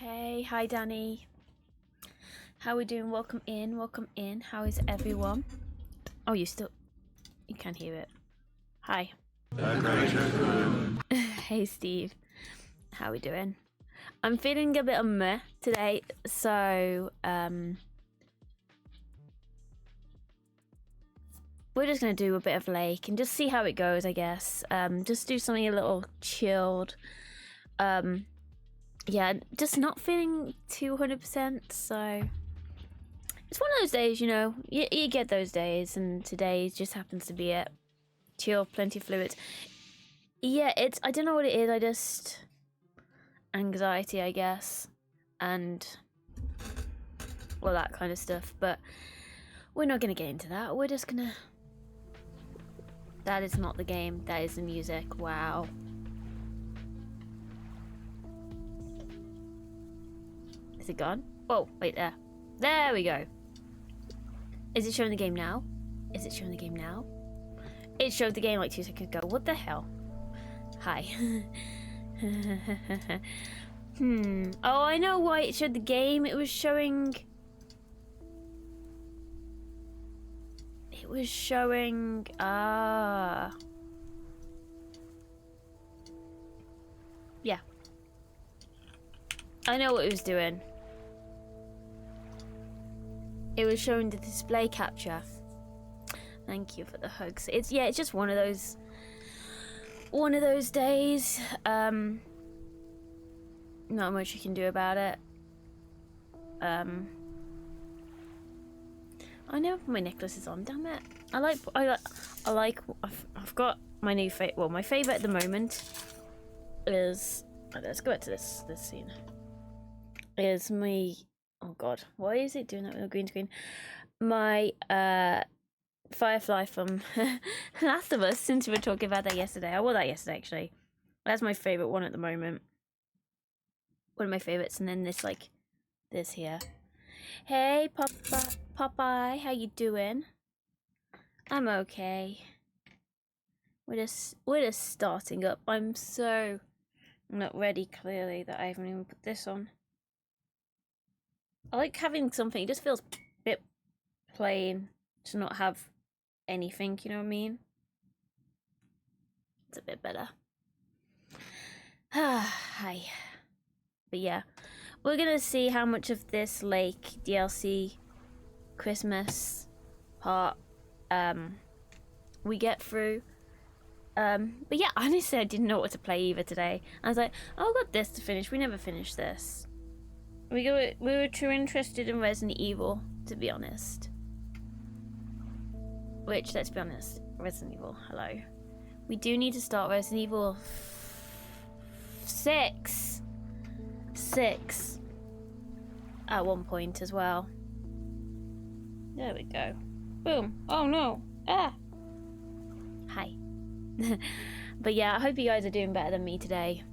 Hey, hi Danny. How are we doing? Welcome in. How is everyone? Oh, you can't hear it. Hi. Hey Steve. How are we doing? I'm feeling a bit of meh today, so we're just gonna do a bit of lake and just see how it goes, I guess. Just do something a little chilled. Yeah, just not feeling 200%, so it's one of those days, you know, you get those days, and today just happens to be it. Chill, plenty of fluids. Yeah, I don't know what it is, I just... anxiety, I guess, and all that kind of stuff, but we're not gonna get into that. We're just gonna... That is not the game, that is the music. Wow. Is it gone? Oh, wait, there. There we go. Is it showing the game now? Is it showing the game now? It showed the game like 2 seconds ago. What the hell? Hi. Oh, I know why it showed the game. It was showing... Yeah. I know what it was doing. It was showing the display capture. Thank you for the hugs. It's just one of those days. Not much you can do about it. I know my necklace is on. Damn it! I've got my new favorite. Well, my favorite at the moment is. Let's go back to this scene. Is my... Oh god, why is it doing that with a green screen? My Firefly from Last of Us, since we were talking about that yesterday. I wore that yesterday, actually. That's my favourite one at the moment. One of my favourites, and then this here. Hey, Popeye, how you doing? I'm okay. We're just starting up. I'm so not ready, clearly, that I haven't even put this on. I like having something. It just feels a bit plain to not have anything, you know what I mean? It's a bit better. Hi. But yeah, we're gonna see how much of this lake DLC Christmas part we get through. But yeah, honestly, I didn't know what to play either today. I was like, oh, I got this to finish. We never finished this. We were too interested in Resident Evil, to be honest. Which, let's be honest, Resident Evil, hello. We do need to start Resident Evil 6 at one point as well. There we go. Boom. Oh no. Ah. Hi. But yeah, I hope you guys are doing better than me today.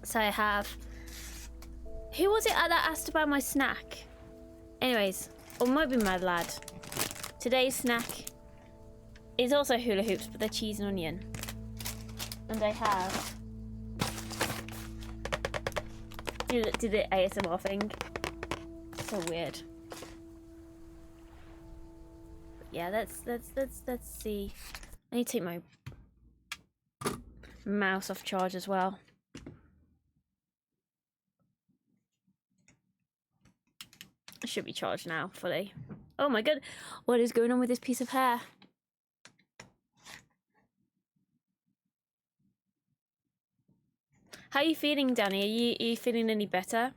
So I have... Who was it that asked about my snack? Anyways, or it might be my lad. Today's snack is also hula hoops, but they're cheese and onion. And I have... Did the ASMR thing. So weird. But yeah, let's see. I need to take my mouse off charge as well. It should be charged now, fully. Oh my god, what is going on with this piece of hair? How are you feeling, Danny? Are you feeling any better?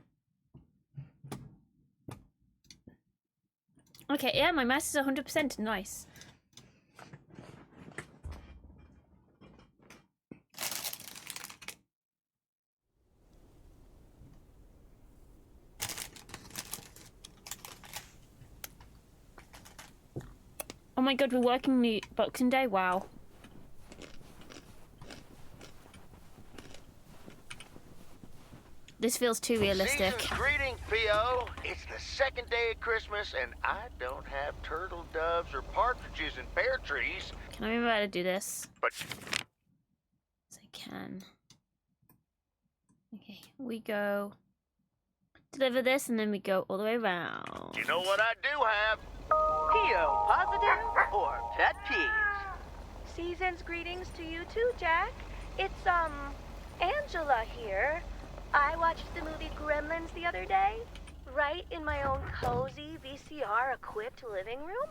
Okay, yeah, my mouse is 100%. Nice. Oh my god, we're working the Boxing Day? Wow. This feels too realistic. Season's greeting, Theo. It's the second day of Christmas, and I don't have turtle doves or partridges in pear trees. Can I remember how to do this? But... Yes, I can. Okay, we go deliver this, and then we go all the way around. You know what I do have? PO positive or pet peeves? Season's greetings to you too, Jack. It's, Angela here. I watched the movie Gremlins the other day, right in my own cozy VCR-equipped living room.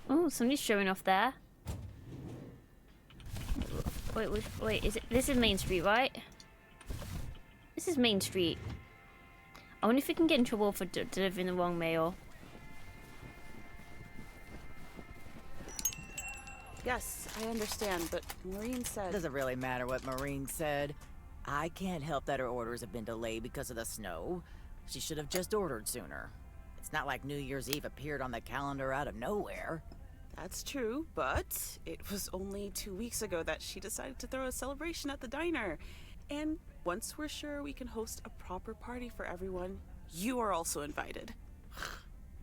Oh, somebody's showing off there. Wait, is it? This is Main Street, right? This is Main Street. I wonder if we can get in trouble for delivering the wrong mail. Yes, I understand, but Maureen said... Doesn't really matter what Maureen said. I can't help that her orders have been delayed because of the snow. She should have just ordered sooner. It's not like New Year's Eve appeared on the calendar out of nowhere. That's true, but it was only 2 weeks ago that she decided to throw a celebration at the diner. And once we're sure we can host a proper party for everyone, you are also invited.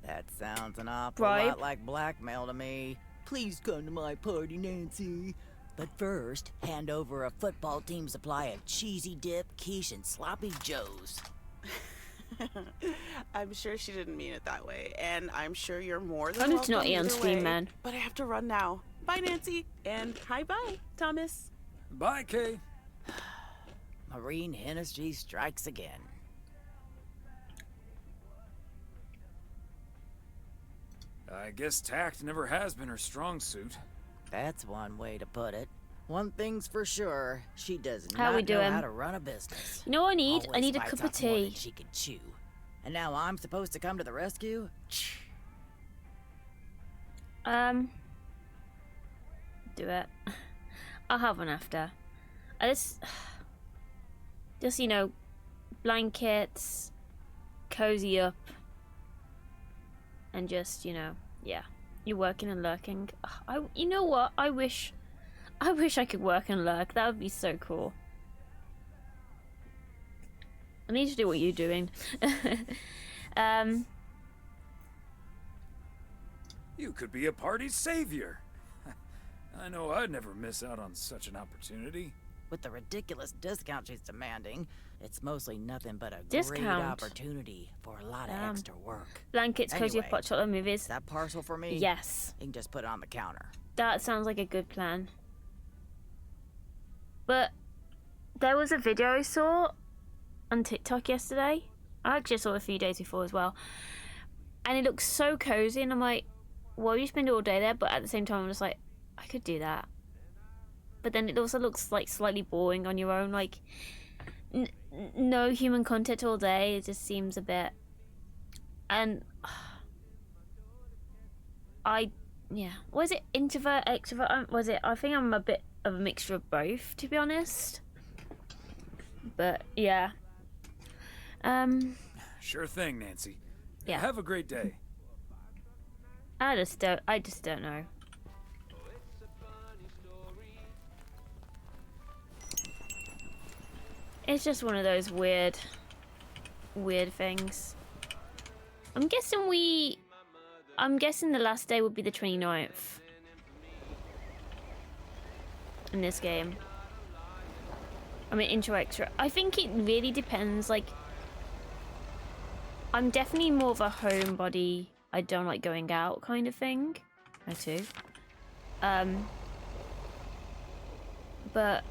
That sounds an awful lot like blackmail to me. Please come to my party, Nancy. But first, hand over a football team supply of cheesy dip, quiche, and sloppy joes. I'm sure she didn't mean it that way, and I'm sure you're more than I'm welcome not on either screen, way, man. But I have to run now. Bye, Nancy, and hi-bye, Thomas. Bye, Kay. Maureen Hennessy strikes again. I guess tact never has been her strong suit. That's one way to put it. One thing's for sure, she does How not we know doing? how to run a business. You know what I need? I Always need a bites cup of off more than tea. she can chew. And now I'm supposed to come to the rescue? Do it. I'll have one after. I just you know, blankets, cozy up, and just, you know, yeah, you're working and lurking. You know what? I wish I could work and lurk. That would be so cool. I need to do what you're doing. You could be a party's savior. I know I'd never miss out on such an opportunity. With the ridiculous discount she's demanding, it's mostly nothing but a great Discount? opportunity for a lot of extra work. Blankets, cozy up, Anyway, hot chocolate movies. Is that parcel for me? Yes. You can just put it on the counter. That sounds like a good plan. But there was a video I saw on TikTok yesterday. I actually saw it a few days before as well. And it looks so cozy, and I'm like, well, you spend all day there, but at the same time, I'm just like, I could do that. But then it also looks like slightly boring on your own. Like, no human contact all day. It just seems a bit. And was it introvert, extrovert? Was it? I think I'm a bit of a mixture of both, to be honest. But yeah. Sure thing, Nancy. Yeah. Have a great day. I just don't know. It's just one of those weird things. I'm guessing the last day would be the 29th. In this game. I mean, intro extra. I think it really depends, like, I'm definitely more of a homebody, I don't like going out kind of thing. I too. But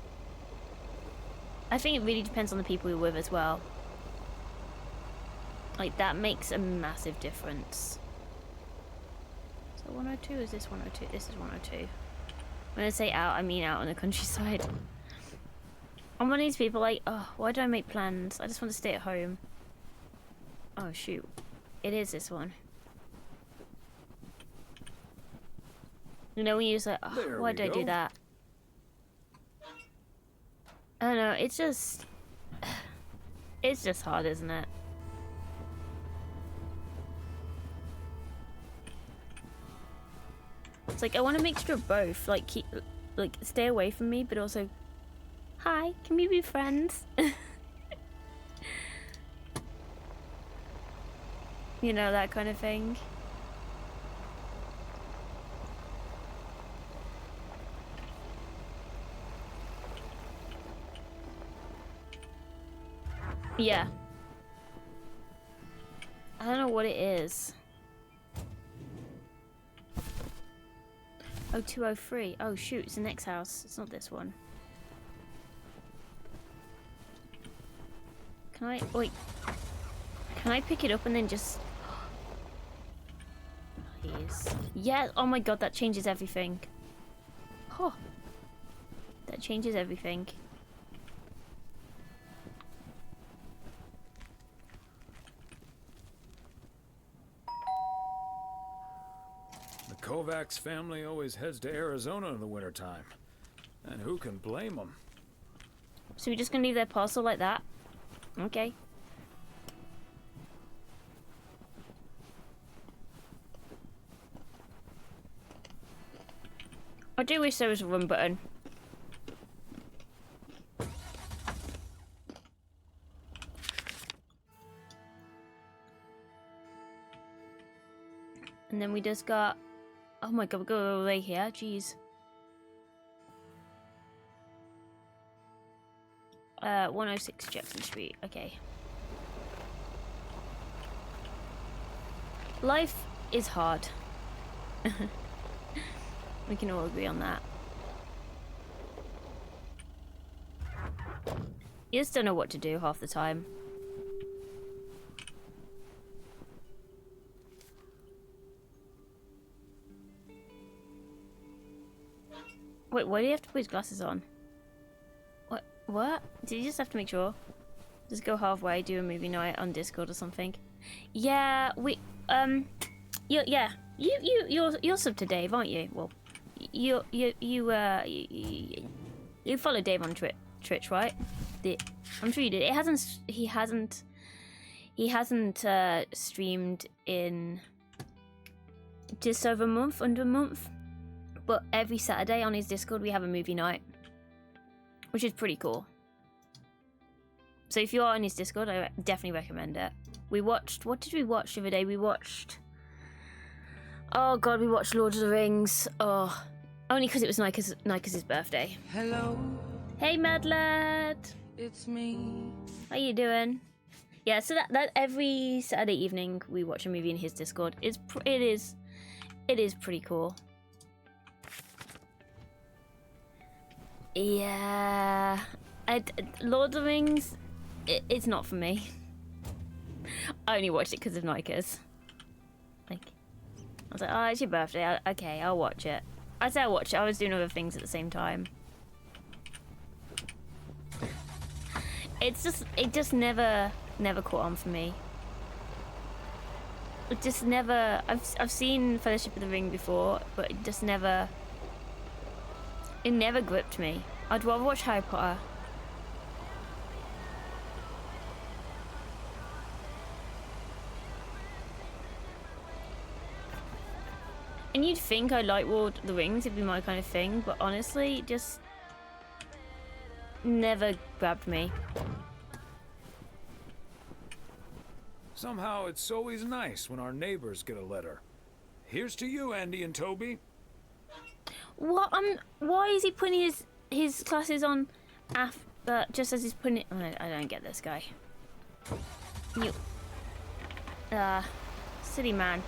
I think it really depends on the people you're with as well. Like, that makes a massive difference. So 102, is this 102? This is 102. When I say out, I mean out on the countryside. I'm one of these people like, oh, why do I make plans? I just want to stay at home. Oh, shoot. It is this one. You know, when you're just like, oh, why did I do that? I don't know, it's just hard, isn't it? It's like, I want to mixture of both. Like, stay away from me, but also, hi, can we be friends? You know, that kind of thing. Yeah. don't know what it is. Oh, 203. Oh, shoot. It's the next house. It's not this one. Can I... Wait. Can I pick it up and then just... Please. Yeah. Oh my god, that changes everything. Oh. That changes everything. The Kovacs family always heads to Arizona in the wintertime. And who can blame them? So we're just gonna leave their parcel like that? Okay. I do wish there was a run button. And then we just got... Oh my god, we go away here, jeez. 106 Jackson Street, okay. Life is hard. We can all agree on that. You just don't know what to do half the time. Wait, why do you have to put his glasses on? What? What? Did you just have to make sure? Just go halfway, do a movie night on Discord or something. Yeah, we you're sub to Dave, aren't you? Well, you follow Dave on Twitch, right? I'm sure you did. He hasn't streamed in just over a month, under a month. But every Saturday on his Discord we have a movie night, which is pretty cool. So if you are on his Discord, I definitely recommend it. We watched... What did we watch the other day? We watched... Oh god, we watched Lord of the Rings. Oh, only because it was Nika's birthday. Hello. Hey, mad lad. It's me. How you doing? Yeah, so that every Saturday evening we watch a movie in his Discord. It is pretty cool. Yeah, Lord of the Rings, it's not for me. I only watched it because of Nika's. Like, I was like, oh, it's your birthday. Okay, I'll watch it. I said I'll watch it. I was doing other things at the same time. It just never caught on for me. It just never. I've seen Fellowship of the Ring before, but it just never. It never gripped me. I'd rather watch Harry Potter. And you'd think I like Lord of the Rings, it'd be my kind of thing, but honestly, it just never grabbed me. Somehow it's always nice when our neighbors get a letter. Here's to you, Andy and Toby. What? Why is he putting his classes on after, just as he's putting it... I don't get this guy. You... silly man.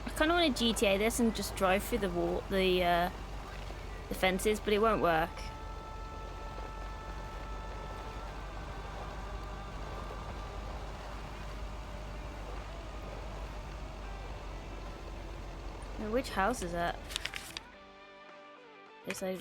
I kind of want to GTA this and just drive through the fences, but it won't work. Now, which house is that? It's like...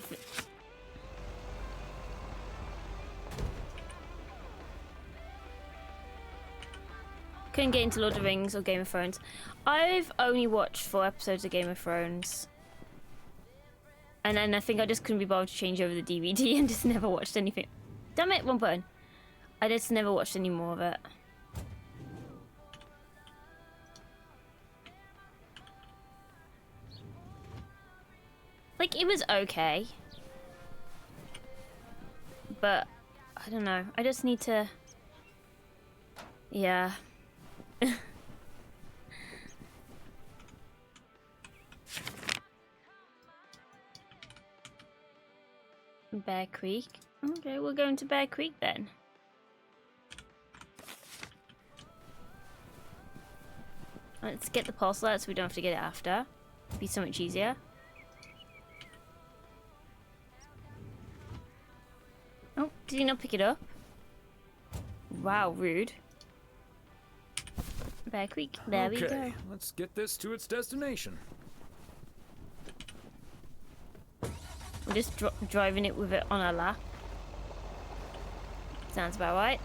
Couldn't get into Lord of the Rings or Game of Thrones. I've only watched 4 episodes of Game of Thrones. And then I think I just couldn't be bothered to change over the DVD and just never watched anything. Damn it, one button. I just never watched any more of it. Like, it was okay. But, I don't know. I just need to... Yeah. Bear Creek. Okay, we're going to Bear Creek then. Let's get the parcel out so we don't have to get it after. It'd be so much easier. Oh, did he not pick it up? Wow, rude. Back week. There we go. Okay, let's get this to its destination. We're just driving it with it on our lap. Sounds about right.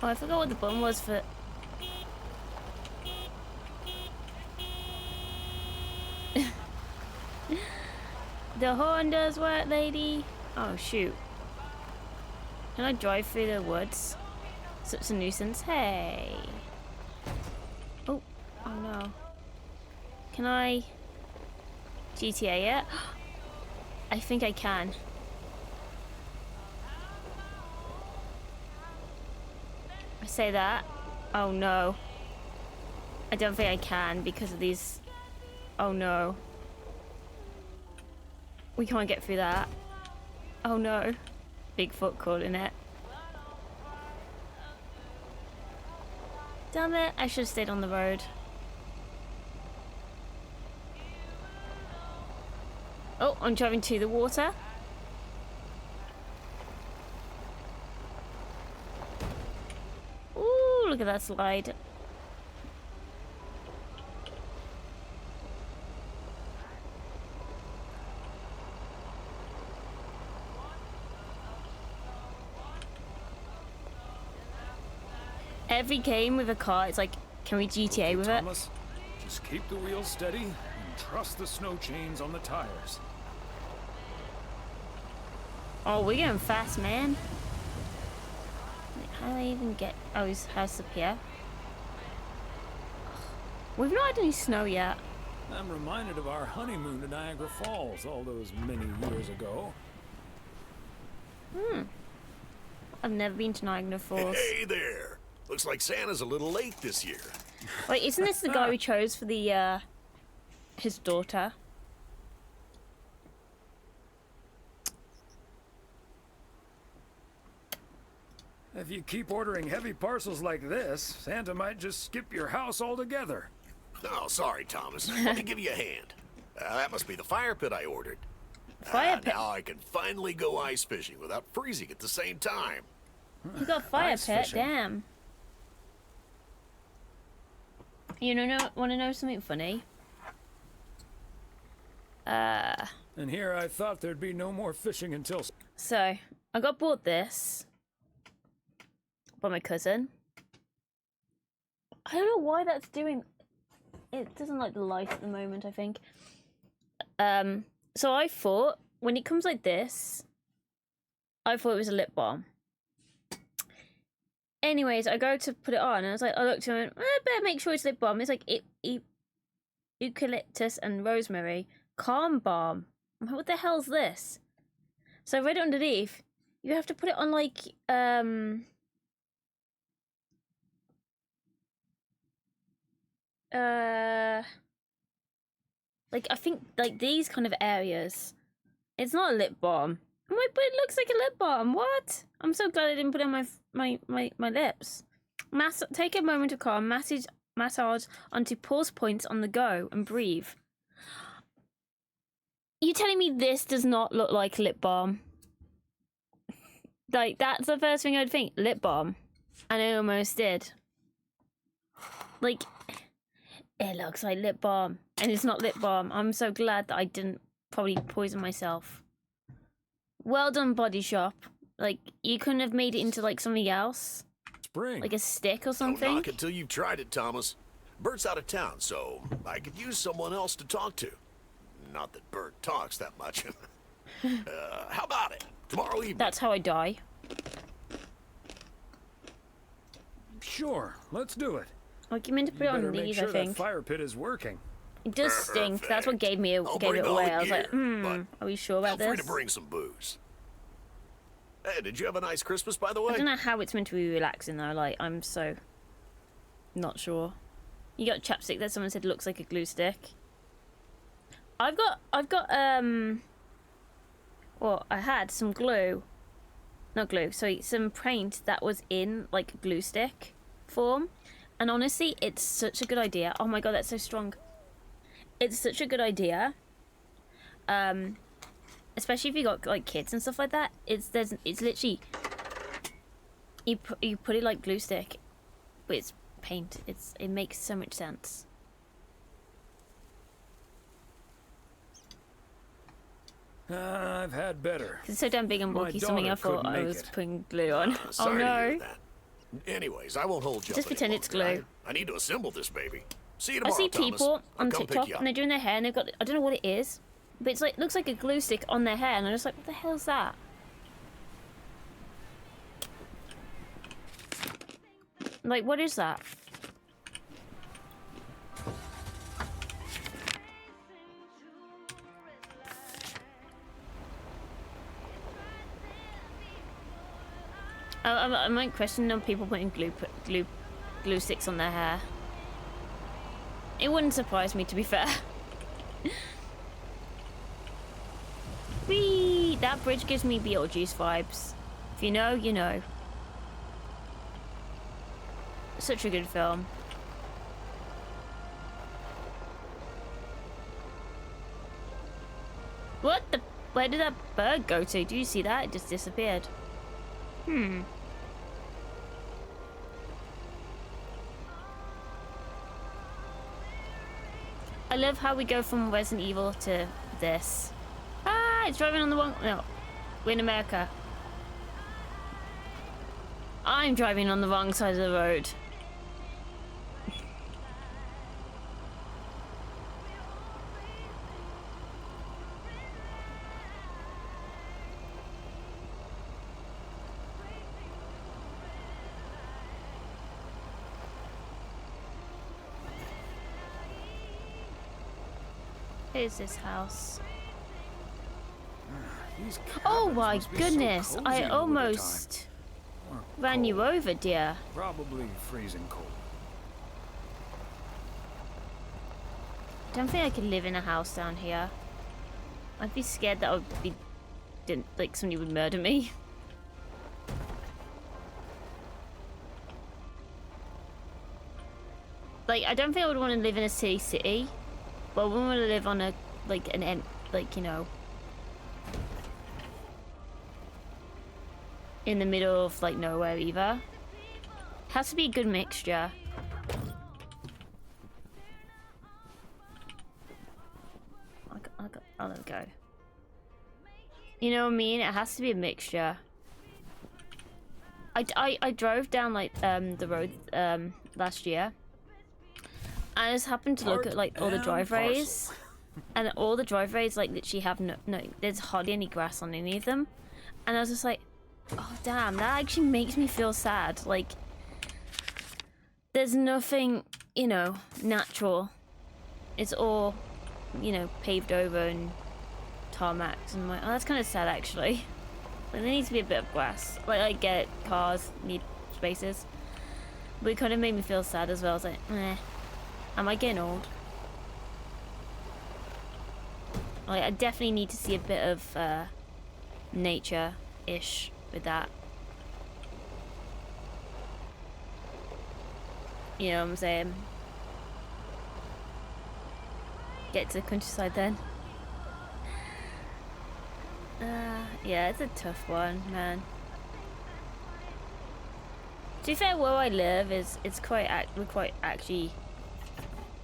Oh, I forgot what the button was for. The horn does what, lady? Oh, shoot. Can I drive through the woods? Such a nuisance. Hey. Oh, oh no. Can I GTA it? I think I can. I say that. Oh no. I don't think I can because of these. Oh no. We can't get through that. Oh no. Bigfoot calling it. Damn it, I should have stayed on the road. Oh, I'm driving to the water. Ooh, look at that slide. Every game with a car, it's like, can we GTA Okay, with Thomas, just keep the wheels steady and trust the snow chains on the tires. it? Oh, we're going fast, man. Wait, how do I even get... Oh, his house up here. We've not had any snow yet. I'm reminded of our honeymoon to Niagara Falls all those many years ago. I've never been to Niagara Falls. Hey there! Looks like Santa's a little late this year. Wait, isn't this the guy we chose for the, his daughter? If you keep ordering heavy parcels like this, Santa might just skip your house altogether. Oh, sorry, Thomas. Let me give you a hand. That must be the fire pit I ordered. Fire pit? Now I can finally go ice fishing without freezing at the same time. You got a fire Ice pit, fishing. damn. You want to know something funny? And here I thought there'd be no more fishing until... So, I got bought this by my cousin. I don't know why that's doing... It doesn't like the light at the moment, I think. So I thought, when it comes like this, I thought it was a lip balm. Anyways, I go to put it on, and I was like, I looked at it, better make sure it's lip balm. It's like eucalyptus and rosemary. Calm balm. I'm like, what the hell's this? So I read it underneath. You have to put it on like I think like these kind of areas. It's not a lip balm. I'm like, but it looks like a lip balm. What? I'm so glad I didn't put it on my lips. Take a moment of calm. Massage onto pulse points on the go and breathe. You telling me this does not look like lip balm? Like, that's the first thing I'd think. Lip balm. And I almost did. Like, it looks like lip balm. And it's not lip balm. I'm so glad that I didn't probably poison myself. Well done, Body Shop. Like, you couldn't have made it into, like, something else? Spring. Like a stick or Don't something? knock until you've tried it, Thomas. Bert's out of town, so I could use someone else to talk to. Not that Bert talks that much. How about it? Tomorrow evening. That's how I die. Sure, let's do it. Like, you meant to put You it on better make these, sure I think. that fire pit is working. It does stink. That's what gave it I'll away. bring all the I was like, gear, but are we sure about feel free this? to bring some booze. Hey, did you have a nice Christmas, by the I way? don't know how it's meant to be relaxing though. Like, I'm so not sure. You got chapstick that someone said looks like a glue stick. I've got well, I had some glue. Not glue, sorry, some paint that was in like glue stick form. And honestly, it's such a good idea. Oh my god, that's so strong. It's such a good idea. Especially if you got like kids and stuff like that. It's literally you put it like glue stick, but it's paint. It makes so much sense. I've had better. It's so damn big and bulky. Something I thought I was putting glue on. Oh Sorry to hear no! that. Anyways, I won't hold you Just up any pretend it's longer. glue. I need to assemble this baby. See you I tomorrow, see Thomas. people I'll on come pick TikTok you up. and they're doing their hair and they've got, I don't know what it is, but it's like looks like a glue stick on their hair and I'm just like, what the hell is that? Like, what is that? I might question on people putting glue sticks on their hair. It wouldn't surprise me, to be fair. Whee! That bridge gives me Beetlejuice vibes. If you know, you know. Such a good film. What the? Where did that bird go to? Do you see that? It just disappeared. I love how we go from Resident Evil to this. Ah, it's driving on the wrong... No, we're in America. I'm driving on the wrong side of the road. Here's this house. These Oh cabins my must be so goodness, cozy I in the almost wintertime. Or ran you cold. over, dear. Probably freezing cold. Don't think I could live in a house down here. I'd be scared that I would be... like somebody would murder me. Like, I don't think I would want to live in a city, but I wouldn't want to live on a, like, you know, in the middle of, like, nowhere either. Has to be a good mixture. I'll let it go. You know what I mean? It has to be a mixture. I drove down, like, the road, last year. I just happened to look at like all the driveways, and all the driveways like literally have no, there's hardly any grass on any of them, and I was just like, oh damn, that actually makes me feel sad. Like, there's nothing, you know, natural. It's all, you know, paved over and tarmacs, and I'm like, oh, that's kind of sad actually. Like, there needs to be a bit of grass. Like, I get it, cars need spaces, but it kind of made me feel sad as well. I was like, eh. Am I getting old? Like, I definitely need to see a bit of nature-ish with that. You know what I'm saying? Get to the countryside then. Yeah, it's a tough one, man. To be fair, where I live it's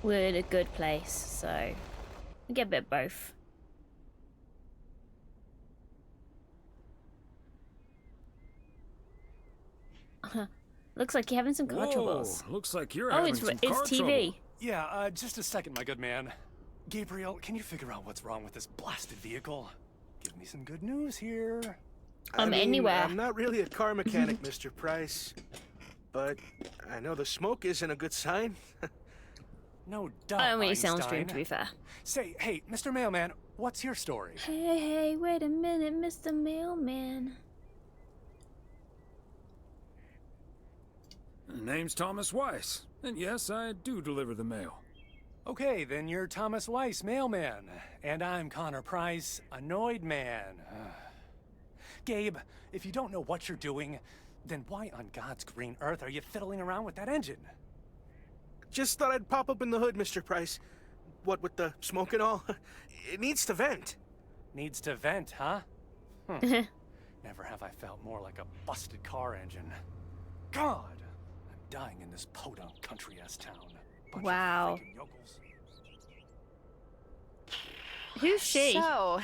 we're in a good place, so we get a bit of both. Looks like you're having some car troubles. Looks like you're Oh, having it's some car TV. trouble. Yeah, just a second, my good man. Gabriel, can you figure out what's wrong with this blasted vehicle? Give me some good news here. I'm anywhere. I'm not really a car mechanic, Mr. Price. But I know the smoke isn't a good sign. No doubt, I don't really sound Einstein. stream, to be fair. Say, hey, Mr. Mailman, what's your story? Hey, wait a minute, Mr. Mailman. Name's Thomas Weiss, and yes, I do deliver the mail. Okay, then you're Thomas Weiss, mailman. And I'm Connor Price, annoyed man. Gabe, if you don't know what you're doing, then why on God's green earth are you fiddling around with that engine? Just thought I'd pop up in the hood, Mr. Price. What with the smoke and all? It needs to vent. Needs to vent, huh? Never have I felt more like a busted car engine. God! I'm dying in this podunk country-ass town. Bunch Wow. of freaking yokels. Who's she? So,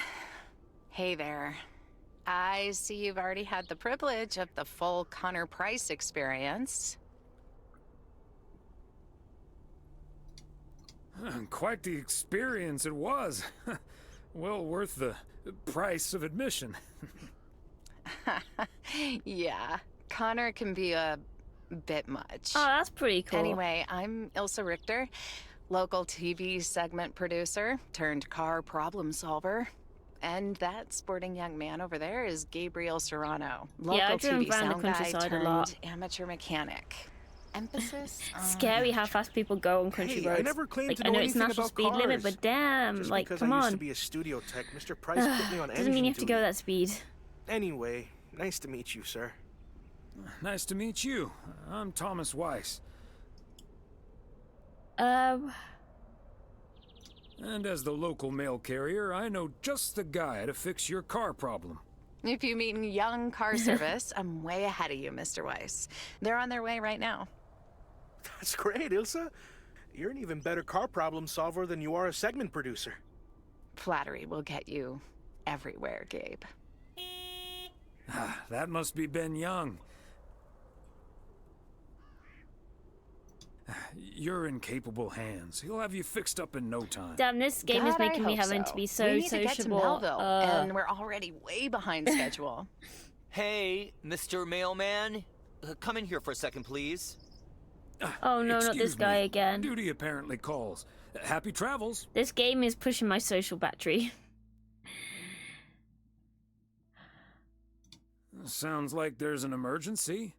hey there. I see you've already had the privilege of the full Connor Price experience. Quite the experience it was. Well worth the price of admission. Yeah, Connor can be a bit much. Oh, that's pretty cool. Anyway, I'm Ilsa Richter, local TV segment producer turned car problem solver. And that sporting young man over there is Gabriel Serrano, local I drive TV around the sound guy countryside a lot. turned amateur mechanic. Emphasis on Scary how fast people go on country Hey, roads. I never claimed Like, to I know know it's anything national about speed limit, cars. but damn, Just like, because come I used on. to be a studio tech, Mr. Price put me on Doesn't mean you have to engine go duty. that speed. Anyway, nice to meet you, sir. Nice to meet you. I'm Thomas Weiss. And as the local mail carrier, I know just the guy to fix your car problem. If you mean young car service, I'm way ahead of you, Mr. Weiss. They're on their way right now. That's great, Ilsa. You're an even better car problem solver than you are a segment producer. Flattery will get you everywhere, Gabe. That must be Ben Young. You're in capable hands. He'll have you fixed up in no time. Damn, this game is God, I making me hope having so. to be so we need sociable. to get to Melville, and we're already way behind schedule. Hey, Mr. Mailman. Come in here for a second, please. Oh no, not Excuse this guy me. again. Duty apparently calls. Happy travels. This game is pushing my social battery. Sounds like there's an emergency.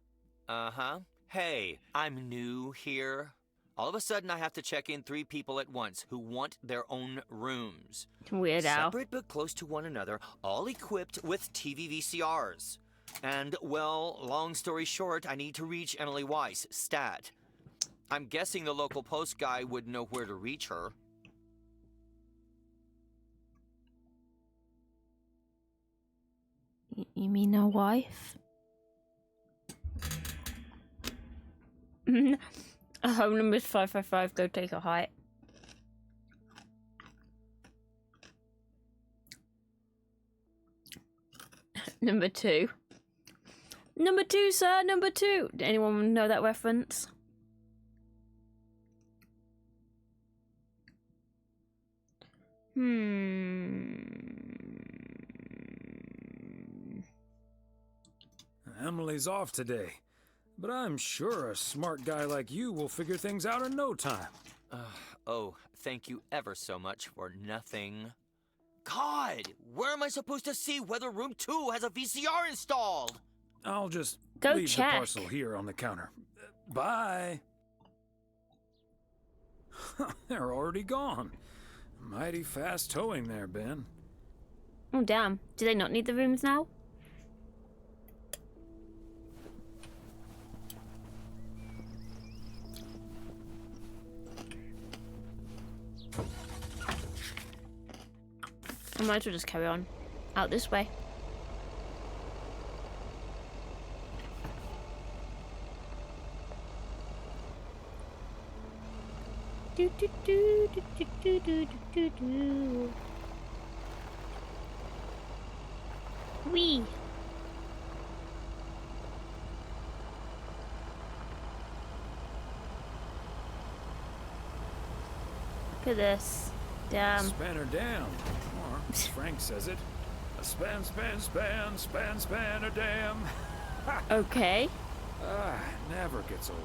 Uh-huh. Hey, I'm new here. All of a sudden, I have to check in 3 people at once who want their own rooms. Weird Al. Separate but close to one another, all equipped with TV VCRs. And, well, long story short, I need to reach Emily Weiss, stat. I'm guessing the local post guy would know where to reach her. You mean a wife? A home number is 555. Go take a hike. Number 2. Number 2, sir. Number 2. Anyone know that reference? Emily's off today, but I'm sure a smart guy like you will figure things out in no time. Oh, thank you ever so much for nothing. God, where am I supposed to see whether room 2 has a VCR installed? I'll just Go leave check. the parcel here on the counter. Bye. They're already gone. Mighty fast towing there, Ben. Oh damn. Do they not need the rooms now? I might as well just carry on. Out this way. Do do do do do do do do do. Wee. Look at this. Damn. Span her down. Or, as Frank says it, a span, span, span, span, span a dam. Okay. Never gets old.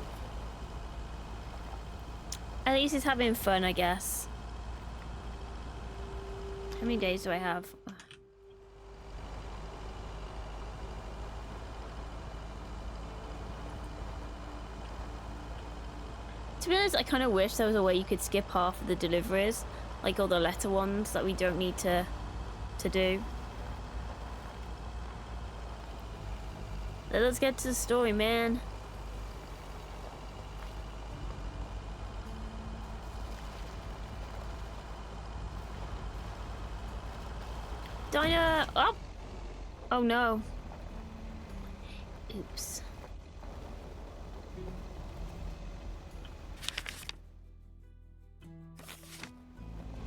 At least he's having fun, I guess. How many days do I have? To be honest, I kind of wish there was a way you could skip half of the deliveries, like all the letter ones that we don't need to do. Let's get to the story, man. Diner up! Oh no. Oops.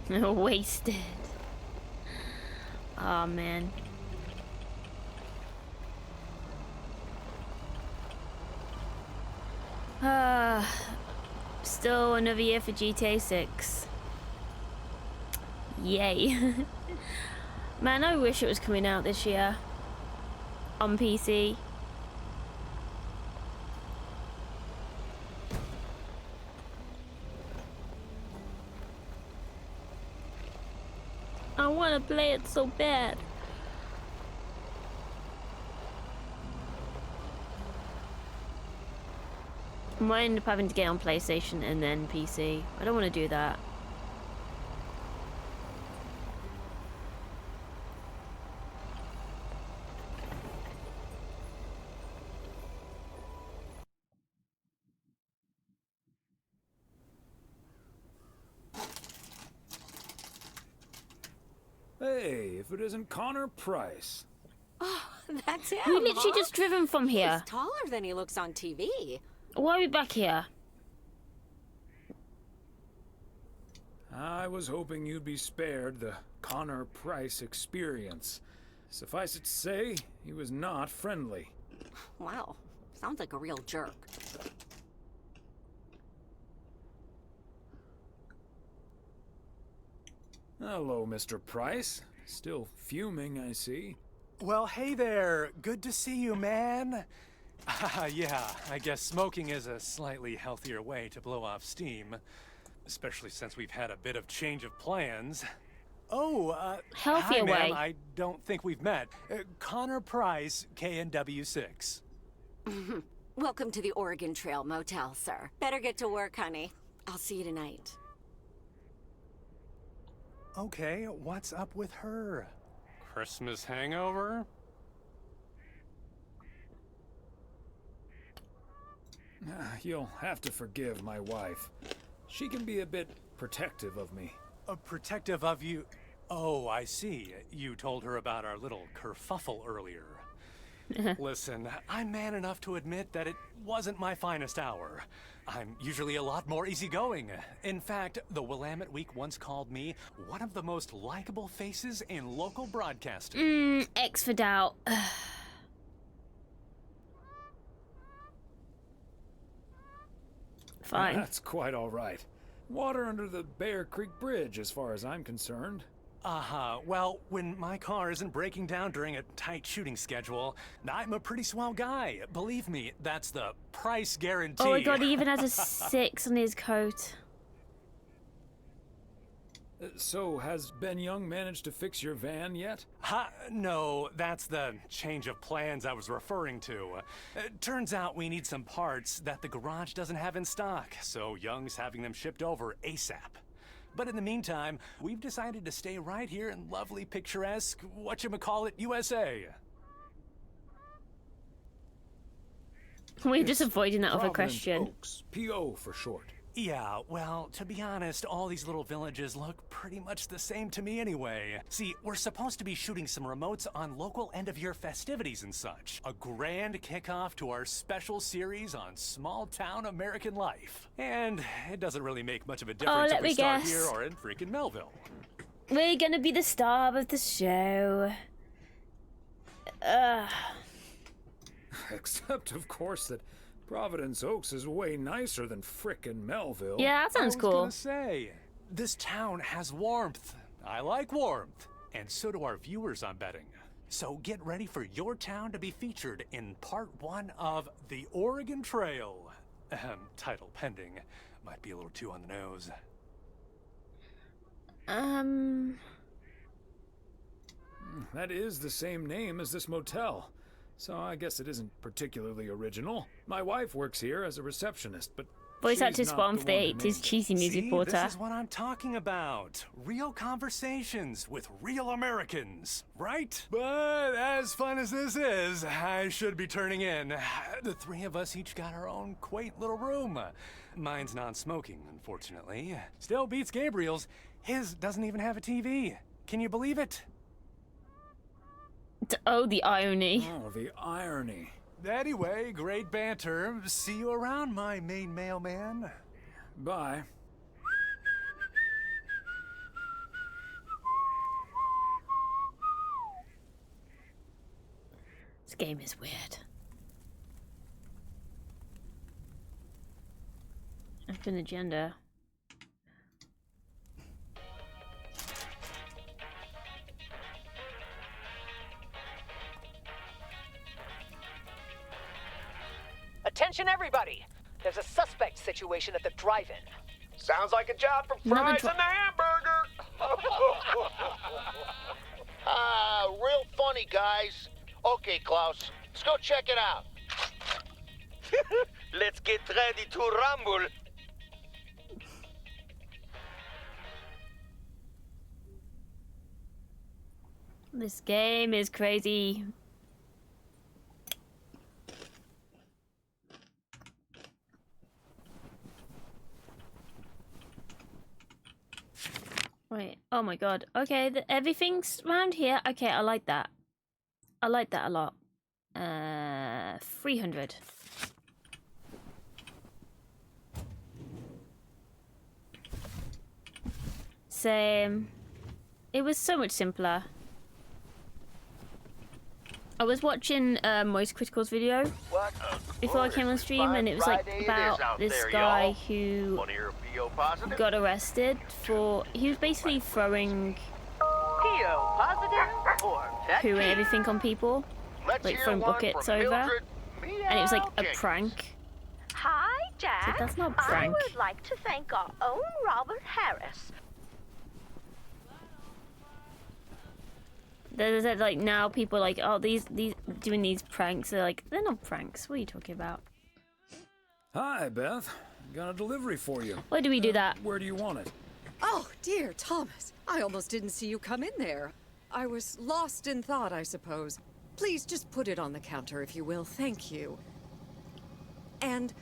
Wasted. Oh man. Still another year for GTA 6. Yay. Man, I wish it was coming out this year. On PC. I want to play it so bad. I might end up having to get on PlayStation and then PC. I don't want to do that. Hey, if it isn't Connor Price. Oh, that's him. We literally just driven from here. He's taller than he looks on TV. Why are we back here? I was hoping you'd be spared the Connor Price experience. Suffice it to say, he was not friendly. Wow, sounds like a real jerk. Hello, Mr. Price. Still fuming, I see. Well, hey there. Good to see you, man. Yeah, I guess smoking is a slightly healthier way to blow off steam. Especially since we've had a bit of change of plans. Oh, healthier hi, ma'am. way. I don't think we've met. Connor Price, KNW6. Welcome to the Oregon Trail Motel, sir. Better get to work, honey. I'll see you tonight. Okay, what's up with her? Christmas hangover? You'll have to forgive my wife. She can be a bit protective of me. Protective of you? Oh, I see. You told her about our little kerfuffle earlier. Listen, I'm man enough to admit that it wasn't my finest hour. I'm usually a lot more easygoing. In fact, the Willamette Week once called me one of the most likable faces in local broadcasting. X for doubt. Fine. That's quite all right. Water under the Bear Creek Bridge, as far as I'm concerned. Well, when my car isn't breaking down during a tight shooting schedule, I'm a pretty swell guy. Believe me, that's the price guarantee. Oh my god, he even has a 6 on his coat. So, has Ben Young managed to fix your van yet? No, that's the change of plans I was referring to. Turns out we need some parts that the garage doesn't have in stock, so Young's having them shipped over ASAP. But in the meantime, we've decided to stay right here in lovely, picturesque, whatchamacallit, USA. We're just avoiding that other Providence question. Oaks, PO for short. Yeah, well, to be honest, all these little villages look pretty much the same to me anyway. See, we're supposed to be shooting some remotes on local end-of-year festivities and such. A grand kickoff to our special series on small-town American life. And it doesn't really make much of a difference if we start here or in freaking Melville. We're gonna be the star of the show. Except, of course, that Providence Oaks is way nicer than frickin' Melville. Yeah, that sounds cool. I was gonna say, this town has warmth. I like warmth. And so do our viewers, I'm betting. So get ready for your town to be featured in part 1 of The Oregon Trail. Title pending. Might be a little too on the nose. That is the same name as this motel. So I guess it isn't particularly original. My wife works here as a receptionist, but Voice actor She's spot on not for the the one to 80s name. cheesy music See, porter. this is what I'm talking about. Real conversations with real Americans, right? But as fun as this is, I should be turning in. The three of us each got our own quaint little room. Mine's non-smoking, unfortunately. Still beats Gabriel's. His doesn't even have a TV. Can you believe it? Oh, the irony. Oh, the irony. Anyway, great banter. See you around, my main mailman. Bye. This game is weird. Open agenda. Attention, everybody! There's a suspect situation at the drive-in. Sounds like a job for fries and the hamburger. Real funny, guys. Okay, Klaus, let's go check it out. Let's get ready to rumble. This game is crazy. Wait, oh my god. Okay, everything's around here. Okay, I like that. I like that a lot. 300. Same. It was so much simpler. I was watching Moist Critical's video before I came on stream, and it was like about this guy who got arrested for, he was basically throwing PO positive or pet poo and peeve? everything on people, like throwing buckets over, and it was like a prank. Hi, Jack. that's not I prank. would like to thank our own Robert Harris. There's like now people are like, oh, these doing these pranks. They're like, they're not pranks. What are you talking about? Hi, Beth. Got a delivery for you. Why do we do that? Where do you want it? Oh, dear, Thomas. I almost didn't see you come in there. I was lost in thought, I suppose. Please just put it on the counter, if you will. Thank you. And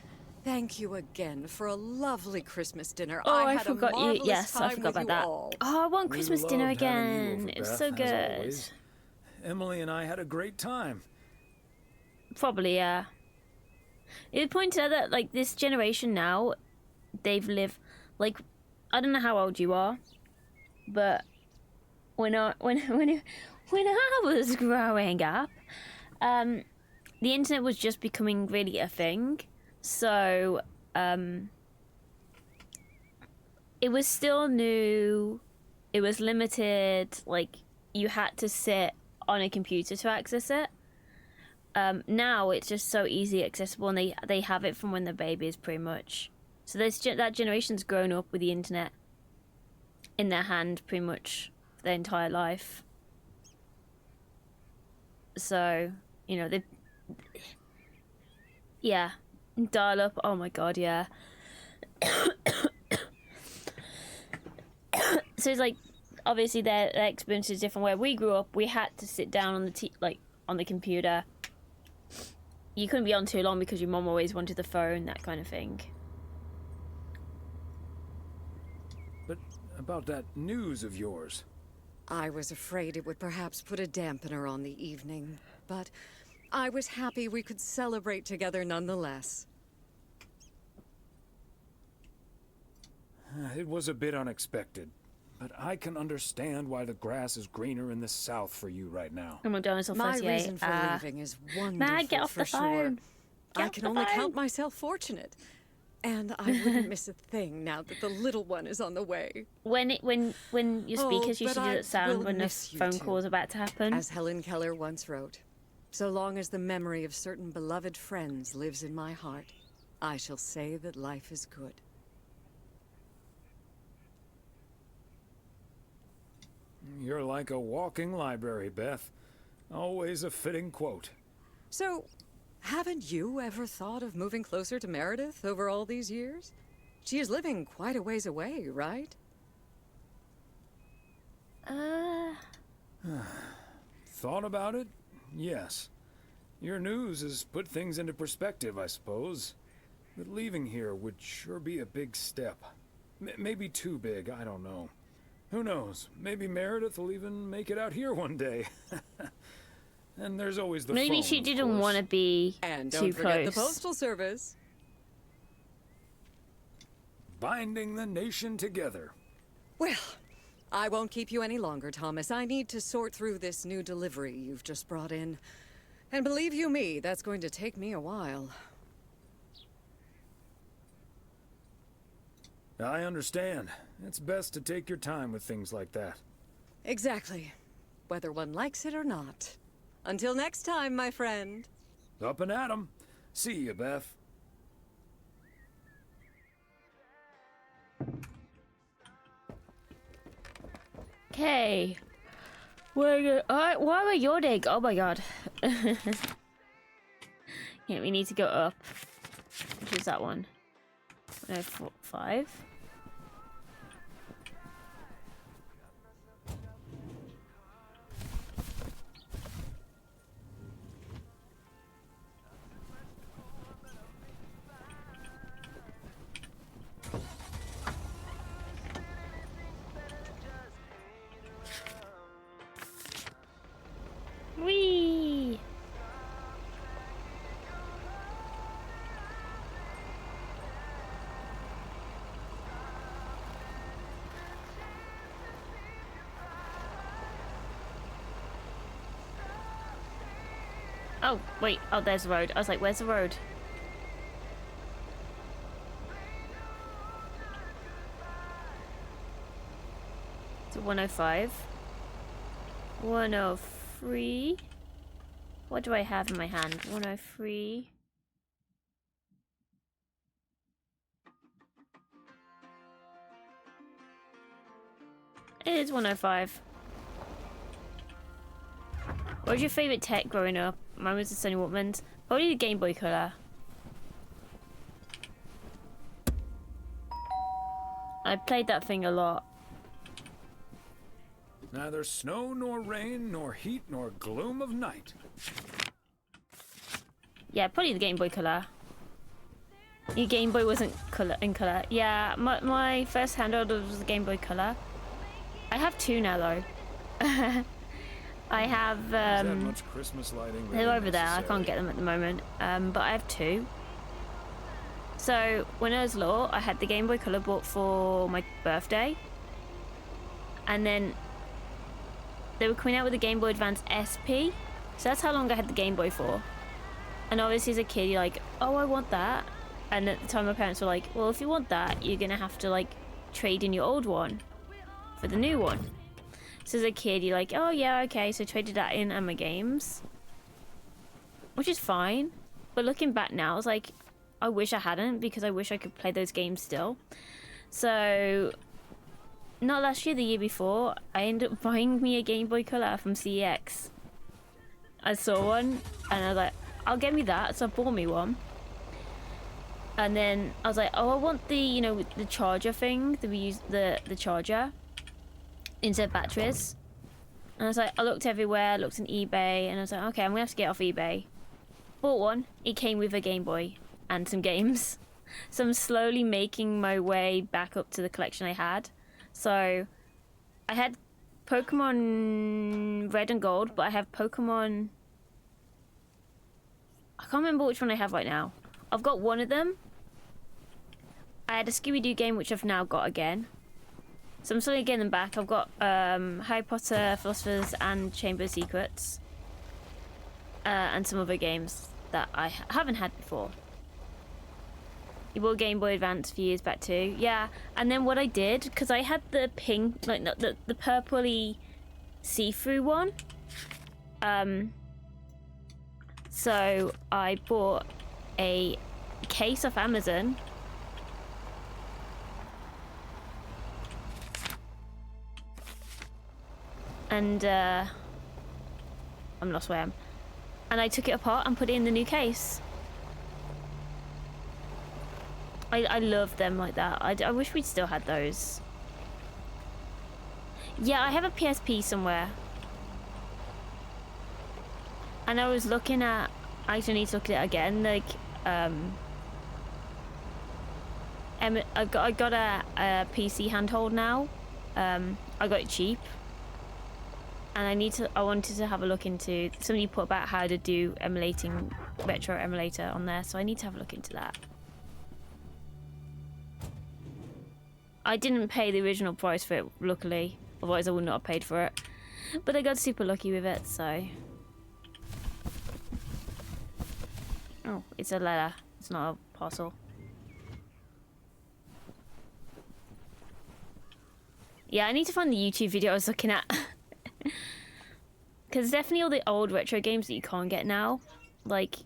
thank you again for a lovely Christmas dinner. Oh, I had forgot a you. marvelous Yes, I time forgot with about that. you all. Oh, I want We Christmas dinner loved having you again. over, It was Beth, so as good. always. Emily and I had a great time. Probably, yeah. It pointed out that like this generation now, they've lived like, I don't know how old you are, but when I was growing up, the internet was just becoming really a thing. So it was still new. It was limited. Like you had to sit on a computer to access it. Now it's just so easy accessible, and they have it from when they're babies, pretty much. So that generation's grown up with the internet in their hand pretty much their entire life. So, you know, yeah, dial up. Oh my god, yeah. So it's like, obviously their experience is different. Where we grew up, we had to sit down on on the computer. You couldn't be on too long because your mom always wanted the phone, that kind of thing. But about that news of yours. I was afraid it would perhaps put a dampener on the evening, but I was happy we could celebrate together nonetheless. It was a bit unexpected, but I can understand why the grass is greener in the south for you right now. Oh my goodness, My reason for leaving is wonderful. Matt, get off for the sure. phone. Get I off can the only phone. count myself fortunate. And I wouldn't miss a thing now that the little one is on the way. When your speakers used to do that sound when a phone call was about to happen. As Helen Keller once wrote, so long as the memory of certain beloved friends lives in my heart, I shall say that life is good. You're like a walking library, Beth. Always a fitting quote. So, haven't you ever thought of moving closer to Meredith over all these years? She is living quite a ways away, right? Thought about it? Yes. Your news has put things into perspective, I suppose. But leaving here would sure be a big step. Maybe too big, I don't know. Who knows? Maybe Meredith will even make it out here one day. And there's always the Maybe phone, she of didn't course. want to be And too don't forget close. the Postal Service. Binding the nation together. Well, I won't keep you any longer, Thomas. I need to sort through this new delivery you've just brought in. And believe you me, that's going to take me a while. I understand. It's best to take your time with things like that. Exactly. Whether one likes it or not. Until next time, my friend. Up and at 'em. See you, Beth. Okay. Alright, why were your day? Oh my god. Yeah, we need to go up. Which is that one? No, 5. Whee! Oh, wait. Oh, there's the road. I was like, where's the road? To 105. 103. What do I have in my hand? 103. It is 105. What was your favourite tech growing up? Mine was the Sony Walkmans. Probably the Game Boy Color. I played that thing a lot. Neither snow nor rain, nor heat nor gloom of night. Yeah, probably the Game Boy Color. Your Game Boy wasn't in color. Yeah, my first handheld was the Game Boy Color. I have 2 now though. I have Is that much Christmas lighting they're really over there. I necessary? can't get them at the moment. But I have 2. So when I was little, I had the Game Boy Color bought for my birthday, and then they were coming out with the Game Boy Advance SP. So that's how long I had the Game Boy for. And obviously as a kid, you're like, oh, I want that. And at the time, my parents were like, well, if you want that, you're gonna have to like trade in your old one for the new one. So as a kid, you're like, oh yeah, okay. So I traded that in and my games, which is fine. But looking back now, I was like, I wish I hadn't, because I wish I could play those games still. So not last year, the year before, I ended up buying me a Game Boy Color from CEX. I saw one and I was like, I'll get me that. So I bought me one. And then I was like, oh, I want the, you know, the charger thing that we use, the charger instead of batteries. And I was like, I looked everywhere, looked on eBay, and I was like, okay, I'm gonna have to get off eBay. Bought one. It came with a Game Boy and some games. So I'm slowly making my way back up to the collection I had. So I had Pokemon Red and Gold, but I have Pokemon, I can't remember which one I have right now. I've got one of them. I had a Scooby-Doo game, which I've now got again. So I'm slowly getting them back. I've got Harry Potter, Philosopher's and Chamber of Secrets. And some other games that I haven't had before. You bought Game Boy Advance a few years back too. Yeah, and then what I did, because I had the pink, like the purpley see-through one. So I bought a case off Amazon. And I'm lost where I am. and I took it apart and put it in the new case. I love them like that. I wish we'd still had those. Yeah, I have a PSP somewhere. And I was looking at... I actually need to look at it again. Like, I got a PC handhold now. I got it cheap. And I wanted to have a look into... Somebody put about how to do emulating... Retro emulator on there. So I need to have a look into that. I didn't pay the original price for it, luckily. Otherwise I would not have paid for it. But I got super lucky with it, so... Oh, it's a letter. It's not a parcel. Yeah, I need to find the YouTube video I was looking at. Because definitely all the old retro games that you can't get now. Like...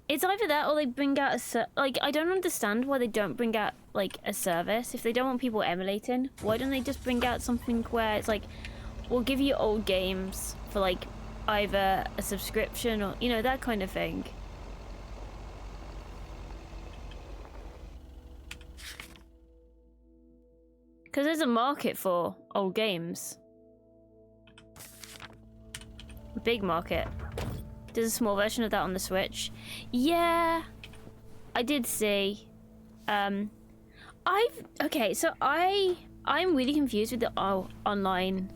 It's either that or they bring out a... Like, I don't understand why they don't bring out, like, a service. If they don't want people emulating, why don't they just bring out something where it's like, we'll give you old games for, like, either a subscription or, you know, that kind of thing. Because there's a market for old games. A big market. There's a small version of that on the Switch. Yeah, I did see. Okay, so I'm really confused with the online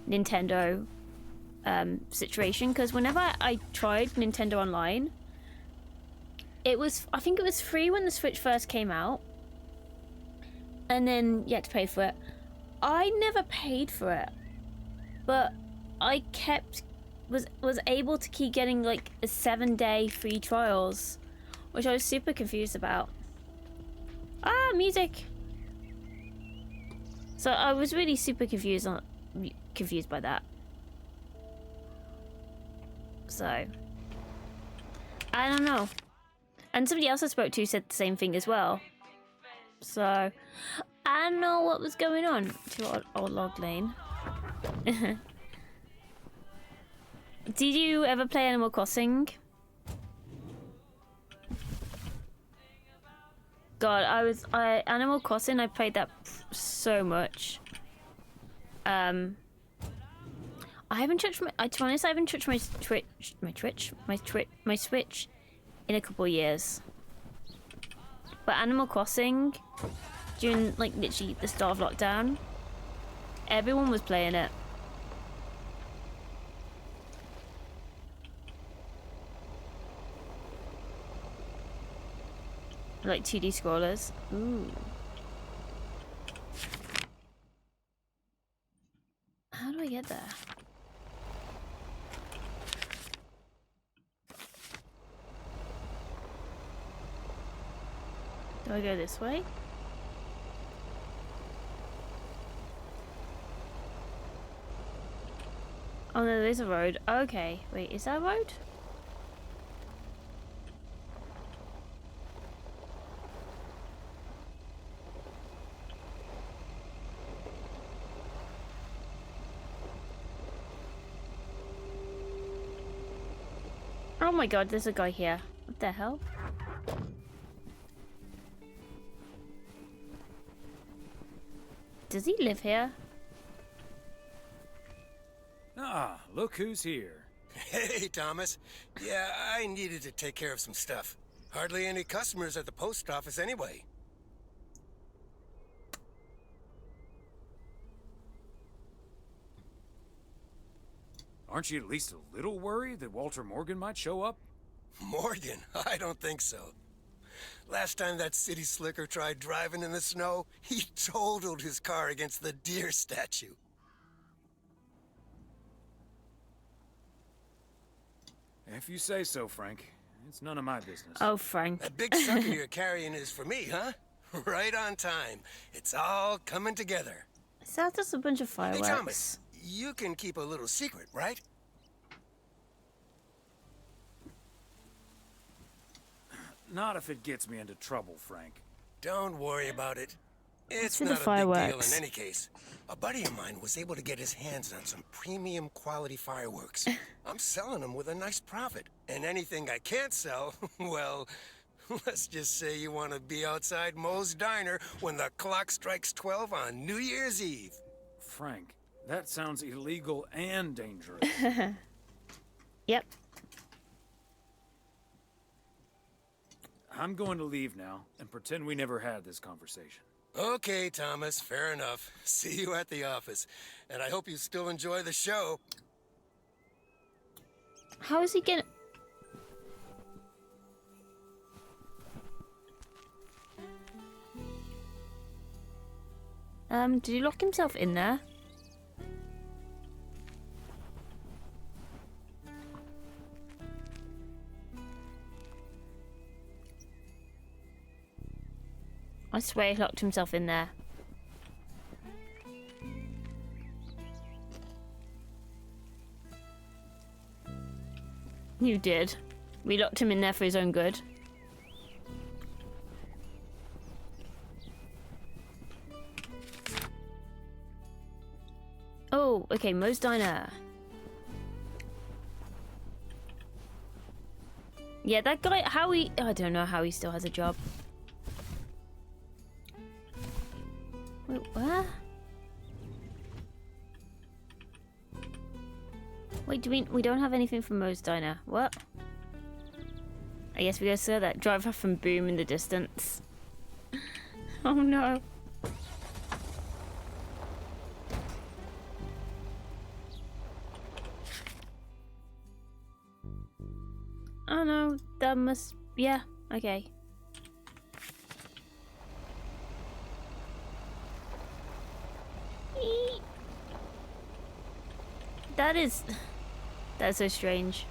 Nintendo situation, because whenever I tried Nintendo Online, I think it was free when the Switch first came out, and then you had to pay for it. I never paid for it, but I was able to keep getting like a 7-day free trials, which I was super confused about. Ah, music. So I was really super confused by that. So I don't know. And somebody else I spoke to said the same thing as well. So I don't know what was going on to old Log Lane. Did you ever play Animal Crossing? God, Animal Crossing, I played that so much. I haven't touched to be honest, I haven't touched my Switch in a couple of years. But Animal Crossing, during like literally the start of lockdown, everyone was playing it. Like 2D scrollers. Ooh. How do I get there? Do I go this way? Oh no, there's a road. Okay, wait, is that a road? Oh my god, there's a guy here. What the hell? Does he live here? Ah, look who's here. Hey, Thomas. Yeah, I needed to take care of some stuff. Hardly any customers at the post office anyway. Aren't you at least a little worried that Walter Morgan might show up? Morgan? I don't think so. Last time that city slicker tried driving in the snow, he totaled his car against the deer statue. If you say so, Frank. It's none of my business. Oh, Frank. That big sucker you're carrying is for me, huh? Right on time. It's all coming together. So that's just a bunch of fireworks. Hey, Thomas, you can keep a little secret, right? Not if it gets me into trouble, Frank. Don't worry about it. It's for the not a big fireworks? deal in any case. A buddy of mine was able to get his hands on some premium quality fireworks. I'm selling them with a nice profit. And anything I can't sell, well, let's just say you want to be outside Moe's Diner when the clock strikes 12 on New Year's Eve. Frank, that sounds illegal and dangerous. Yep. I'm going to leave now and pretend we never had this conversation. Okay, Thomas, fair enough. See you at the office. And I hope you still enjoy the show. How is he gonna... did he lock himself in there? I swear he locked himself in there. You did. We locked him in there for his own good. Oh, okay, Moe's Diner. Yeah, that guy, how he... I don't know how he still has a job. Wait, where? Wait, do we don't have anything from Moe's Diner? What? I guess we go see that drive off and boom in the distance. Oh no. Oh no, that must... yeah, okay. That's so strange.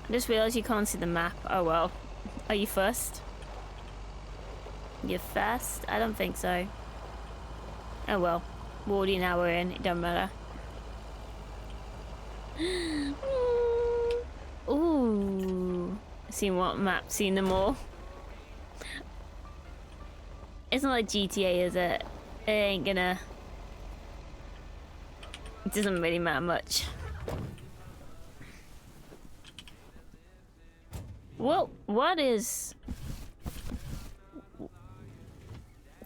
I just realized you can't see the map. Oh well. Are you first? You're fast? I don't think so. Oh well. We're already an hour in, it don't matter. Ooh. Seen what map? Seen them all? It's not like GTA, is it? It ain't gonna... It doesn't really matter much. Whoa, what is...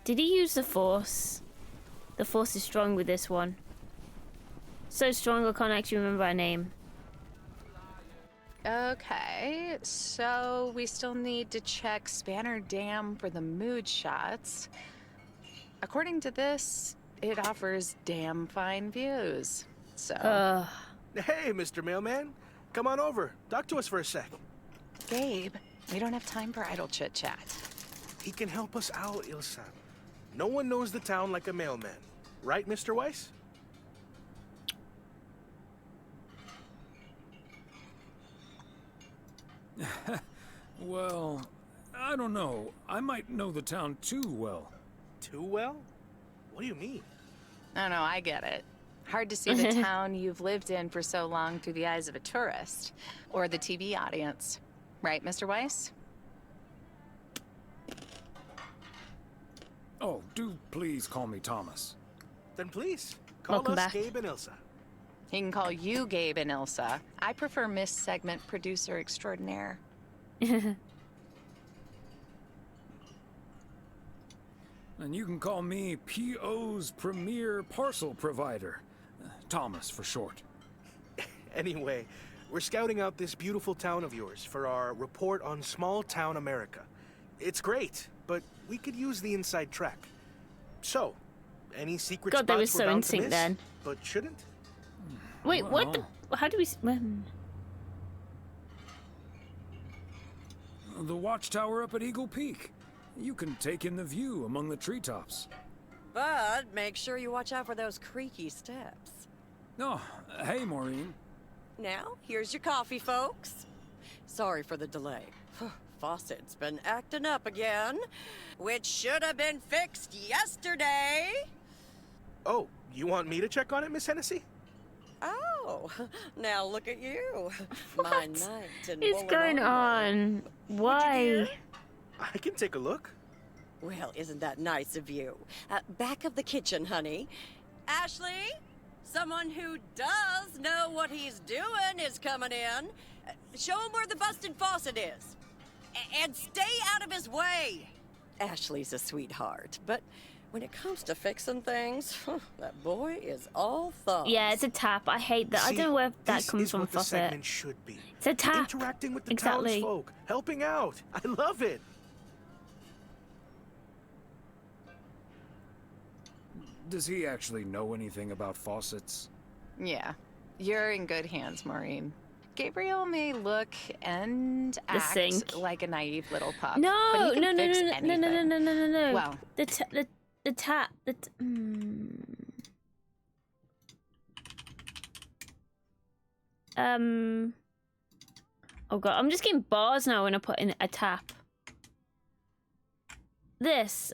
Did he use the Force? The Force is strong with this one. So strong I can't actually remember her name. Okay, so we still need to check Spanner Dam for the mood shots. According to this, it offers damn fine views. So. Hey, Mr. Mailman. Come on over. Talk to us for a sec. Gabe, we don't have time for idle chit-chat. He can help us out, Ilsa. No one knows the town like a mailman. Right, Mr. Weiss? Well, I don't know. I might know the town too well. Too well? What do you mean? Oh no, I get it. Hard to see the town you've lived in for so long through the eyes of a tourist. Or the TV audience. Right, Mr. Weiss? Oh, do please call me Thomas. Then please, call Welcome us back. Gabe and Ilsa. He can call you Gabe and Ilsa. I prefer Miss Segment Producer Extraordinaire. And you can call me PO's premier parcel provider. Thomas for short. Anyway, we're scouting out this beautiful town of yours for our report on small town America. It's great, but we could use the inside track. So, any secret God, spots they were we're so in bound to sync miss, then. but shouldn't? Wait, what the... How do we... The watchtower up at Eagle Peak. You can take in the view among the treetops. But make sure you watch out for those creaky steps. Oh, hey, Maureen. Now, here's your coffee, folks. Sorry for the delay. Faucet's been acting up again, which should have been fixed yesterday. Oh, you want me to check on it, Miss Hennessy? Oh, Oh, now look at you. My knight in What's woolen going armor. on? Why? I can take a look. Well, isn't that nice of you? Back of the kitchen, honey. Ashley, someone who does know what he's doing is coming in. Show him where the busted faucet is. And stay out of his way. Ashley's a sweetheart, but when it comes to fixing things, that boy is all thumbs. Yeah, it's a tap. I hate that. I don't know where that comes from. What the segment should be. It's a tap. Interacting with the Exactly. townsfolk, helping out. I love it. Does he actually know anything about faucets? Yeah, you're in good hands, Maureen. Gabriel may look and act sink. like a naive little pup. but No, he can no, no, fix no, no, anything. no, no, no, no, no, no. Well, the tap. Oh god, I'm just getting bars now when I put in a tap. This.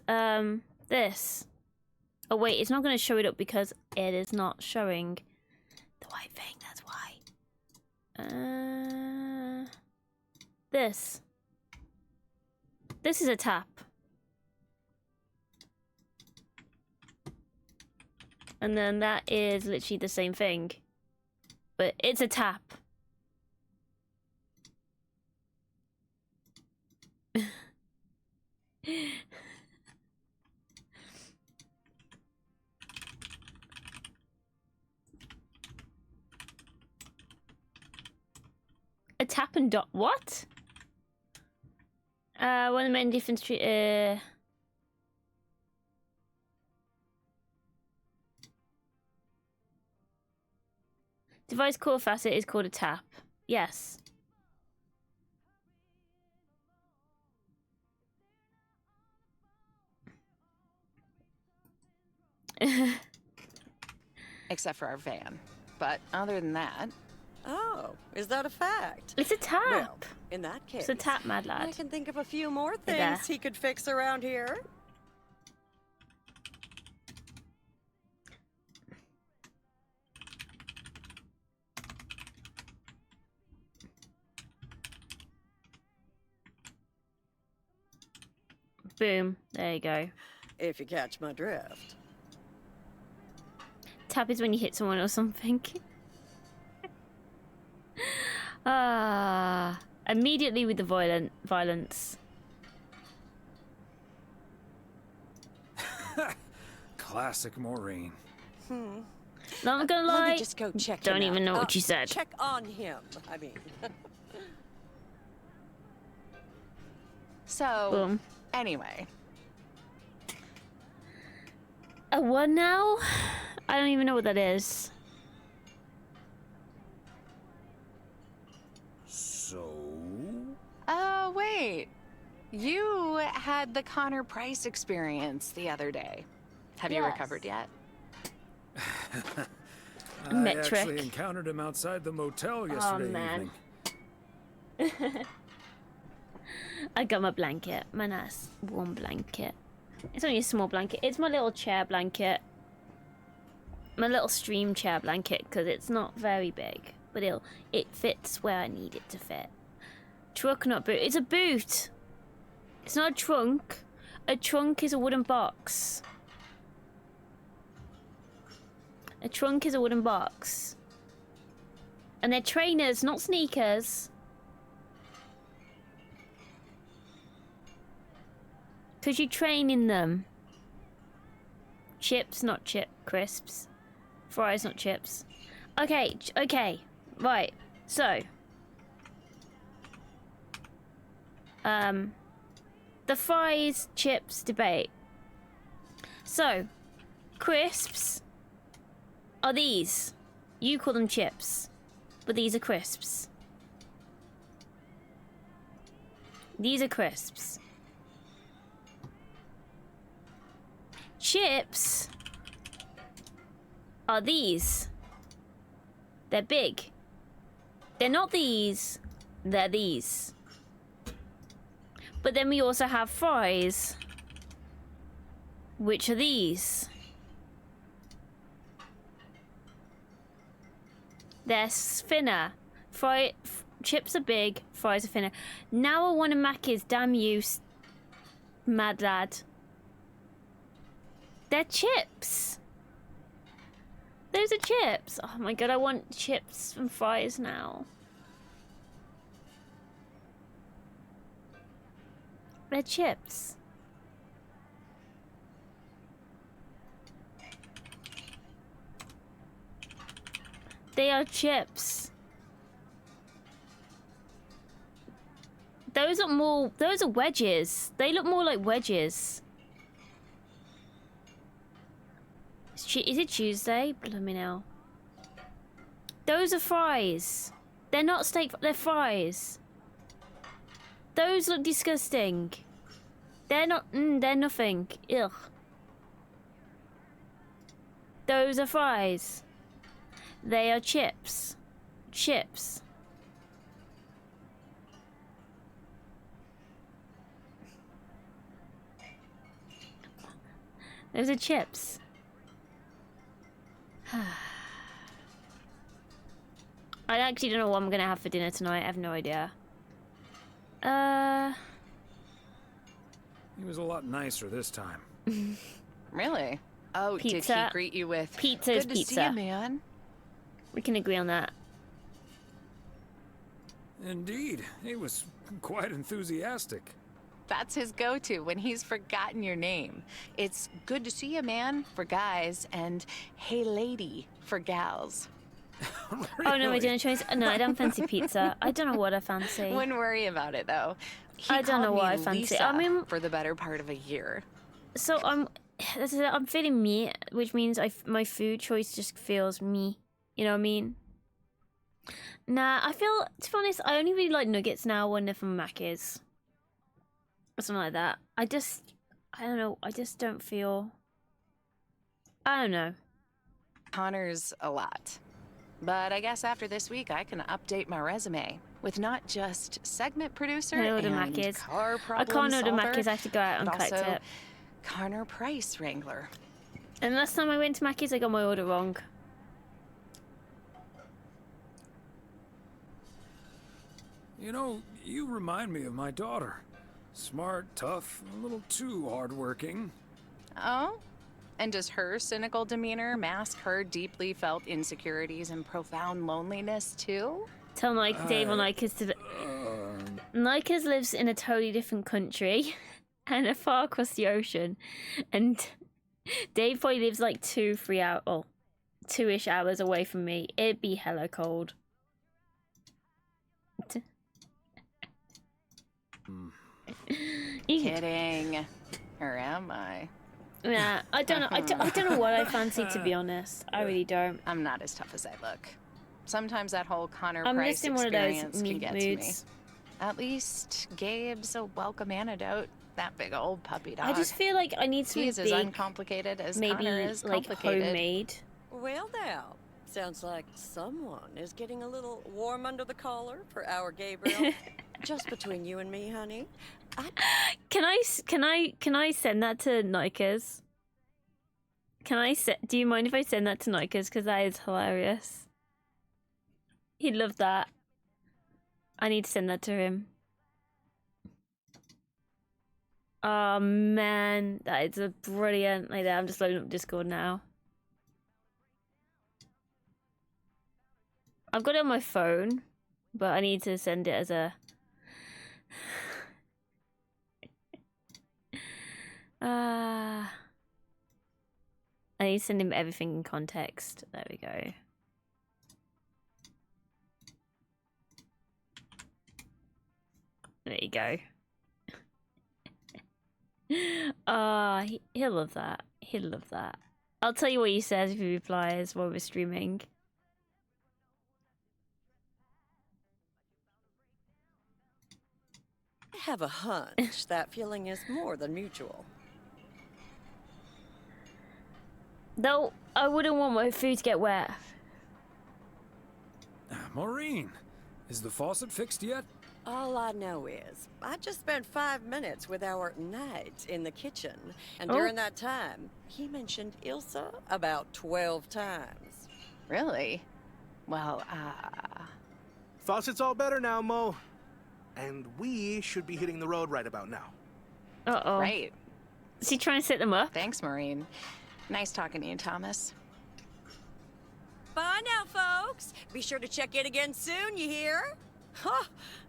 Oh wait, it's not going to show it up because it is not showing the white thing. That's why. This. This is a tap. And then that is literally the same thing. But it's a tap. A tap and dot. What? One of the main difference. Device core facet is called a tap. Yes. except for our van. But other than that... Oh, is that a fact? It's a tap. Well, in that case... It's a tap, mad lad. I can think of a few more things There. he could fix around here. Boom. There you go. If you catch my drift. Tap is when you hit someone or something. Immediately with the violence. Classic Maureen. Not gonna lie. Let me just go check Don't him even out. know what you said. Check on him, I mean. So, Boom. Anyway. A what now? I don't even know what that is. So? Oh, wait. You had the Connor Price experience the other day. Have you Yes. recovered yet? I Metric. actually encountered him outside the motel yesterday man. evening. I got my blanket. My nice warm blanket. It's only a small blanket. It's my little chair blanket. My little stream chair blanket because it's not very big. But it fits where I need it to fit. Truck, not boot. It's a boot. It's not a trunk. A trunk is a wooden box. A trunk is a wooden box. And they're trainers, not sneakers. Because you train in them. Chips, not crisps. Fries, not chips. Okay, okay. Right. So. The fries, chips debate. So, crisps are these. You call them chips, but these are crisps. These are crisps. Chips are these. They're big. They're not these. They're these. But then we also have fries, which are these. They're thinner. Chips are big, fries are thinner. Now I want a Mackey's, damn you, mad lad. They're chips. Those are chips. Oh my god, I want chips and fries now. They're chips. They are chips. Those are wedges. They look more like wedges. Is it Tuesday? Blooming hell. Those are fries. They're not steak, they're fries. Those look disgusting. They're not, they're nothing. Ugh. Those are fries. They are chips. Chips. Those are chips. I actually don't know what I'm gonna have for dinner tonight. I have no idea. He was a lot nicer this time. Really? Oh, Pizza. did he greet you with Pizza is good to pizza. see you, man? We can agree on that. Indeed, he was quite enthusiastic. That's his go-to when he's forgotten your name. It's good to see you, man, for guys, and hey, lady, for gals. Really? Oh no, my dinner choice. No, I don't fancy pizza. I don't know what I fancy. Wouldn't worry about it though. I don't know what I fancy. Lisa I mean, for the better part of a year. So I'm feeling me, which means my food choice just feels me. You know what I mean? Nah, I feel, to be honest, I only really like nuggets now when they're from Macca's. Or something like that. I don't know. I just don't feel. I don't know. Connor's a lot. But I guess after this week, I can update my resume with not just segment producer I know and the Macca's. car I problem can't know the solver, Macca's. I have to go out and but collect also it. Connor Price Wrangler. And last time I went to Macca's, I got my order wrong. You know, you remind me of my daughter. Smart, tough, a little too hardworking. Oh? And does her cynical demeanor mask her deeply felt insecurities and profound loneliness too? Tell Dave on Nikes to. Nikes lives in a totally different country and far across the ocean, and Dave probably lives like 2-3 hours, or 2-ish hours away from me. It'd be hella cold. Kidding. Or am I? Nah, I don't know. I don't know what I fancy, to be honest. I really don't. I'm not as tough as I look. Sometimes that whole Connor I'm Price just in one of those experience can get moods. to me. At least Gabe's a welcome antidote. That big old puppy dog. I just feel like I need something He's as big, uncomplicated as maybe Connor is like complicated. homemade. Well, now, sounds like someone is getting a little warm under the collar for our Gabriel. Just between you and me, honey. Can I send that to Nikes? Do you mind if I send that to Nikes? Because that is hilarious. He'd love that. I need to send that to him. Oh man, that is a brilliant. Like that, I'm just loading up Discord now. I've got it on my phone, but I need to send it as a. I need to send him everything in context. There we go. There you go. He'll love that. He'll love that. I'll tell you what he says if he replies while we're streaming. I have a hunch that feeling is more than mutual. Though, I wouldn't want my food to get wet. Maureen, is the faucet fixed yet? All I know is, I just spent 5 minutes with our knight in the kitchen, and Oh. during that time, he mentioned Ilsa about 12 times. Really? Well, Faucet's all better now, Mo. And we should be hitting the road right about now. Uh-oh. Right. Is he trying to set them up? Thanks, Maureen. Nice talking to you, Thomas. Bye now, folks. Be sure to check in again soon, you hear? Huh,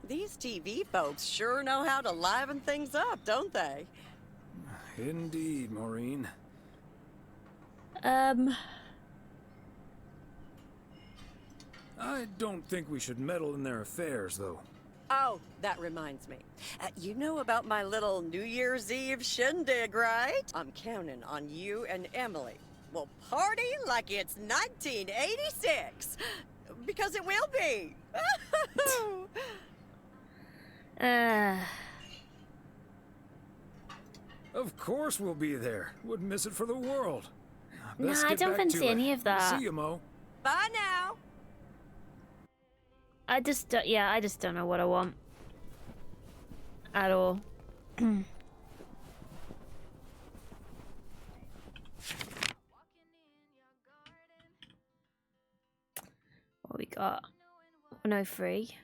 these TV folks sure know how to liven things up, don't they? Indeed, Maureen. I don't think we should meddle in their affairs, though. Oh, that reminds me. You know about my little New Year's Eve shindig, right? I'm counting on you and Emily. We'll party like it's 1986. Because it will be. Of course we'll be there. Wouldn't miss it for the world. No, I don't fancy any of that. See you, Mo. Bye now. I just don't know what I want. At all. What we got? 103.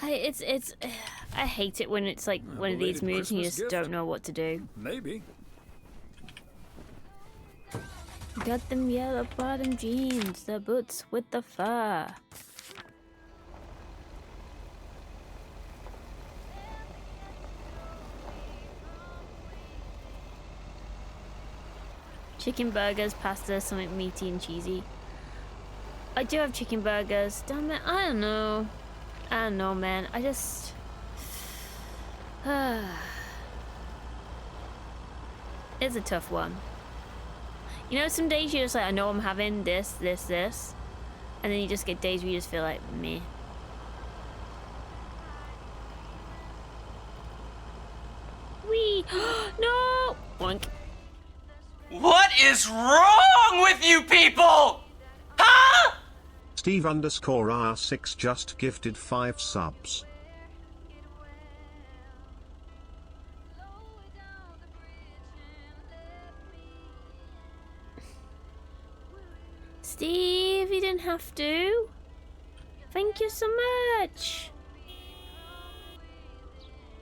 I hate it when it's like one of these moves and you just don't know what to do. Maybe. Got them yellow bottom jeans, the boots with the fur. Chicken burgers, pasta, something meaty and cheesy. I do have chicken burgers. Damn it, I don't know. I don't know, man. I just... It's a tough one. You know, some days you're just like, I know I'm having this. And then you just get days where you just feel like, meh. Wee! No! Boink. What is wrong with you people? Huh? Steve_R6 just gifted 5 subs. Steve, you didn't have to. Thank you so much.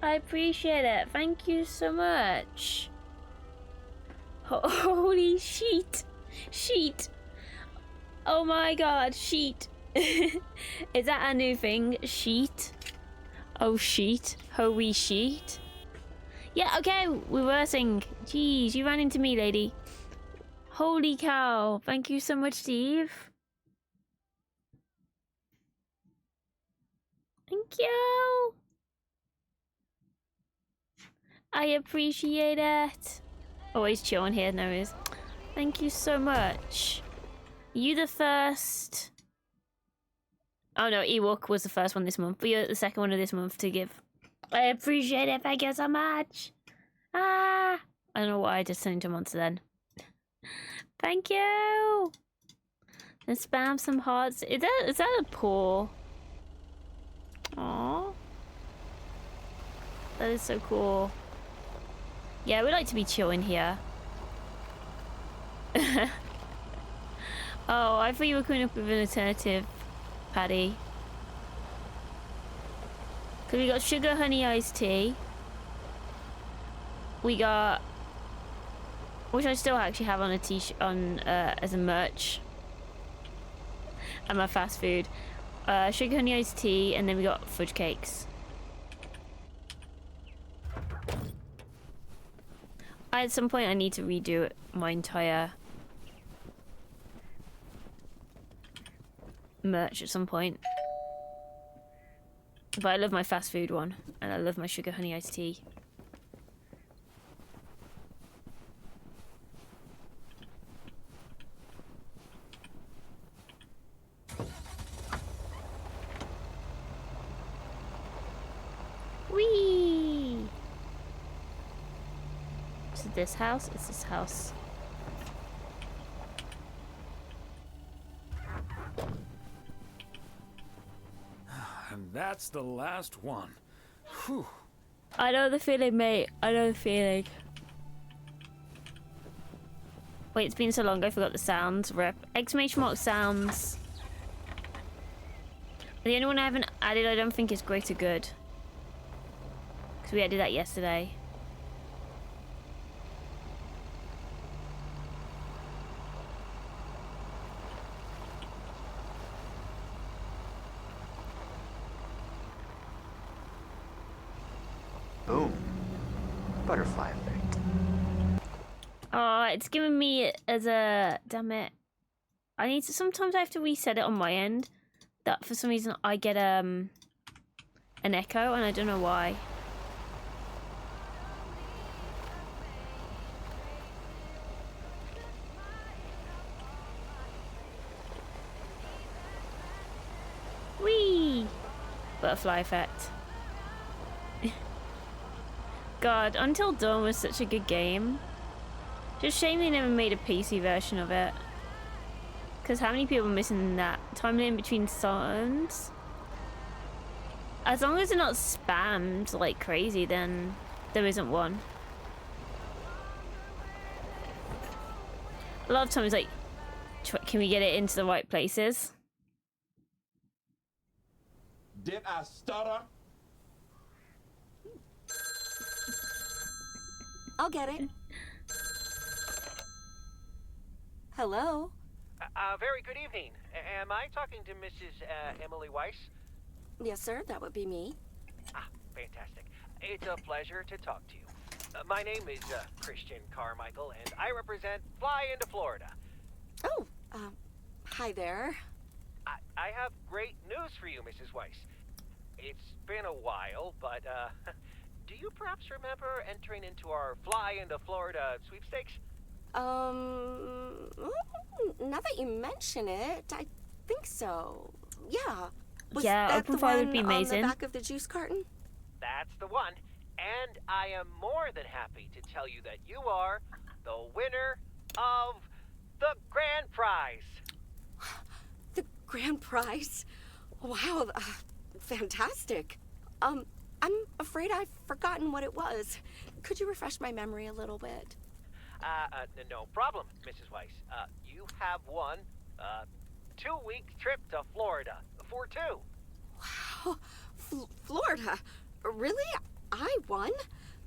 I appreciate it. Thank you so much. Holy sheet. Sheet. Oh my god, sheet. Is that a new thing? Sheet? Oh, sheet. Holy sheet. Yeah, okay, reversing. Jeez, you ran into me, lady. Holy cow. Thank you so much, Steve. Thank you. I appreciate it. Always chilling here, no worries. Thank you so much. You the first... Oh no, Ewok was the first one this month, but you're the second one of this month to give. I appreciate it, thank you so much. Ah! I don't know why I just turned into a monster then. Thank you! And spam some hearts. Is that a paw? Aww. That is so cool. Yeah, we like to be chilling here. Oh, I thought you were coming up with an alternative, Paddy. Because we got sugar honey iced tea. We got... Which I still actually have on a t-shirt, as a merch. And my fast food. Sugar honey iced tea, and then we got fudge cakes. At some point I need to redo my entire merch at some point. But I love my fast food one, and I love my sugar honey iced tea. Whee! Is it this house? It's this house. And that's the last one. Whew. I know the feeling, mate. I know the feeling. Wait, it's been so long, I forgot the sounds. Rip. Exclamation mark sounds. The only one I haven't added, I don't think, is greater good. Because we added that yesterday. Boom. Butterfly effect. Oh, it's giving me as a... Damn it. I need to... Sometimes I have to reset it on my end. That for some reason I get an echo and I don't know why. Whee! Butterfly effect. God, Until Dawn was such a good game. Just shame they never made a PC version of it. Because how many people are missing that time in between songs? As long as they're not spammed like crazy, then there isn't one. A lot of times, like, can we get it into the right places? Did I stutter? I'll get it. Hello? Very good evening. Am I talking to Mrs. Emily Weiss? Yes, sir, that would be me. Ah, fantastic. It's a pleasure to talk to you. My name is Christian Carmichael, and I represent Fly into Florida. Oh, hi there. I have great news for you, Mrs. Weiss. It's been a while, but do you perhaps remember entering into our Fly into Florida sweepstakes? Now that you mention it, I think so. Yeah. Was yeah, that open the fire one would be on amazing. the back of the juice carton? That's the one. And I am more than happy to tell you that you are the winner of the grand prize. The grand prize? Wow, fantastic. I'm afraid I've forgotten what it was. Could you refresh my memory a little bit? No problem, Mrs. Weiss. You have won a 2-week trip to Florida for 2. Wow, Florida? Really? I won?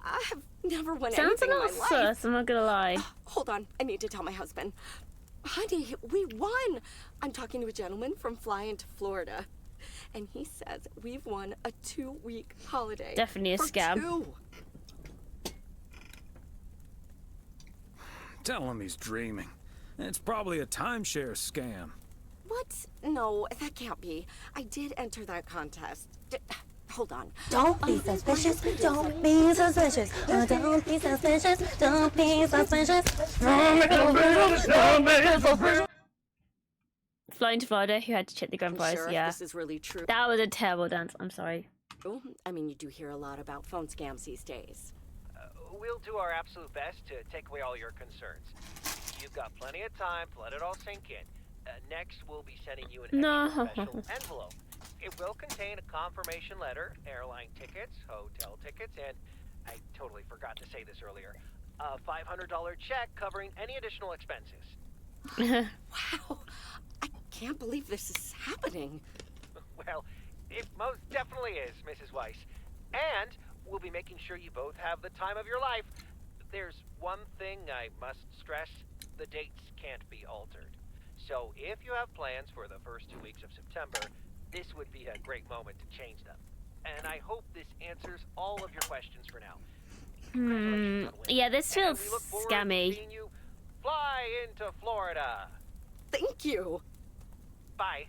I have never won Sounds anything a in my little life. sus, I'm not gonna lie. Hold on, I need to tell my husband. Honey, we won! I'm talking to a gentleman from Fly into Florida. And he says we've won a 2-week holiday. Definitely a for scam. 2. Tell him he's dreaming. It's probably a timeshare scam. What? No, that can't be. I did enter that contest. Hold on. Don't be suspicious. Don't be suspicious. Don't be suspicious. Don't be suspicious. Don't be suspicious. Flying to Florida, who had to check the grand prize. Sure, if Yeah, this is really true. that was a terrible dance. I'm sorry. Oh, I mean, you do hear a lot about phone scams these days. We'll do our absolute best to take away all your concerns. You've got plenty of time to let it all sink in. Next, we'll be sending you an extra special envelope. It will contain a confirmation letter, airline tickets, hotel tickets, and I totally forgot to say this earlier, a $500 check covering any additional expenses. Wow, I can't believe this is happening. Well, it most definitely is, Mrs. Weiss. And we'll be making sure you both have the time of your life. There's one thing I must stress. The dates can't be altered. So if you have plans for the first 2 weeks of September, this would be a great moment to change them. And I hope this answers all of your questions for now. Yeah, this feels We look forward to scammy. seeing you fly into Florida. Thank you. Bye.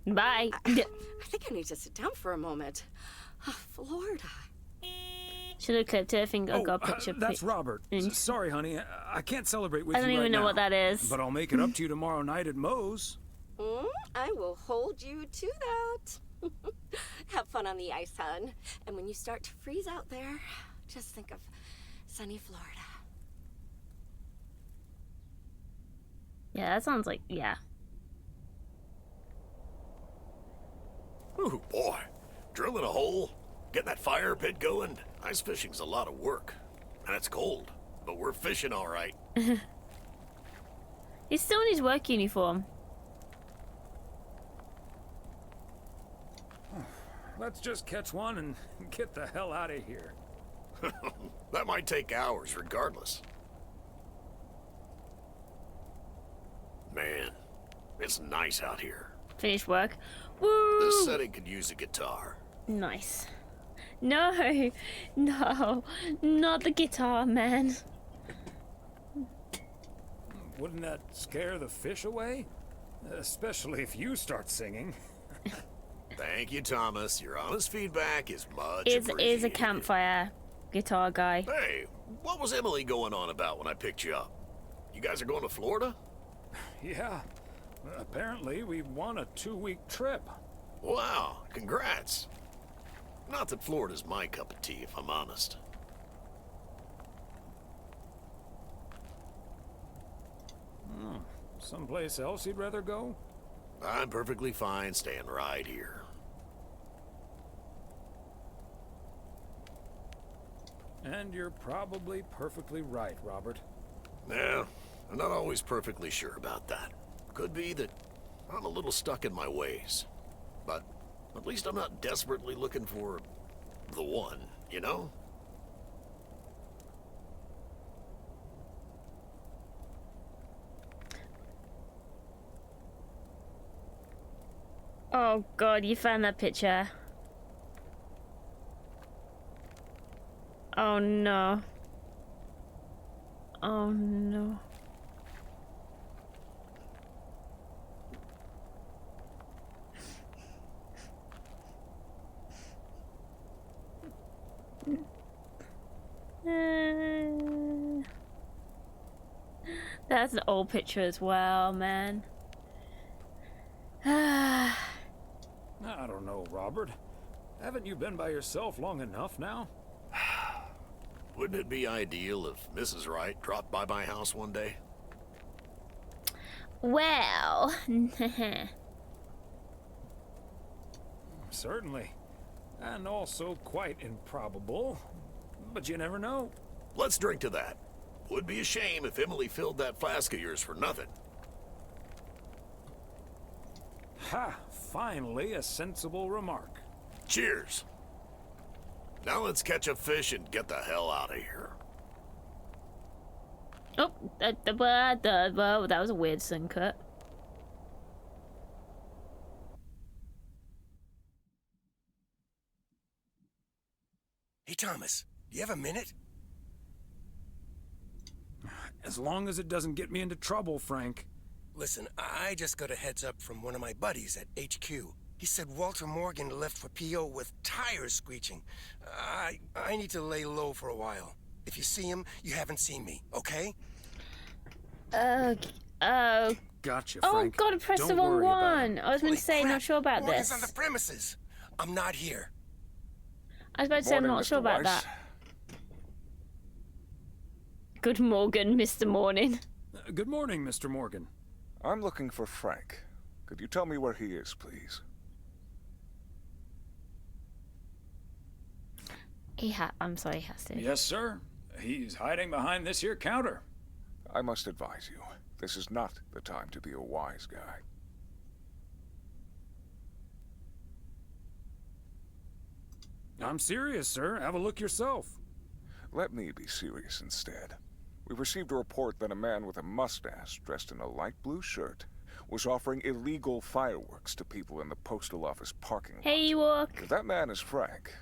Bye. I think I need to sit down for a moment. Florida. Should have clipped it. I think I got a picture. That's Robert. Sorry, honey. I can't celebrate with I you don't right even know now, what that is. But I'll make it up to you tomorrow night at Moe's. I will hold you to that. Have fun on the ice, hon. And when you start to freeze out there, just think of sunny Florida. Yeah, that sounds like, yeah. Ooh, boy. Drilling a hole, getting that fire pit going. Ice fishing's a lot of work. And it's cold. but we're fishing all right. He's still in his work uniform. Let's just catch one and get the hell out of here. That might take hours regardless. Man, it's nice out here. Finish work. Woo! This setting could use a guitar. Nice. No, no, not the guitar, man. Wouldn't that scare the fish away? Especially if you start singing. Thank you, Thomas. Your honest feedback is much Is appreciated. a campfire guitar guy. Hey, what was Emily going on about when I picked you up? You guys are going to Florida? Yeah. Apparently, we won a 2-week trip. Wow, congrats. Not that Florida's my cup of tea, if I'm honest. Someplace else you'd rather go? I'm perfectly fine staying right here. And you're probably perfectly right, Robert. Yeah, I'm not always perfectly sure about that. Could be that I'm a little stuck in my ways. But at least I'm not desperately looking for the one, you know? Oh god, you found that picture. Oh no. Oh no. That's an old picture as well, man. I don't know, Robert. Haven't you been by yourself long enough now? Wouldn't it be ideal if Mrs. Wright dropped by my house one day? Well, certainly. And also quite improbable. But you never know. Let's drink to that. Would be a shame if Emily filled that flask of yours for nothing. Ha! Finally, a sensible remark. Cheers. Now let's catch a fish and get the hell out of here. oh, that was a weird sun cut. Hey, Thomas, do you have a minute? As long as it doesn't get me into trouble, Frank. Listen, I just got a heads up from one of my buddies at HQ. He said Walter Morgan left for PO with tires screeching. I need to lay low for a while. If you see him, you haven't seen me, okay? Gotcha, Oh Frank. god, I pressed the Don't wrong worry about one. it. I was going to say, Crap, not sure about Morgan's this. on the premises. I'm not here. I was about to say, I'm Morning, not sure Mr. about Weiss. that. Good morning, Mr. Morning. Good morning, Mr. Morgan. I'm looking for Frank. Could you tell me where he is, please? I'm sorry, he has to. Yes, sir. He's hiding behind this here counter. I must advise you, this is not the time to be a wise guy. I'm serious, sir. Have a look yourself. Let me be serious instead. We received a report that a man with a mustache dressed in a light blue shirt was offering illegal fireworks to people in the postal office parking lot. Hey, Ewok. If that man is Frank,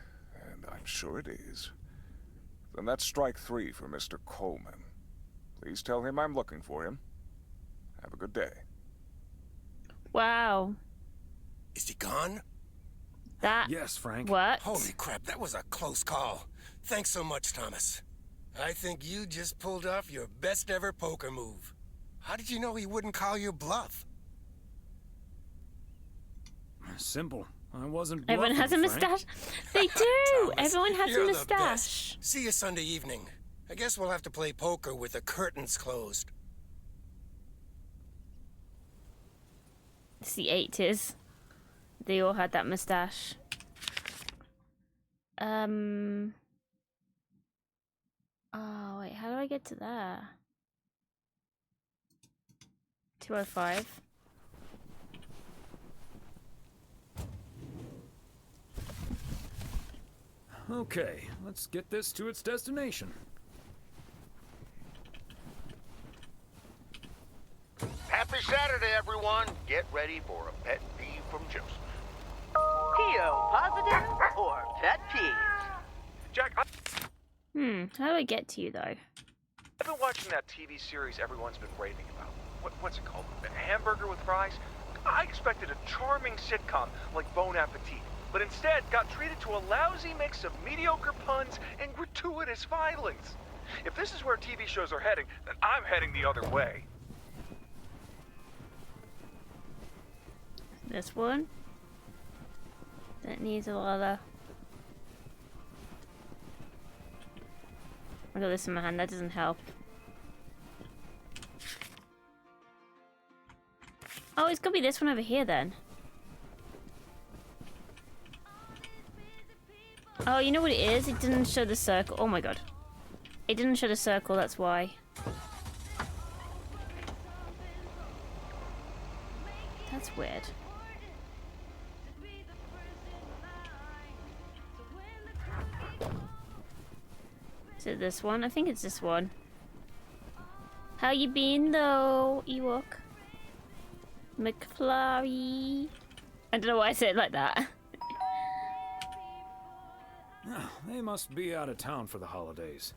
and I'm sure it is, then that's strike 3 for Mr. Coleman. Please tell him I'm looking for him. Have a good day. Wow. Is he gone? That Yes, Frank. worked. Holy crap, that was a close call. Thanks so much, Thomas. I think you just pulled off your best ever poker move. How did you know he wouldn't call your bluff? Simple. I wasn't Everyone has a bluffing, Frank. mustache. They do. Thomas, Everyone has you're a the mustache. best. See you Sunday evening. I guess we'll have to play poker with the curtains closed. It's the 80s. They all had that mustache. Oh wait, how do I get to there? 205. Okay, let's get this to its destination. Happy Saturday, everyone. Get ready for a pet peeve from Joseph. PO positive or pet peeve? Jack, How do I get to you though? I've been watching that TV series everyone's been raving about. What's it called? A Hamburger with Fries? I expected a charming sitcom like Bon Appetit, but instead got treated to a lousy mix of mediocre puns and gratuitous violence. If this is where TV shows are heading, then I'm heading the other way. This one. That needs a lot of... I got this in my hand, that doesn't help. Oh, it's gotta be this one over here then. Oh, you know what it is? It didn't show the circle. Oh my god. It didn't show the circle, that's why. That's weird. Is it this one? I think it's this one. How you been though, Ewok? McFlurry. I don't know why I said it like that. They must be out of town for the holidays.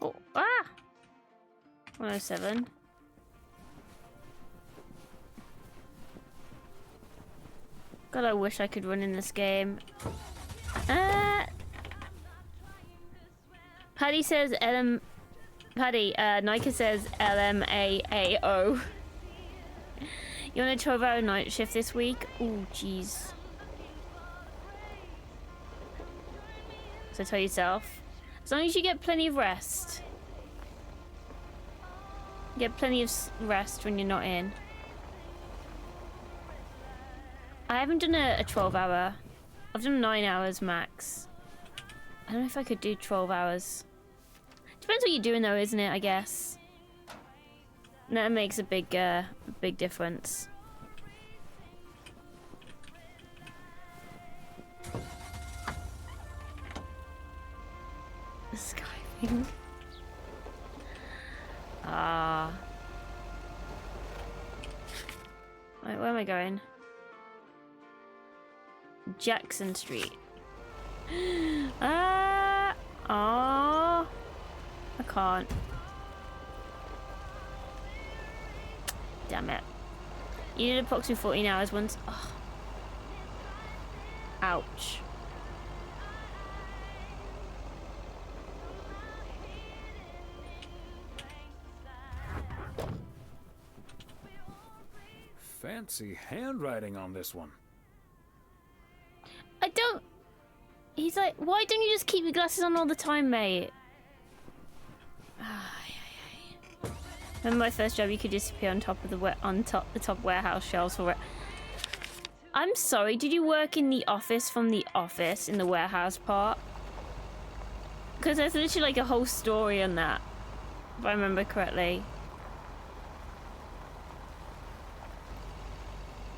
Oh, 107. God, I wish I could run in this game. Paddy says Nika says LMAAO. You on a 12-hour night shift this week? Oh, jeez. So tell yourself. As long as you get plenty of rest. Get plenty of rest when you're not in. I haven't done a 12-hour. I've done 9 hours max. I don't know if I could do 12 hours. Depends what you're doing though, isn't it, I guess? That makes a big difference. The sky thing. Right, where am I going? Jackson Street. I can't. Damn it. You did approximately 14 hours once. Oh. Ouch. Fancy handwriting on this one. I don't... He's like, why don't you just keep your glasses on all the time, mate? Remember my first job, you could disappear on top of the top warehouse shelves for it. I'm sorry, did you work in the office from the office in the warehouse part? Because there's literally like a whole story on that, if I remember correctly.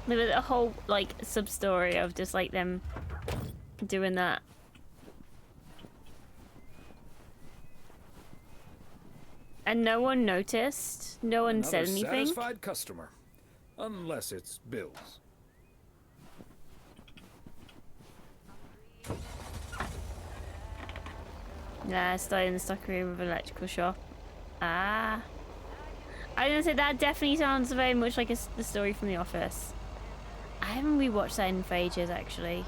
There was a whole like sub-story of just like them doing that. And no one noticed? No one said anything? Satisfied customer. Unless it's bills. Yeah, I started in the stock room of an electrical shop. I was gonna say that definitely sounds very much like the story from The Office. I haven't rewatched that in for ages, actually.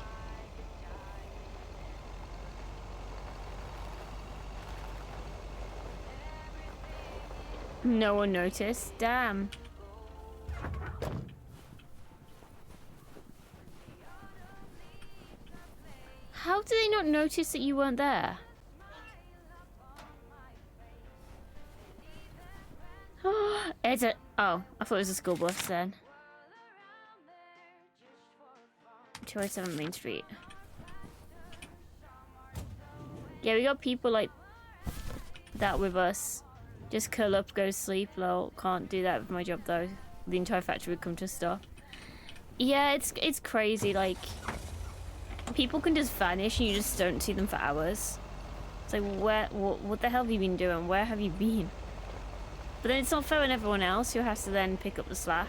No one noticed. Damn. How did they not notice that you weren't there? It's a... Oh, I thought it was a school bus then. 207 Main Street. Yeah, we got people like that with us. Just curl up, go to sleep. Lol, can't do that with my job though. The entire factory would come to a stop. Yeah, it's crazy. Like, people can just vanish and you just don't see them for hours. It's like, what the hell have you been doing? Where have you been? But then it's not fair on everyone else who has to then pick up the slack.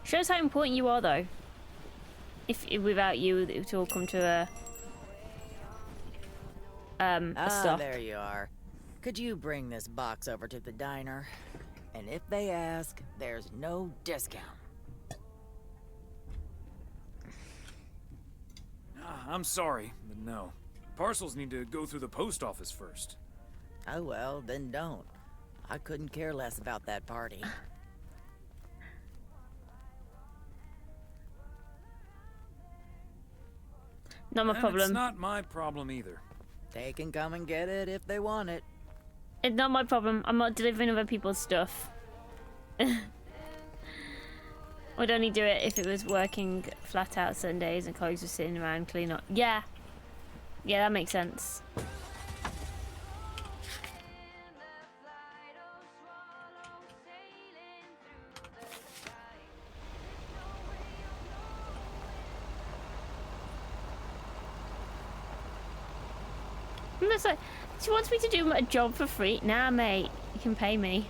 Shows how important you are, though. If without you, it would all come to a stop. There you are. Could you bring this box over to the diner? And if they ask, there's no discount. I'm sorry, but no. Parcels need to go through the post office first. Oh well, then don't. I couldn't care less about that party. Not my problem. It's not my problem either. They can come and get it if they want it. It's not my problem. I'm not delivering other people's stuff. I'd only do it if it was working flat out Sundays and colleagues were sitting around cleaning up. Yeah. Yeah, that makes sense. I'm just like, she wants me to do a job for free. Nah, mate, you can pay me.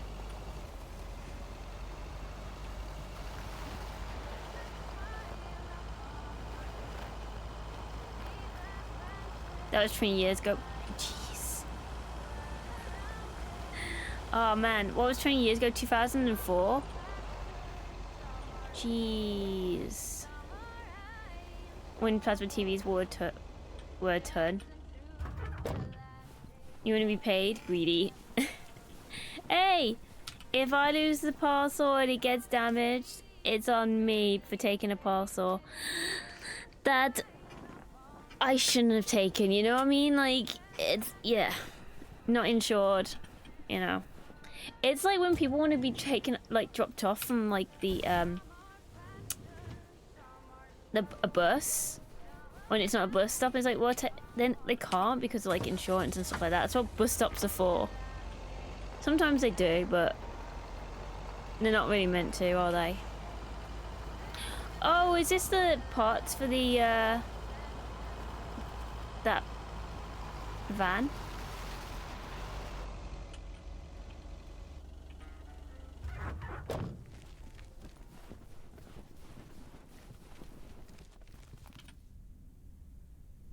That was 20 years ago. Jeez. Oh man, what was 20 years ago? 2004? Jeez. When plasma TVs were a turn. You want to be paid? Greedy. Hey! If I lose the parcel and it gets damaged, it's on me for taking a parcel that I shouldn't have taken, you know what I mean? Like, it's, yeah, not insured, you know. It's like when people want to be taken, like, dropped off from, like, a bus. When it's not a bus stop, it's like, what? Then they can't because of, like, insurance and stuff like that. That's what bus stops are for. Sometimes they do, but they're not really meant to, are they? Oh, is this the parts for the, that van?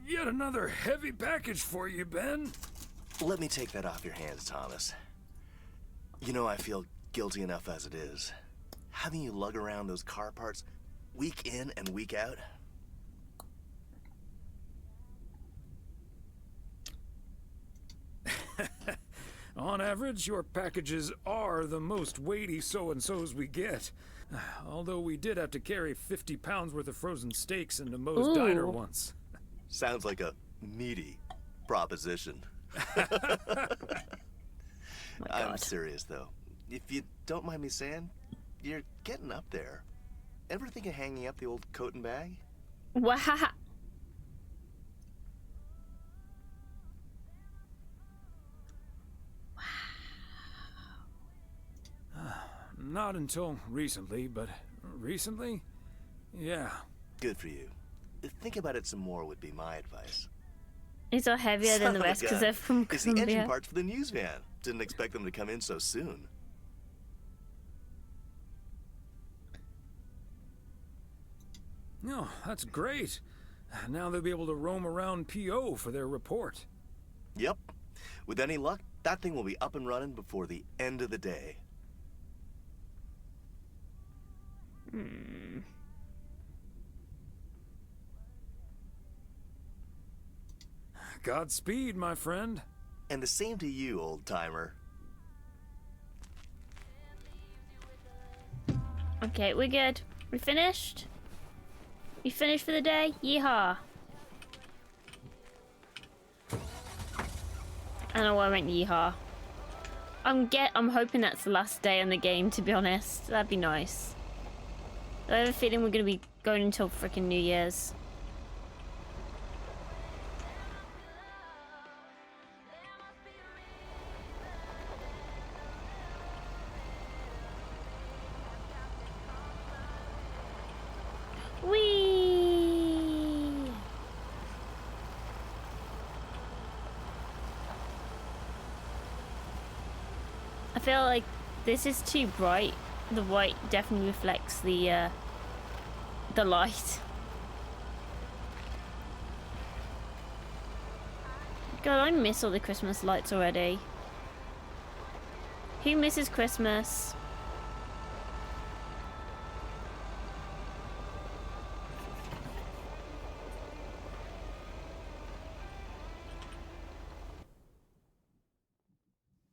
Yet another heavy package for you, Ben. Let me take that off your hands, Thomas. You know I feel guilty enough as it is. Having you lug around those car parts week in and week out. On average, your packages are the most weighty so-and-sos we get. Although we did have to carry 50 pounds worth of frozen steaks into Moe's diner once. Sounds like a meaty proposition. I'm serious, though. If you don't mind me saying, you're getting up there. Ever think of hanging up the old coat and bag? Wow. Not until recently, but recently? Yeah. Good for you. Think about it some more would be my advice. These are heavier than the rest because they're from It's the engine Colombia. parts for the news van. Didn't expect them to come in so soon. No, that's great. Now they'll be able to roam around PO for their report. Yep. With any luck, that thing will be up and running before the end of the day. Godspeed, my friend. And the same to you, old-timer. Okay, we're good. We finished? We finished for the day? Yeehaw. And I went yeehaw. I'm hoping that's the last day on the game, to be honest. That'd be nice. I have a feeling we're gonna be going until freaking New Year's. Whee! I feel like this is too bright. The white definitely reflects the light. God, I miss all the Christmas lights already. Who misses Christmas?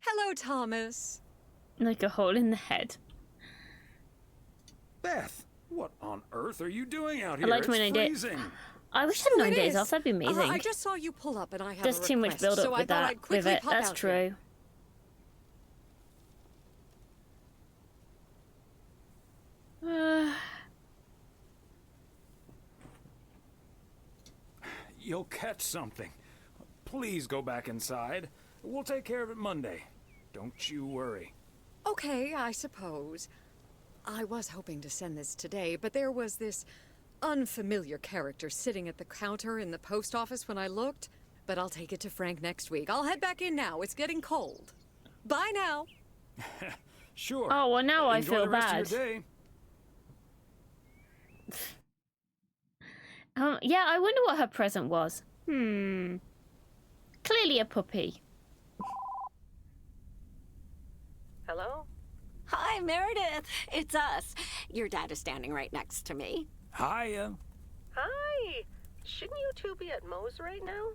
Hello, Thomas. Like a hole in the head. Beth, what on earth are you doing out here? I liked It's when I did. freezing. I wish I had 9 days off. That'd be amazing. I just saw you pull up, and I have There's a too much request, build up so I with thought that. I'd quickly pop That's out true. here. You'll catch something. Please go back inside. We'll take care of it Monday. Don't you worry. Okay, I suppose. I was hoping to send this today, but there was this unfamiliar character sitting at the counter in the post office when I looked. But I'll take it to Frank next week. I'll head back in now. It's getting cold. Bye now. Sure. Oh, well, now I Enjoy feel the rest bad. of your day. Yeah, I wonder what her present was. Clearly a puppy. Hello? Hi, Meredith. It's us. Your dad is standing right next to me. Hiya. Hi. Shouldn't you two be at Moe's right now?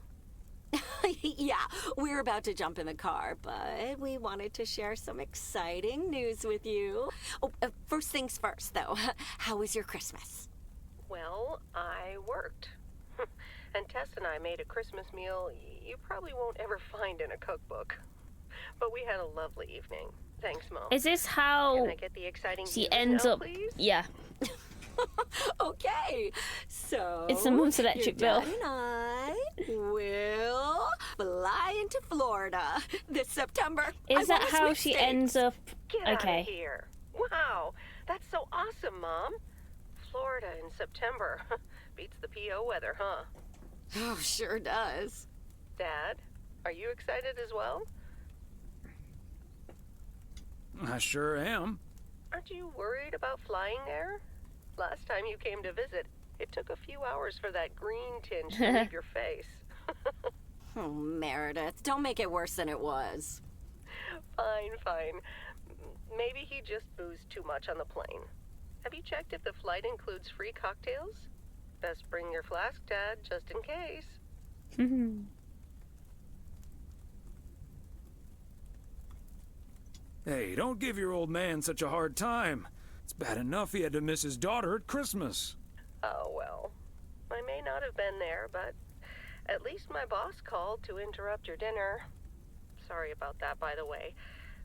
Yeah, we're about to jump in the car, but we wanted to share some exciting news with you. Oh, first things first, though. How was your Christmas? Well, I worked. And Tess and I made a Christmas meal you probably won't ever find in a cookbook. But we had a lovely evening. Thanks, Mom. Is this how Can I get the exciting she news ends now, up? please? Yeah. Okay, so It's the month's electric your bill. dad and I will fly into Florida this September. Is that how she ends up? Get Okay. out of here. Wow, that's so awesome, Mom. Florida in September. Beats the PO weather, huh? Oh, sure does. Dad, are you excited as well? I sure am. Aren't you worried about flying there? Last time you came to visit, it took a few hours for that green tinge to leave your face. Oh, Meredith, don't make it worse than it was. Fine. Maybe he just boozed too much on the plane. Have you checked if the flight includes free cocktails? Best bring your flask, Dad, just in case. Hey, don't give your old man such a hard time. It's bad enough he had to miss his daughter at Christmas. Oh, well. I may not have been there, but at least my boss called to interrupt your dinner. Sorry about that, by the way.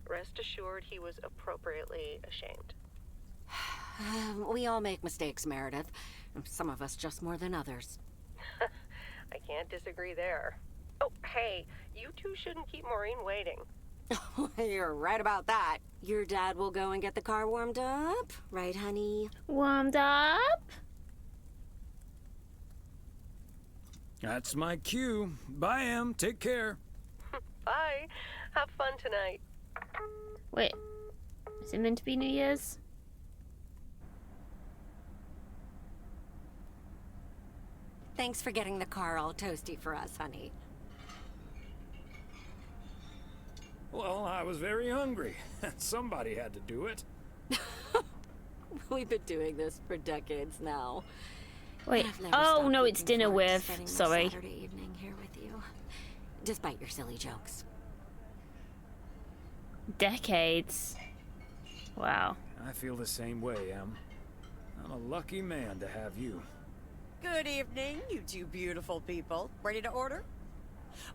Rest assured he was appropriately ashamed. We all make mistakes, Meredith. Some of us just more than others. I can't disagree there. Oh, hey, you two shouldn't keep Maureen waiting. You're right about that. Your dad will go and get the car warmed up, right, honey? Warmed up? That's my cue. Bye, Em. Take care. Bye. Have fun tonight. Wait, is it meant to be New Year's? Thanks for getting the car all toasty for us, honey. Well, I was very hungry. Somebody had to do it. We've been doing this for decades now. Wait. I've never Oh stopped no, it's looking dinner forward to with. spending my Sorry. Saturday evening here with you, despite your silly jokes. Decades. Wow. I feel the same way, Em. I'm a lucky man to have you. Good evening, you two beautiful people. Ready to order?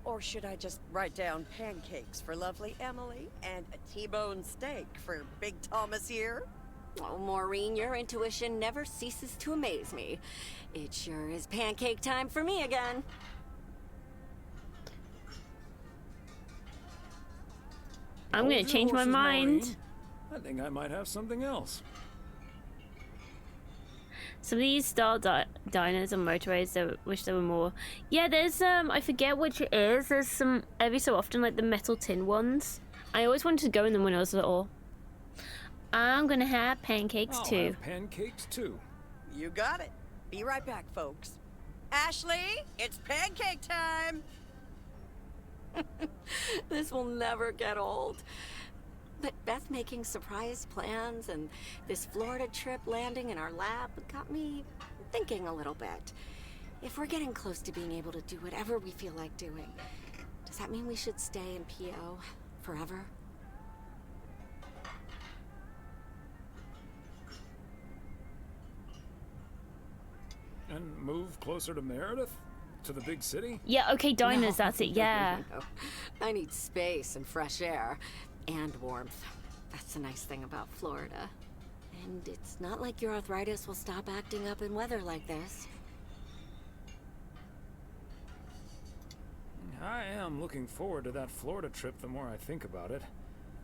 Or should I just write down pancakes for lovely Emily and a T-bone steak for Big Thomas here? Oh, Maureen, your intuition never ceases to amaze me. It sure is pancake time for me again. I'm gonna Hold your change my horses, mind. Maureen. I think I might have something else. Some of these style diners and motorways, I wish there were more. Yeah, there's I forget which it is. There's some every so often, like the metal tin ones. I always wanted to go in them when I was little. I'm gonna have pancakes I'll too. have pancakes too. You got it. Be right back, folks. Ashley, it's pancake time! This will never get old. But Beth making surprise plans and this Florida trip landing in our lap got me thinking a little bit. If we're getting close to being able to do whatever we feel like doing, does that mean we should stay in PO forever? And move closer to Meredith? To the big city? Yeah, okay, diners, No, that's it, yeah. no. I need space and fresh air and warmth. That's the nice thing about Florida. And it's not like your arthritis will stop acting up in weather like this. I am looking forward to that Florida trip the more I think about it.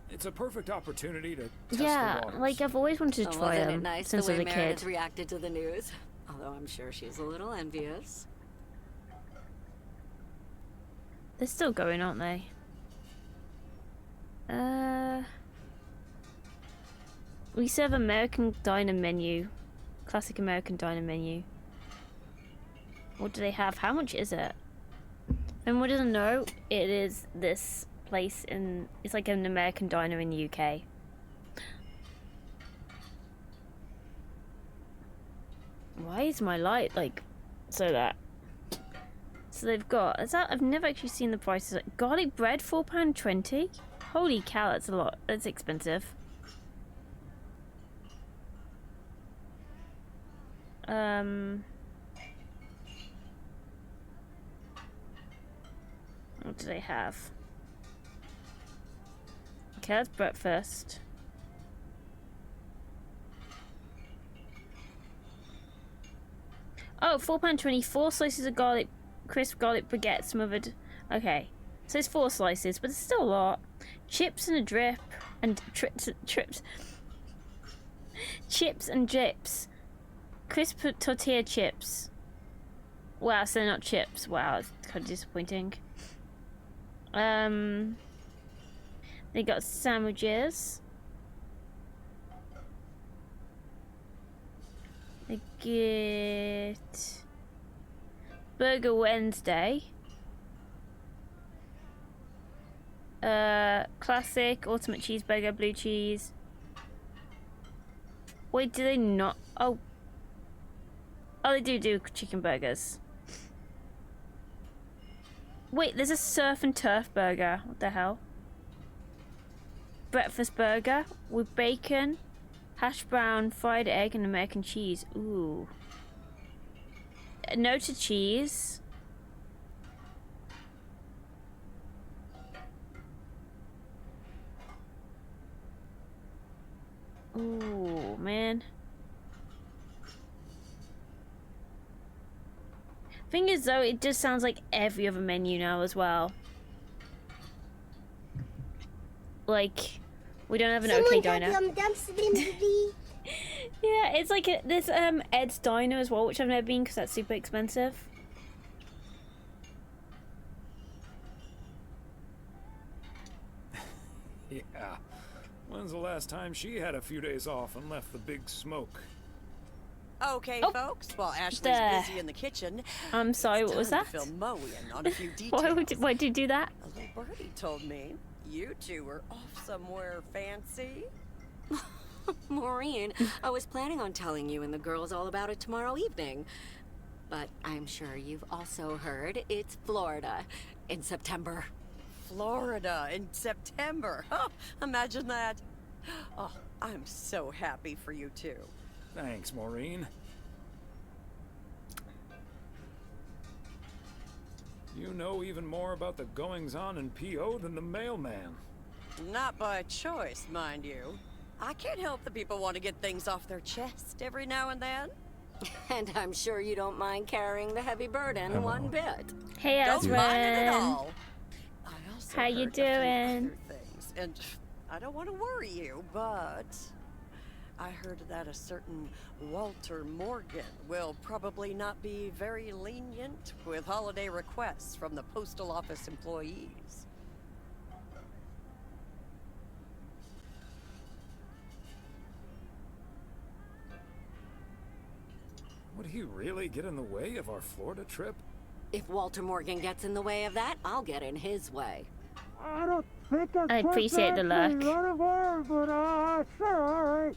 It's a perfect opportunity to test Yeah, the waters. like I've always wanted to try Wasn't it them nice since the I way was a Meredith kid. reacted to the news? Although I'm sure she's a little envious. They're still going, aren't they? We serve American diner menu. Classic American diner menu. What do they have? How much is it? If anyone doesn't know, it is this place in... It's like an American diner in the UK. Why is my light, like, so that... So they've got... Is that... I've never actually seen the prices. Like, garlic bread, £4.20? Holy cow, that's a lot. That's expensive. What do they have? Okay, that's breakfast. Oh, £4.20, 4 slices of garlic, crisp garlic baguette smothered. Okay, so it's 4 slices, but it's still a lot. Chips and a drip, and trips. Chips and drips. Crisp tortilla chips. Wow, so they're not chips. Wow, it's kind of disappointing. They got sandwiches. They get Burger Wednesday. Classic, ultimate cheeseburger, blue cheese. Wait, do they not? Oh, they do chicken burgers. Wait, there's a surf and turf burger. What the hell? Breakfast burger with bacon, hash brown, fried egg, and American cheese. Ooh. No to cheese. Ooh, man. Thing is, though, it just sounds like every other menu now as well. Like, we don't have an OK diner. Yeah, it's like this Ed's Diner as well, which I've never been because that's super expensive. Yeah. When's the last time she had a few days off and left the big smoke? Okay, folks. While Ashley's there. busy in the kitchen, I'm sorry, it's what was time that? to fill Moe in on a few details. Why did you do that? A little birdie told me you two were off somewhere fancy. Maureen, I was planning on telling you and the girls all about it tomorrow evening. But I'm sure you've also heard it's Florida in September. Florida in September. Oh, imagine that. Oh, I'm so happy for you two. Thanks, Maureen. You know even more about the goings-on in P.O. than the mailman. Not by choice, mind you. I can't help the people want to get things off their chest every now and then. And I'm sure you don't mind carrying the heavy burden one bit. Hey, Don't mind it at Aswin. all. I also How you heard a few doing? other things, and I don't want to worry you, but I heard that a certain Walter Morgan will probably not be very lenient with holiday requests from the postal office employees. Would he really get in the way of our Florida trip? If Walter Morgan gets in the way of that, I'll get in his way. I don't think I appreciate the luck. Sorry.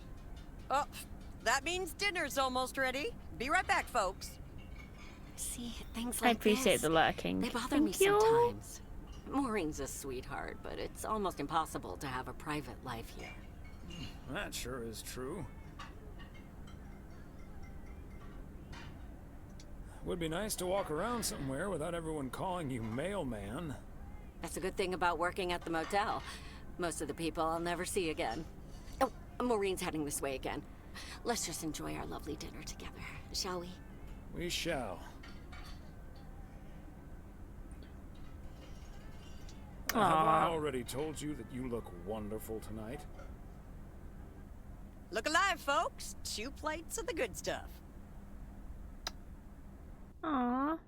Oh, that means dinner's almost ready. Be right back, folks. See, things I like appreciate this, the lurking. they bother Thank me you. sometimes. Maureen's a sweetheart, but it's almost impossible to have a private life here. That sure is true. Would be nice to walk around somewhere without everyone calling you mailman. That's a good thing about working at the motel. Most of the people I'll never see again. Oh, Maureen's heading this way again. Let's just enjoy our lovely dinner together, shall we? We shall. Have I already told you that you look wonderful tonight? Look alive, folks. 2 plates of the good stuff. Aww.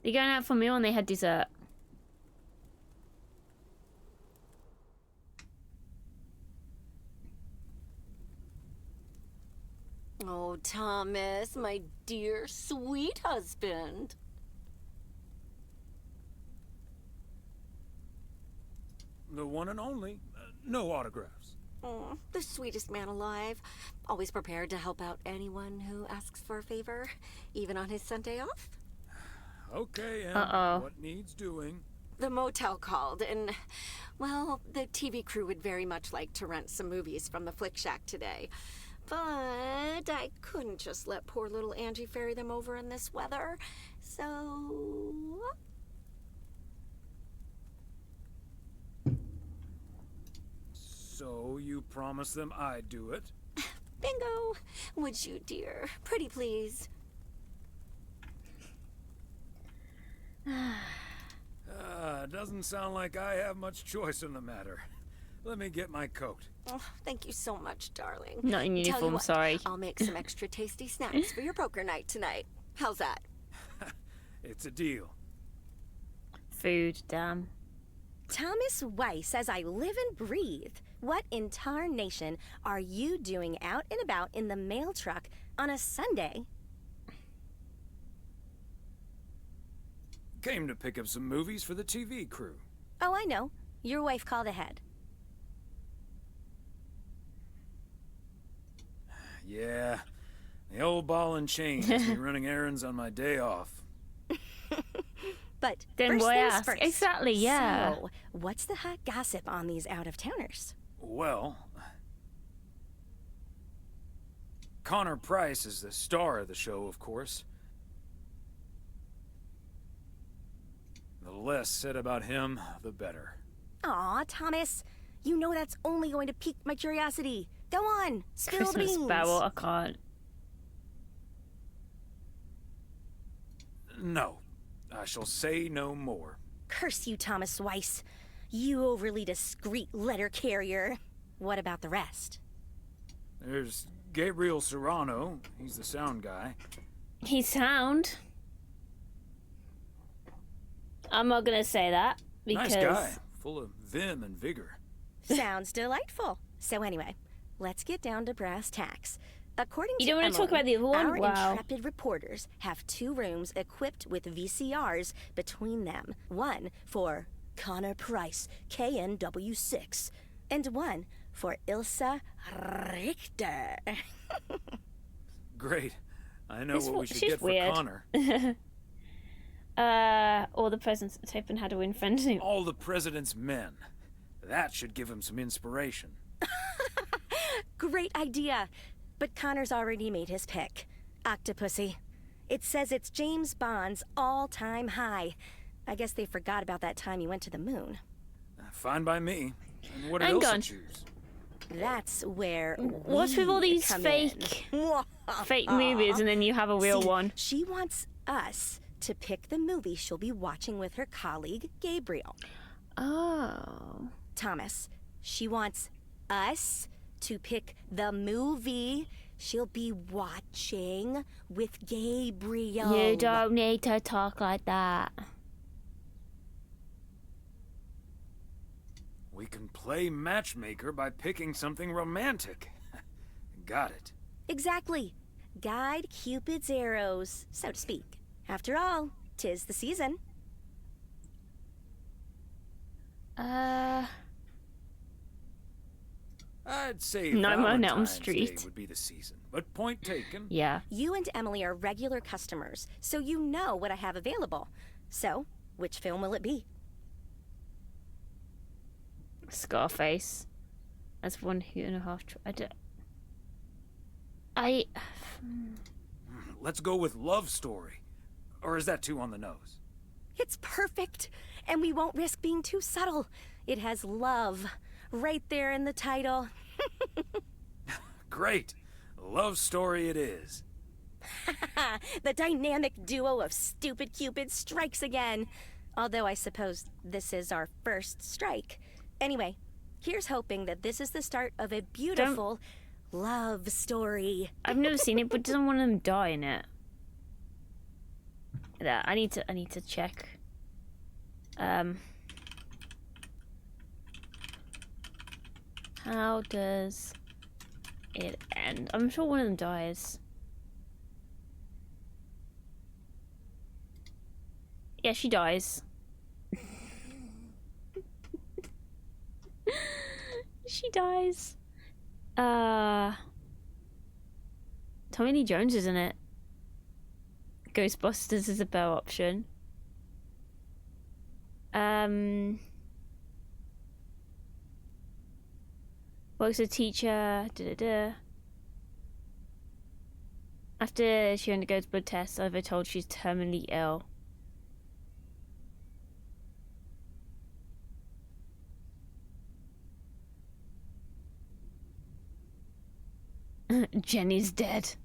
They're going out for a meal and they had dessert. Oh, Thomas, my dear, sweet husband. The one and only. No autographs. Oh, the sweetest man alive. Always prepared to help out anyone who asks for a favor, even on his Sunday off. Okay, and what needs doing? The motel called, and, well, the TV crew would very much like to rent some movies from the Flick Shack today. But I couldn't just let poor little Angie ferry them over in this weather, so... So you promised them I'd do it? Bingo! Would you, dear? Pretty please. Doesn't sound like I have much choice in the matter. Let me get my coat. Oh, thank you so much, darling. Not in Tell you uniform, what, sorry. I'll make some extra tasty snacks for your poker night tonight. How's that? It's a deal. Food, damn. Thomas Weiss says I live and breathe. What in tarnation are you doing out and about in the mail truck on a Sunday? Came to pick up some movies for the TV crew. Oh, I know. Your wife called ahead. Yeah, the old ball and chain has me running errands on my day off. But Then first why things ask? first. Exactly, yeah. So, what's the hot gossip on these out-of-towners? Well, Connor Price is the star of the show, of course. The less said about him, the better. Aw, Thomas, you know that's only going to pique my curiosity. Go on, spill the Christmas beans. barrel, I can't. No, I shall say no more. Curse you, Thomas Weiss. You overly discreet letter carrier. What about the rest? There's Gabriel Serrano. He's the sound guy. He's sound. I'm not gonna say that because Nice guy, full of vim and vigor. Sounds delightful. So anyway, let's get down to brass tacks. According You to don't want to talk Emily, about the other one? our Wow. intrepid reporters have 2 rooms equipped with VCRs between them. One for Connor Price, KNW6, and one for Ilsa Richter. Great. I know This what wa- we should she's get weird. for Connor. All the president's tape on how to win friends. All the president's men. That should give him some inspiration. Great idea. But Connor's already made his pick. Octopussy. It says it's James Bond's all-time high. I guess they forgot about that time you went to the moon. Fine by me. And what did Hang Ilsa on. choose? That's where What's with all these fake movies and then you have a real one? She wants us to pick the movie she'll be watching with her colleague, Gabriel. Oh. Thomas, she wants us to pick the movie she'll be watching with Gabriel. You don't need to talk like that. We can play matchmaker by picking something romantic. Got it. Exactly. Guide Cupid's arrows, so to speak. After all, 'tis the season. I'd say Nightmare on Elm Valentine's Street Day would be the season, but point taken. Yeah. You and Emily are regular customers, so you know what I have available. So, which film will it be? Scarface. That's 1.5. Let's go with Love Story. Or is that too on the nose? It's perfect, and we won't risk being too subtle. It has love right there in the title. Great. Love Story it is. The dynamic duo of stupid Cupid strikes again. Although I suppose this is our first strike. Anyway, here's hoping that this is the start of a beautiful love story. I've never seen it, but doesn't one of them die in it? Yeah, I need to check. How does it end? I'm sure one of them dies. Yeah, she dies. She dies. Tommy Lee Jones is in it. Ghostbusters is a better option. Works as a teacher. After she undergoes blood tests, I've been told she's terminally ill. Jenny's dead.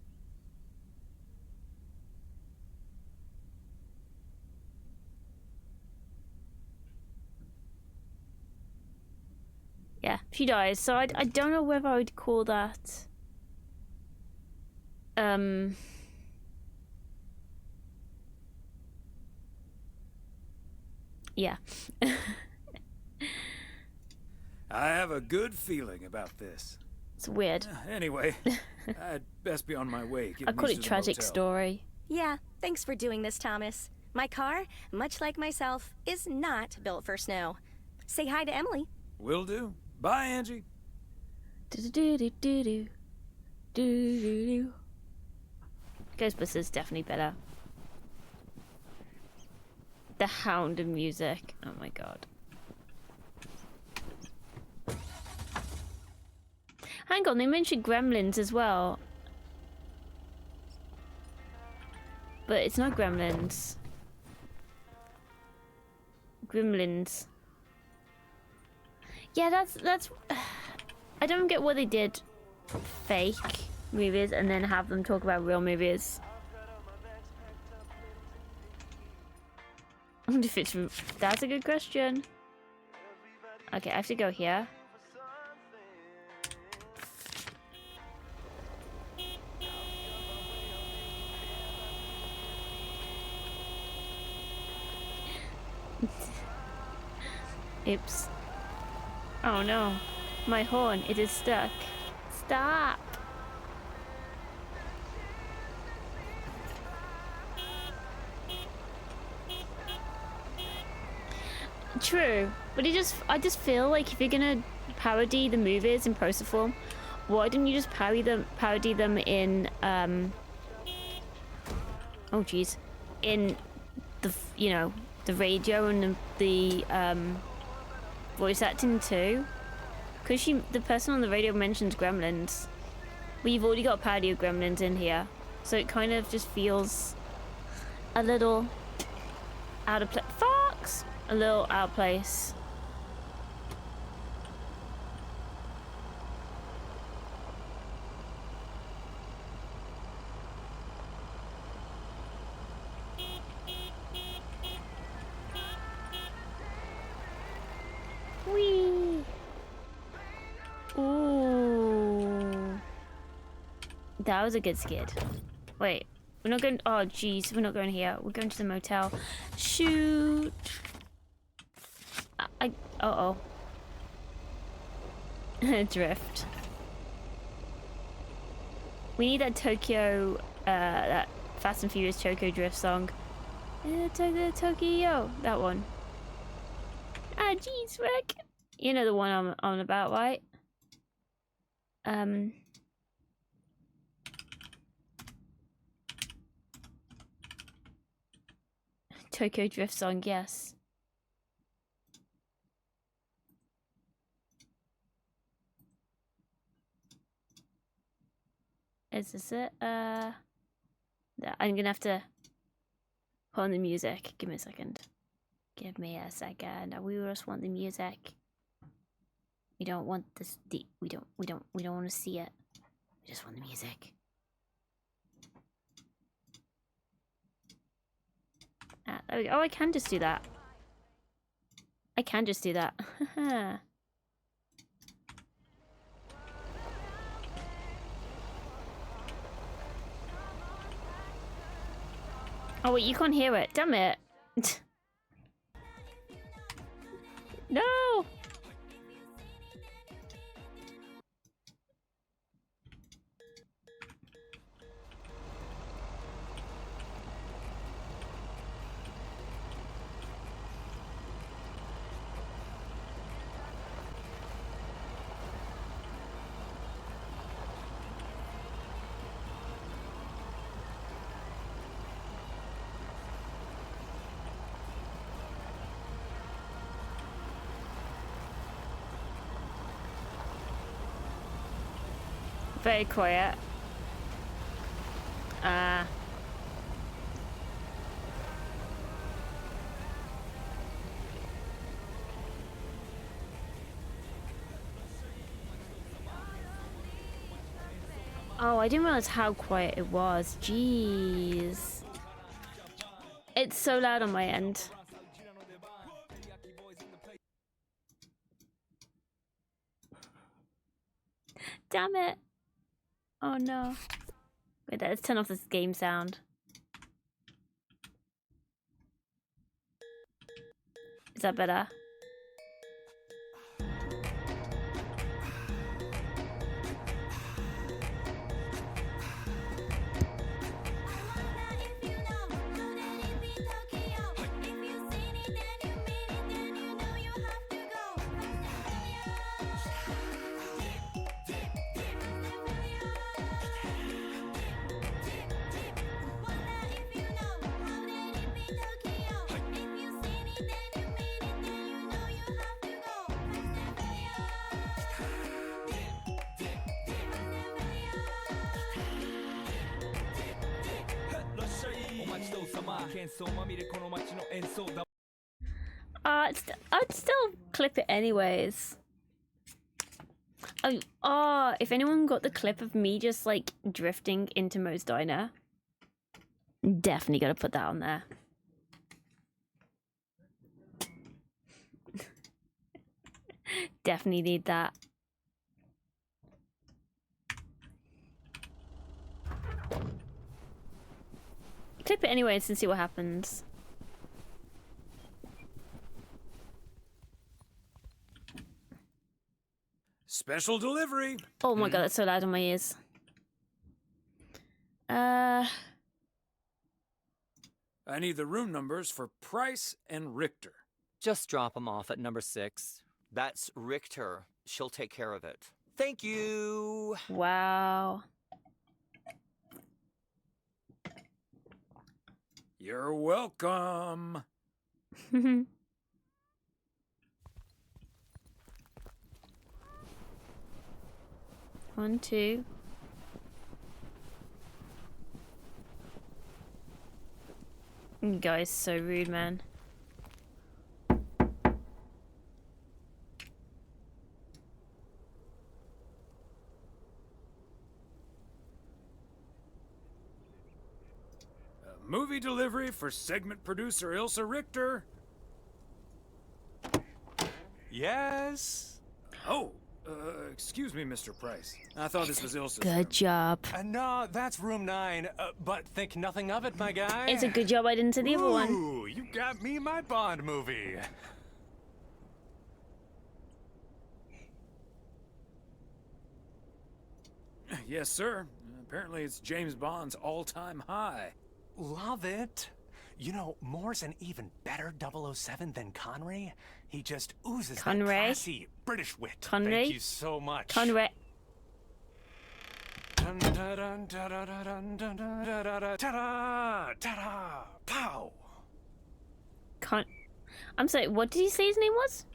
Yeah, she dies. So I don't know whether I would call that... Yeah. I have a good feeling about this. It's weird. Anyway, I'd best be on my way. I call it tragic story. Yeah, thanks for doing this, Thomas. My car, much like myself, is not built for snow. Say hi to Emily. Will do. Bye, Angie. Ghostbusters is definitely better. The Hound of music. Oh my god. Hang on, they mentioned Gremlins as well. But it's not Gremlins. Gremlins. Yeah, that's I don't get what they did fake movies and then have them talk about real movies. I wonder if it's... That's a good question. Okay, I have to go here. Oops. Oh no. My horn, it is stuck. Stop! True, but I just feel like if you're gonna parody the movies in poster form, why didn't you just parody them in oh jeez, in the the radio and the voice acting too? Because the person on the radio mentions Gremlins. We've already got a parody of Gremlins in here, so it kind of just feels a little out of place. Fox! A little out of place. Whee! Ooh. That was a good skid. Wait, we're not going. Oh, jeez, we're not going here. We're going to the motel. Shoot. Uh-oh. Drift. We need that Tokyo, that Fast and Furious Tokyo Drift song. Tokyo, that one. Ah, jeez, Rick. You know the one I'm on about, right? Tokyo Drift song, yes. Is this it? I'm gonna have to put on the music. Give me a second. Give me a second. We just want the music. We don't want this. We don't want to see it. We just want the music. There we go. Oh, I can just do that. I can just do that. Oh wait, you can't hear it. Damn it. No. Very quiet. Oh, I didn't realize how quiet it was. Jeez. It's so loud on my end. Damn it. Oh no. Wait, let's turn off this game sound. Is that better? I'd still clip it anyways. Oh, if anyone got the clip of me just like drifting into Moe's Diner, definitely gotta put that on there. Definitely need that. Clip it anyways and see what happens. Special delivery. Oh my god, that's so loud in my ears. I need the room numbers for Price and Richter. Just drop them off at number 6. That's Richter. She'll take care of it. Thank you. Wow. You're welcome. 1, 2. You guys so rude, man. Movie delivery for segment producer Ilsa Richter. Yes? Oh, excuse me, Mr. Price. I thought this was Ilsa's Good room. job. No, that's room 9, but think nothing of it, my guy. It's a good job I didn't say the other one. Ooh, you got me my Bond movie. Yes, sir. Apparently it's James Bond's all-time high. Love it. You know, Moore's an even better 007 than Connery. He just oozes that classy British wit. Connery? Thank you so much. Connery. Pow. I'm sorry, what did you say his name was?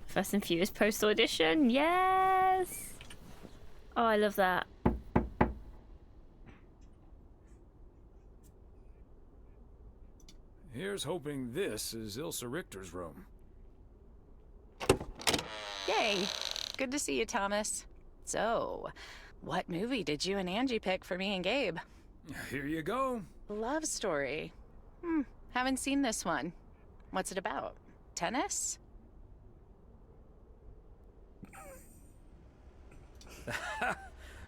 Fast and Furious Postal Edition, yes! Oh, I love that. Here's hoping this is Ilsa Richter's room. Yay! Good to see you, Thomas. So, what movie did you and Angie pick for me and Gabe? Here you go. Love story. Haven't seen this one. What's it about? Tennis?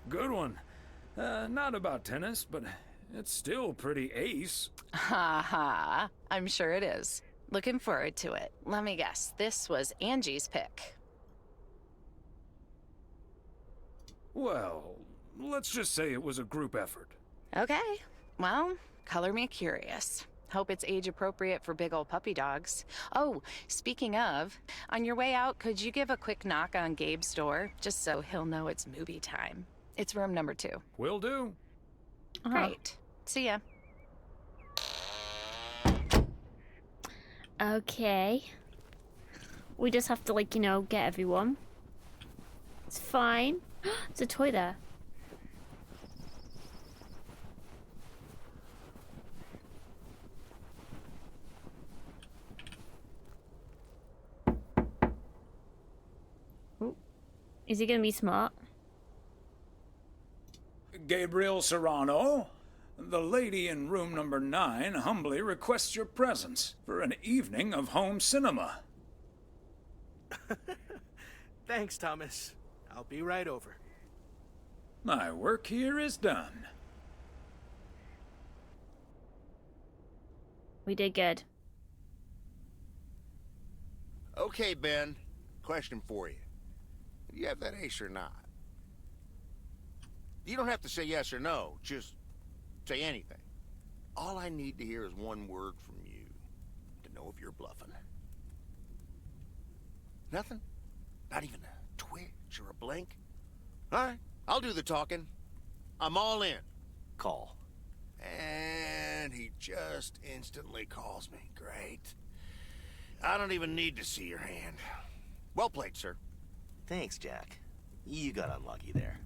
Good one. Not about tennis, but it's still pretty ace. Ha ha. I'm sure it is. Looking forward to it. Let me guess. This was Angie's pick. Well, let's just say it was a group effort. Okay. Well, color me curious. Hope it's age appropriate for big old puppy dogs. Oh, speaking of, on your way out, could you give a quick knock on Gabe's door, just so he'll know it's movie time? It's room number 2. Will do. Great. See ya. Okay. We just have to, like, you know, get everyone. It's fine. There's a toy there. Ooh. Is he gonna be smart? Gabriel Serrano, the lady in room number 9 humbly requests your presence for an evening of home cinema. Thanks, Thomas. I'll be right over. My work here is done. We did good. Okay, Ben. Question for you. Do you have that ace or not? You don't have to say yes or no. Just say anything. All I need to hear is one word from you to know if you're bluffing. Nothing? Not even a twitch or a blink? All right, I'll do the talking. I'm all in. Call. And he just instantly calls me. Great. I don't even need to see your hand. Well played, sir. Thanks, Jack. You got unlucky there.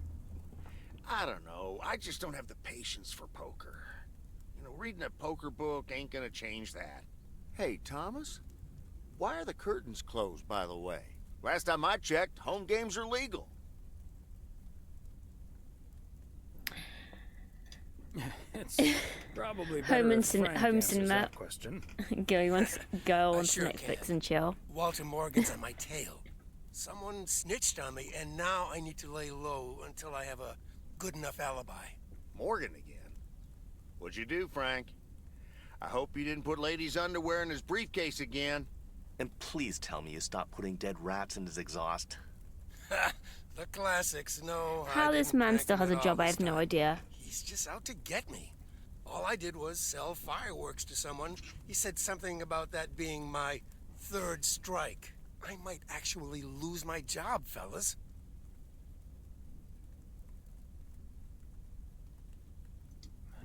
I don't know. I just don't have the patience for poker. You know, reading a poker book ain't gonna change that. Hey, Thomas? Why are the curtains closed, by the way? Last time I checked, home games are legal. It's probably better if Frank answers that question. Gary wants to go on Netflix and chill. Walter Morgan's on my tail. Someone snitched on me, and now I need to lay low until I have a good enough alibi. Morgan again? What'd you do, Frank? I hope you didn't put ladies' underwear in his briefcase again. And please tell me you stopped putting dead rats in his exhaust. The classics, no. How this man still has a job, I have no idea. He's just out to get me. All I did was sell fireworks to someone. He said something about that being my third strike. I might actually lose my job, fellas.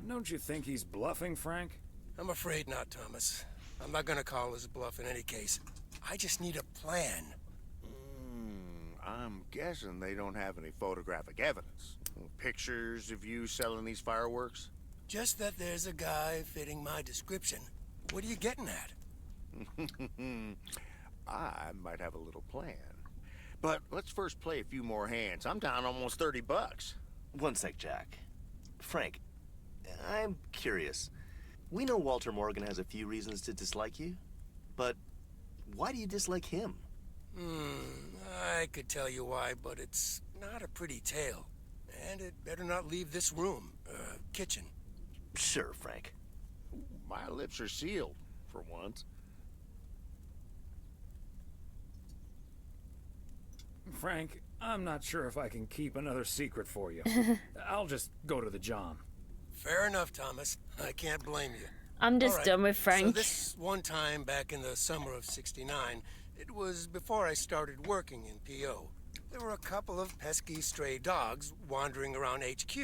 Don't you think he's bluffing, Frank? I'm afraid not, Thomas. I'm not gonna call his bluff in any case. I just need a plan. I'm guessing they don't have any photographic evidence. Pictures of you selling these fireworks? Just that there's a guy fitting my description. What are you getting at? I might have a little plan. But let's first play a few more hands. I'm down almost 30 bucks. One sec, Jack. Frank, I'm curious. We know Walter Morgan has a few reasons to dislike you, but why do you dislike him? I could tell you why, but it's not a pretty tale. And it better not leave this room, kitchen. Sure, Frank. My lips are sealed, for once. Frank, I'm not sure if I can keep another secret for you. I'll just go to the John. Fair enough, Thomas. I can't blame you. I'm just done with Frank. So this one time back in the summer of '69, it was before I started working in PO. There were a couple of pesky stray dogs wandering around HQ.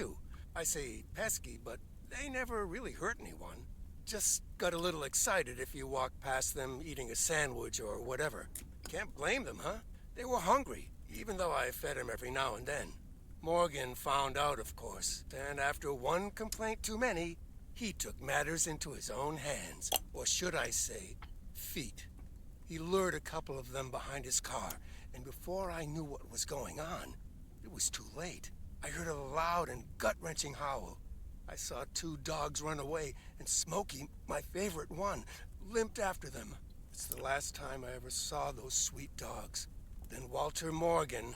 I say pesky, but they never really hurt anyone. Just got a little excited if you walked past them eating a sandwich or whatever. Can't blame them, huh? They were hungry, even though I fed them every now and then. Morgan found out, of course, and after one complaint too many, he took matters into his own hands. Or should I say, feet. He lured a couple of them behind his car, and before I knew what was going on, it was too late. I heard a loud and gut-wrenching howl. I saw two dogs run away, and Smokey, my favorite one, limped after them. It's the last time I ever saw those sweet dogs. Then Walter Morgan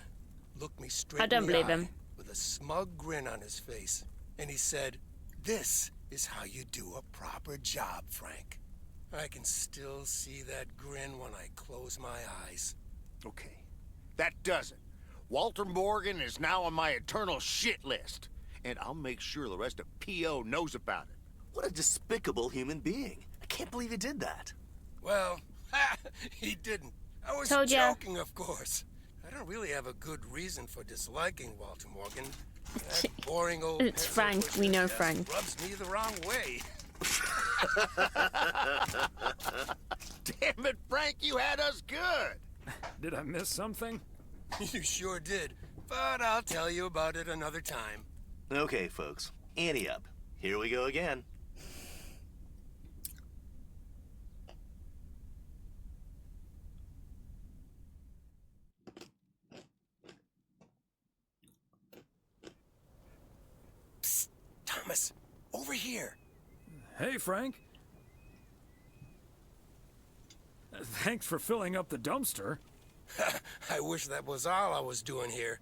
looked me straight I don't in the believe eye him. with a smug grin on his face, and he said, "This is how you do a proper job, Frank." I can still see that grin when I close my eyes. Okay, that does it. Walter Morgan is now on my eternal shit list, and I'll make sure the rest of PO knows about it. What a despicable human being. I can't believe he did that. Well, he didn't. I was Told ya. joking, of course. I don't really have a good reason for disliking Walter Morgan. That boring old It's pencil Frank. pusher We know just Frank. rubs me the wrong way. Damn it, Frank, you had us good. Did I miss something? You sure did. But I'll tell you about it another time. Okay, folks. Ante up. Here we go again. Psst, Thomas, over here. Hey, Frank. Thanks for filling up the dumpster. I wish that was all I was doing here.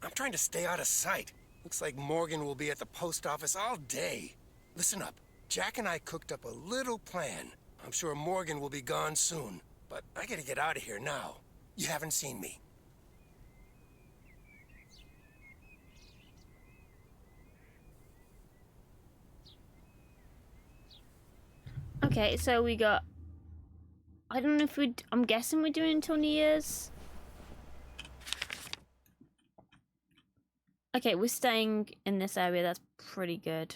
I'm trying to stay out of sight. Looks like Morgan will be at the post office all day. Listen up. Jack and I cooked up a little plan. I'm sure Morgan will be gone soon, but I gotta get out of here now. You haven't seen me. Okay, so we got. I don't know if we. I'm guessing we're doing until New Year's. Okay, we're staying in this area. That's pretty good.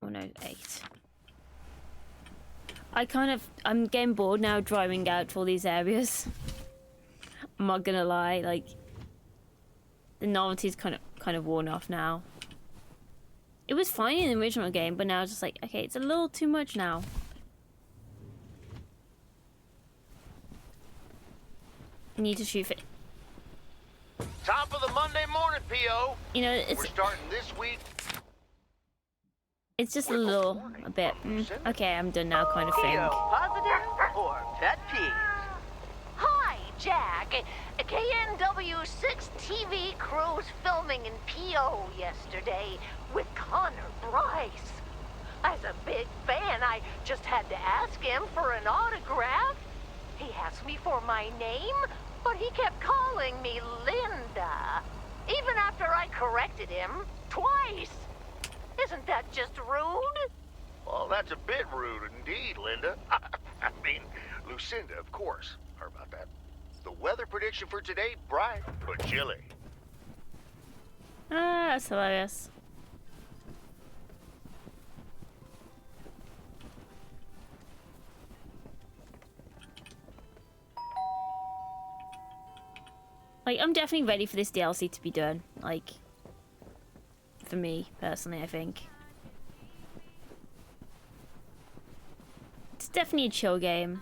Oh no, 8. I'm getting bored now driving out to all these areas. I'm not gonna lie, like the novelty's kind of worn off now. It was fine in the original game, but now it's just like, okay, it's a little too much now. I need to shoot it. Top of the Monday morning, PO. You know, it's We're starting this week. It's just a bit. Okay, I'm done now, kind of thing. PO positive or pet peeves? Hi, Jack. KNW6 TV crews filming in PO yesterday with Connor Bryce. As a big fan, I just had to ask him for an autograph. He asked me for my name, but he kept calling me Linda, even after I corrected him twice. Isn't that just rude? Well, that's a bit rude indeed, Linda. I mean, Lucinda, of course. Sorry about that. The weather prediction for today, bright but chilly. Ah, that's hilarious. Like, I'm definitely ready for this DLC to be done. Like, for me, personally, I think. It's definitely a chill game.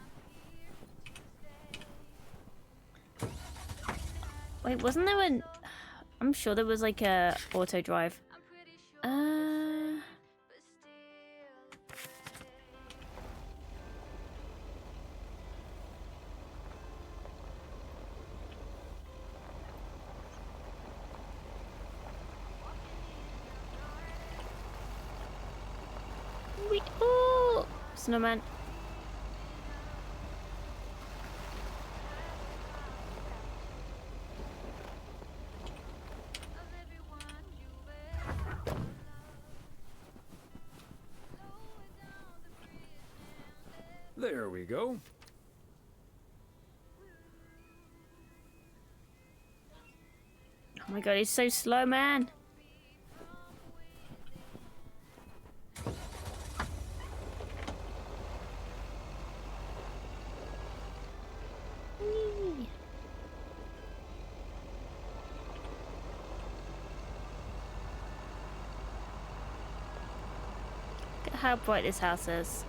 Wait, wasn't there an... I'm sure there was like a auto drive. Oh, snowman. There we go. Oh my god, he's so slow, man. Whee. Look at how bright this house is.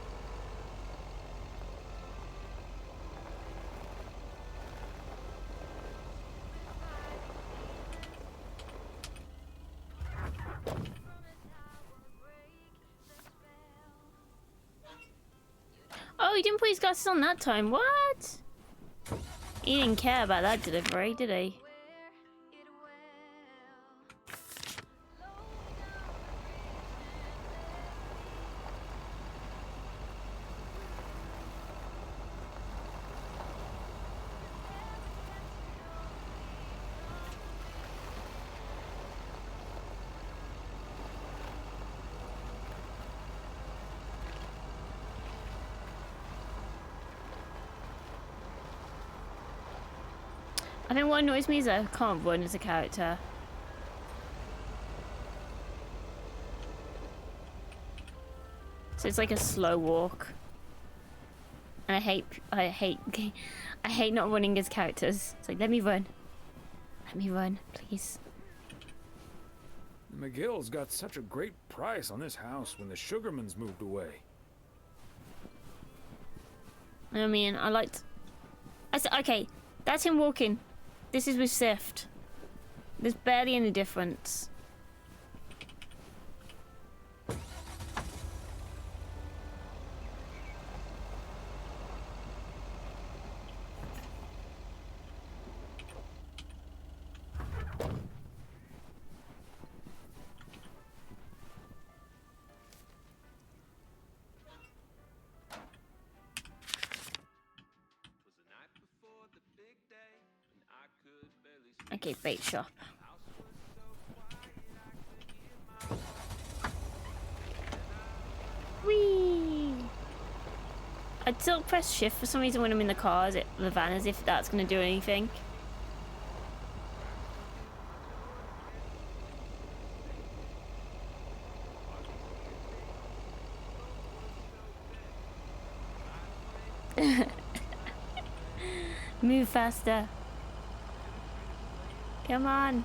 Oh, he didn't put his glasses on that time. What? He didn't care about that delivery, did he? I think what annoys me is I can't run as a character. So it's like a slow walk. And I hate not running as characters. It's like, let me run, please. McGill's got such a great price on this house when the Sugarmans moved away. I mean, okay, that's him walking. This is with Sift. There's barely any difference. Okay, bait shop. Whee! I'd still press shift for some reason when I'm in the car, the van, as if that's going to do anything. Move faster. Come on.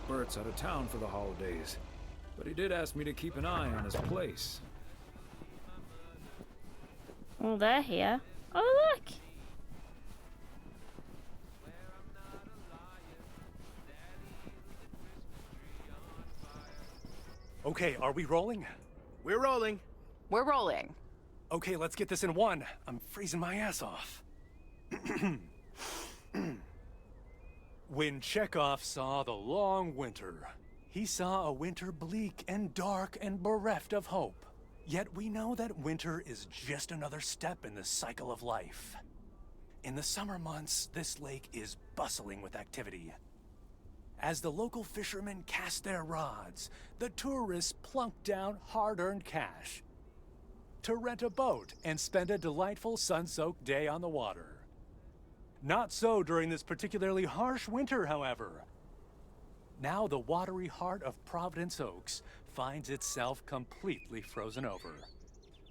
Bert's out of town for the holidays, but he did ask me to keep an eye on his place. Well, they're here. Oh, look! Okay, are we rolling? We're rolling. We're rolling. Okay, let's get this in one. I'm freezing my ass off. When Chekhov saw the long winter, he saw a winter bleak and dark and bereft of hope. Yet we know that winter is just another step in the cycle of life. In the summer months, this lake is bustling with activity. As the local fishermen cast their rods, the tourists plunk down hard-earned cash to rent a boat and spend a delightful sun-soaked day on the water. Not so during this particularly harsh winter, however. Now the watery heart of Providence Oaks finds itself completely frozen over.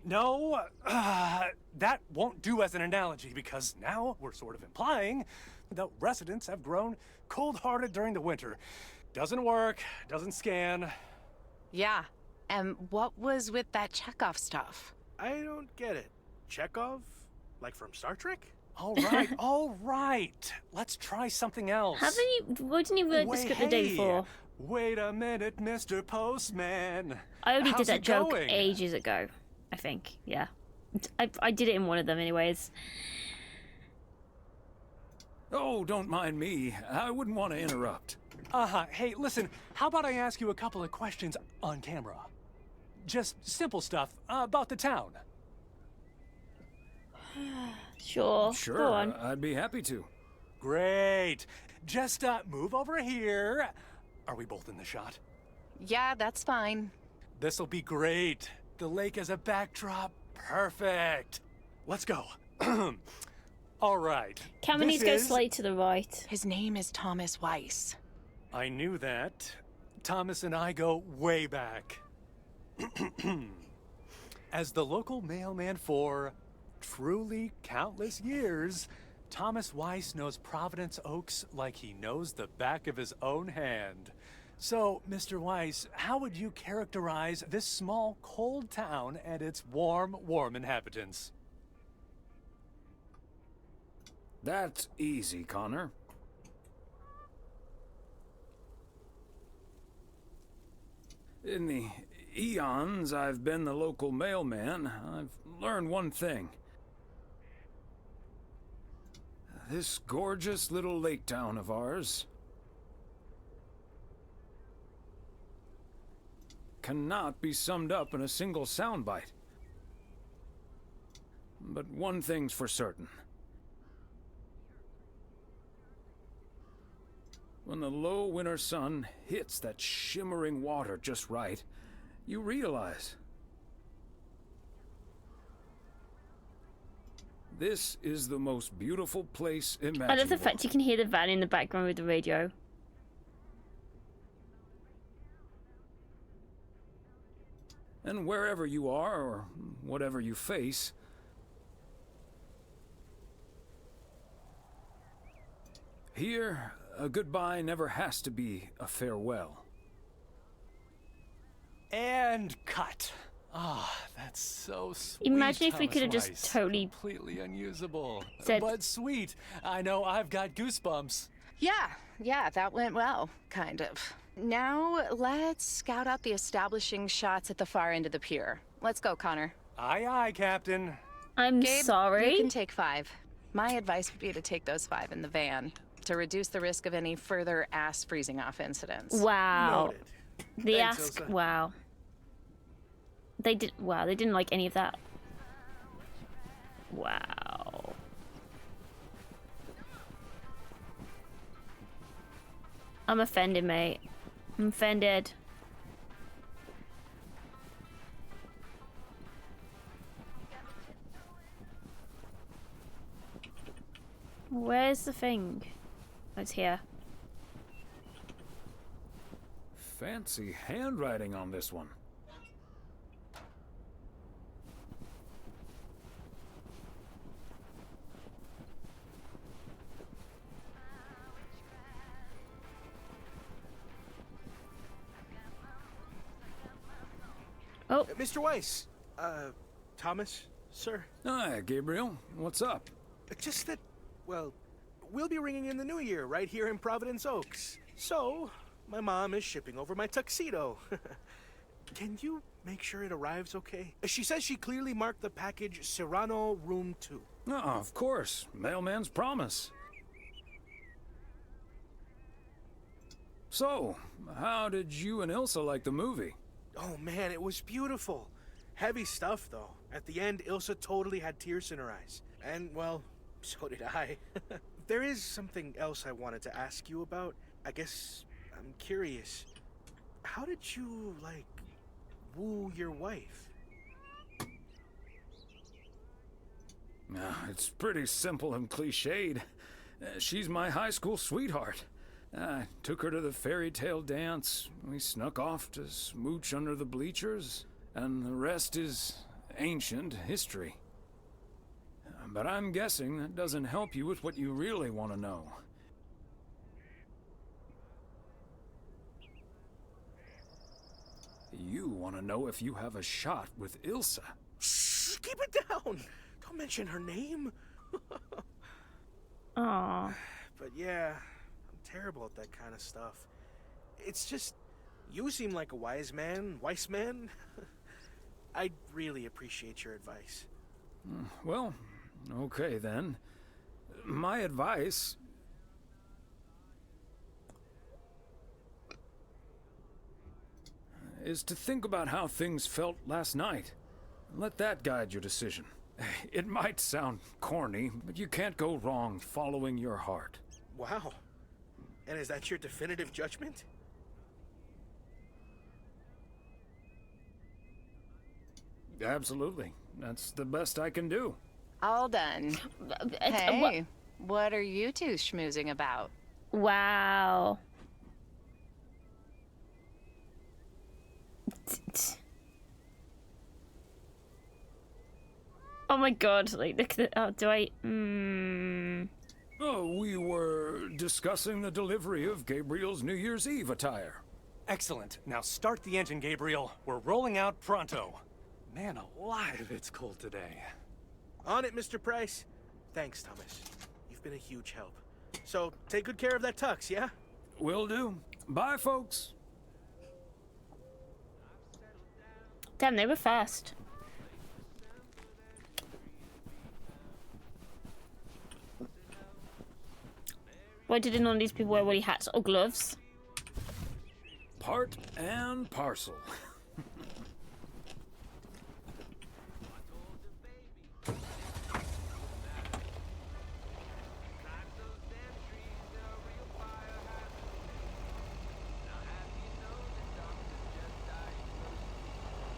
No, that won't do as an analogy because now we're sort of implying that residents have grown cold-hearted during the winter. Doesn't work, doesn't scan. Yeah, and what was with that Chekhov stuff? I don't get it. Chekhov? Like from Star Trek? All right, all right. Let's try something else. What didn't you write the script the day before? Wait a minute, Mr. Postman. I already did that joke going? ages ago, I think. Yeah. I did it in one of them anyways. Oh, don't mind me. I wouldn't want to interrupt. Hey, listen, how about I ask you a couple of questions on camera? Just simple stuff about the town. Sure. Sure, Go on. I'd be happy to. Great. Just move over here. Are we both in the shot? Yeah, that's fine. This'll be great. The lake as a backdrop. Perfect. Let's go. All right. Cameron needs to go slightly to the right. His name is Thomas Weiss. I knew that. Thomas and I go way back. As the local mailman for truly countless years, Thomas Weiss knows Providence Oaks like he knows the back of his own hand. So, Mr. Weiss, how would you characterize this small, cold town and its warm inhabitants? That's easy, Connor. In the eons I've been the local mailman, I've learned one thing. This gorgeous little lake town of ours cannot be summed up in a single soundbite. But one thing's for certain. When the low winter sun hits that shimmering water just right, you realize this is the most beautiful place imaginable. I love the fact you can hear the van in the background with the radio. And wherever you are, or whatever you face, here, a goodbye never has to be a farewell. And cut. Ah, that's so sweet. Imagine if we Thomas could have just Weiss. totally completely unusable. said- But sweet. I know I've got goosebumps. Yeah, that went well, kind of. Now, let's scout out the establishing shots at the far end of the pier. Let's go, Connor. Aye, aye, Captain. I'm Gabe, sorry. You can take 5. My advice would be to take those 5 in the van to reduce the risk of any further ass freezing off incidents. Wow. Noted. The Thanks, ask. Elsa. Wow. They did. Wow. They didn't like any of that. Wow. I'm offended, mate. I'm offended. Where's the thing? Oh, it's here. Fancy handwriting on this one. Oh. Mr. Weiss. Thomas, sir. Hi, Gabriel. What's up? Just that, well, we'll be ringing in the new year right here in Providence Oaks. So, my mom is shipping over my tuxedo. Can you make sure it arrives okay? She says she clearly marked the package Serrano Room 2. Oh, of course. Mailman's promise. So, how did you and Ilsa like the movie? Oh man, it was beautiful. Heavy stuff though. At the end, Ilsa totally had tears in her eyes. And well, so did I. There is something else I wanted to ask you about. I guess I'm curious. How did you, like, woo your wife? It's pretty simple and cliched. She's my high school sweetheart. I took her to the fairy tale dance. We snuck off to smooch under the bleachers, and the rest is ancient history. But I'm guessing that doesn't help you with what you really want to know. You want to know if you have a shot with Ilsa. Shh, keep it down. Don't mention her name. Aww. But yeah, I'm terrible at that kind of stuff. It's just, you seem like a wise man. I'd really appreciate your advice. Well, okay then. My advice is to think about how things felt last night. Let that guide your decision. It might sound corny, but you can't go wrong following your heart. Wow. And is that your definitive judgment? Absolutely. That's the best I can do. All done. Hey, what are you two schmoozing about? Wow. Oh my god, like, look at oh, do I... Oh, we were discussing the delivery of Gabriel's New Year's Eve attire. Excellent. Now start the engine, Gabriel. We're rolling out pronto. Man alive, it's cold today. On it, Mr. Price. Thanks, Thomas. You've been a huge help. So, take good care of that tux, yeah? Will do. Bye, folks. Damn, they were fast. Why did none of these people wear woolly hats or gloves? Part and parcel.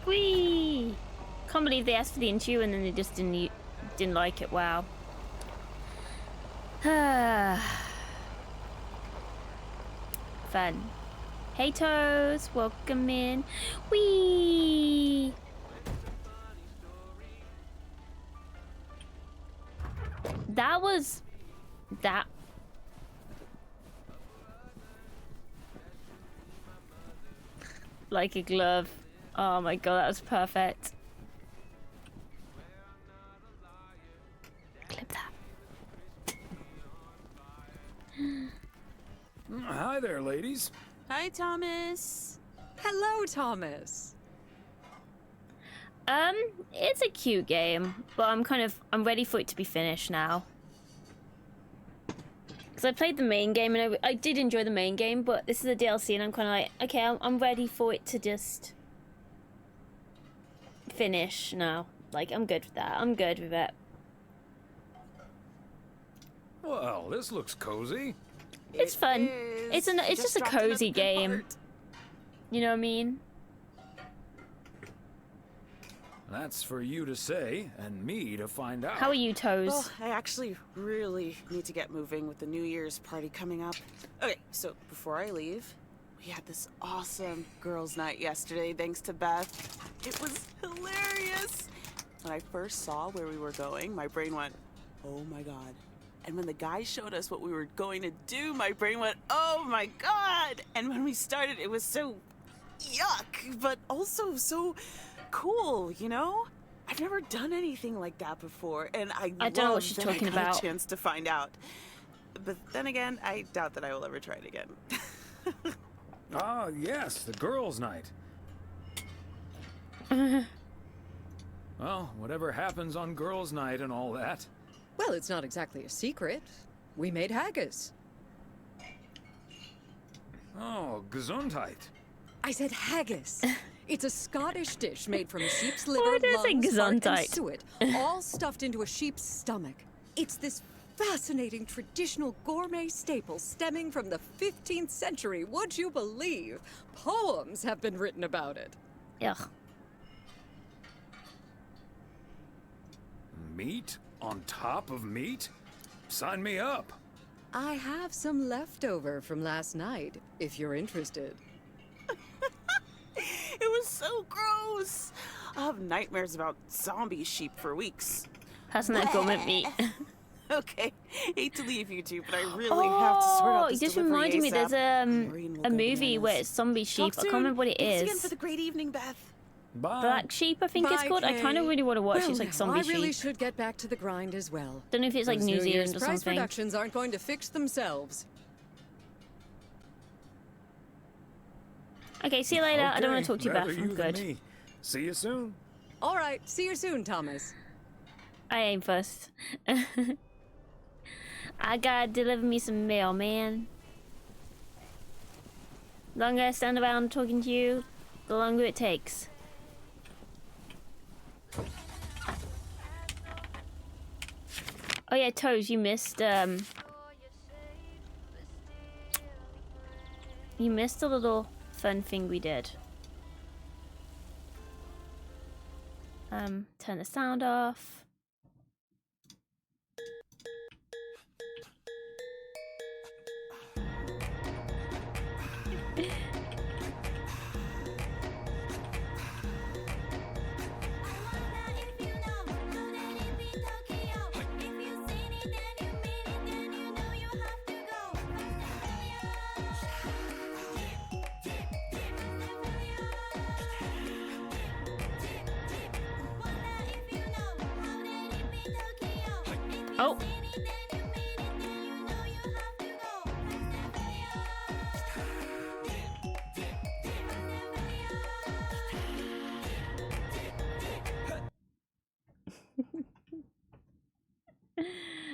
Whee! Can't believe they asked for the interview and then they just didn't like it. Wow. Fun. Hey Toes, welcome in. Whee! That was that. Like a glove. Oh my god, that was perfect. Clip that. Hi there, ladies. Hi, Thomas. Hello, Thomas. It's a cute game, but I'm ready for it to be finished now. Because I played the main game and I did enjoy the main game, but this is a DLC and I'm kind of like, okay, I'm ready for it to just finish now. Like, I'm good with that. I'm good with it. Well, this looks cozy. It's fun. It's just a cozy game. You know what I mean? That's for you to say and me to find out. How are you, Toes? Oh, I actually really need to get moving with the New Year's party coming up. Okay, so before I leave, we had this awesome girls' night yesterday, thanks to Beth. It was hilarious. When I first saw where we were going, my brain went, oh my god. And when the guys showed us what we were going to do, my brain went, oh my god. And when we started, it was so yuck, but also so cool, you know? I've never done anything like that before, and I don't know what she's talking about. A chance to find out. But then again, I doubt that I will ever try it again. Ah, yes, the girls' night. Well, whatever happens on girls' night and all that. Well, it's not exactly a secret. We made haggis. Oh, Gesundheit. I said haggis. It's a Scottish dish made from sheep's liver, Why did I say lungs, heart, and Gesundheit? suet, all stuffed into a sheep's stomach. It's this fascinating traditional gourmet staple stemming from the 15th century. Would you believe? Poems have been written about it. Ugh. Meat on top of meat? Sign me up. I have some leftover from last night, if you're interested. It was so gross. I'll have nightmares about zombie sheep for weeks. Hasn't that government meat? Okay, hate to leave you two, but I really have to sort out this it just delivery reminded me. ASAP. There's Maureen will a go movie bananas. where it's zombie sheep. Talk I can't remember what it soon. is. Thanks again for the great evening, Beth. Bye. Black Sheep, I think it's Bye, called. I kind of Kay. really want to watch. Well, It's like now, zombie I really sheep. should get back to the grind as well. Don't know if it's like Those New Year's Zealand or price something. reductions aren't going to fix themselves. Okay, see you later. I don't want to Okay, talk to you, rather Beth. I'm you than good. me. See you soon. All right, see you soon, Thomas. I aim first. I gotta deliver me some mail, man. The longer I stand around talking to you, the longer it takes. Oh yeah, Toes, you missed you missed a little fun thing we did. Turn the sound off. Oh.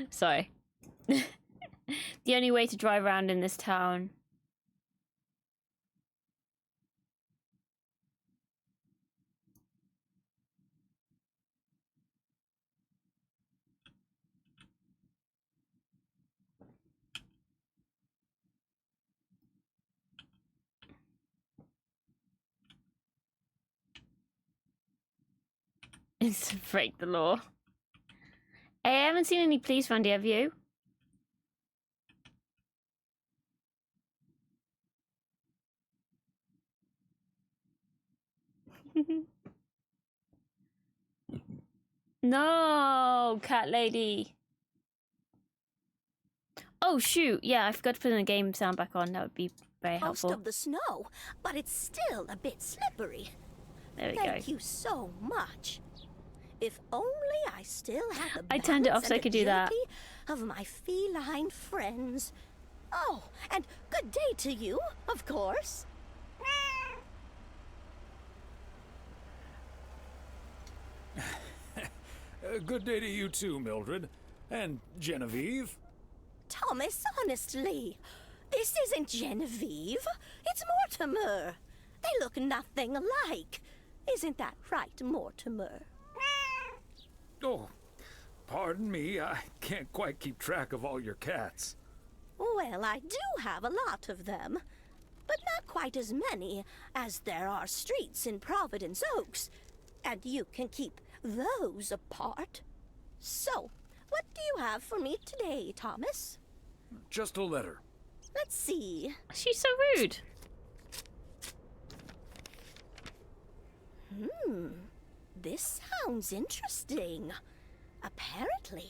Sorry. The only way to drive around in this town. Is to break the law. Hey, I haven't seen any police around here, have you? No, cat lady. Oh shoot, yeah, I forgot to put in the game sound back on. That would be very Most helpful. of the snow, but it's still a bit slippery. There we Thank go. you so much. If only I still had the I turned it off balance so I and could do that. agility of my feline friends. Oh, and good day to you, of course. Good day to you too, Mildred. And Genevieve. Thomas, honestly, this isn't Genevieve. It's Mortimer. They look nothing alike. Isn't that right, Mortimer? Oh, pardon me. I can't quite keep track of all your cats. Well, I do have a lot of them, but not quite as many as there are streets in Providence Oaks, and you can keep those apart. So, what do you have for me today, Thomas? Just a letter. Let's see. She's so rude. This sounds interesting. Apparently,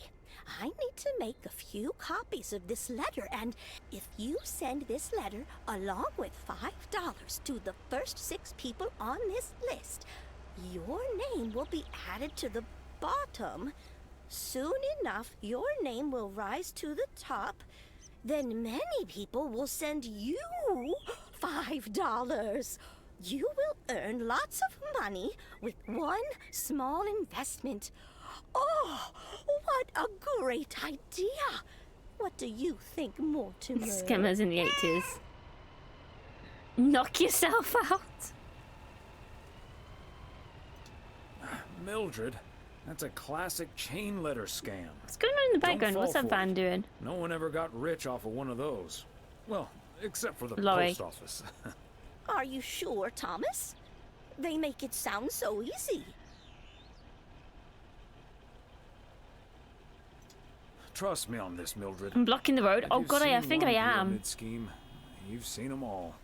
I need to make a few copies of this letter, and if you send this letter along with $5 to the first 6 people on this list, your name will be added to the bottom. Soon enough, your name will rise to the top. Then many people will send you $5. You will earn lots of money with one small investment. Oh, what a great idea! What do you think, Mortimer? Scammers in the 80s. Knock yourself out. Mildred, that's a classic chain letter scam. What's going on in the Don't background? What's fall that for van it. doing? No one ever got rich off of one of those. Well, except for the Laurie. post office. Are you sure, Thomas? They make it sound so easy. Trust me on this, Mildred. I'm blocking the road. If Oh you've god, I seen think I one am. pyramid scheme, you've seen them all.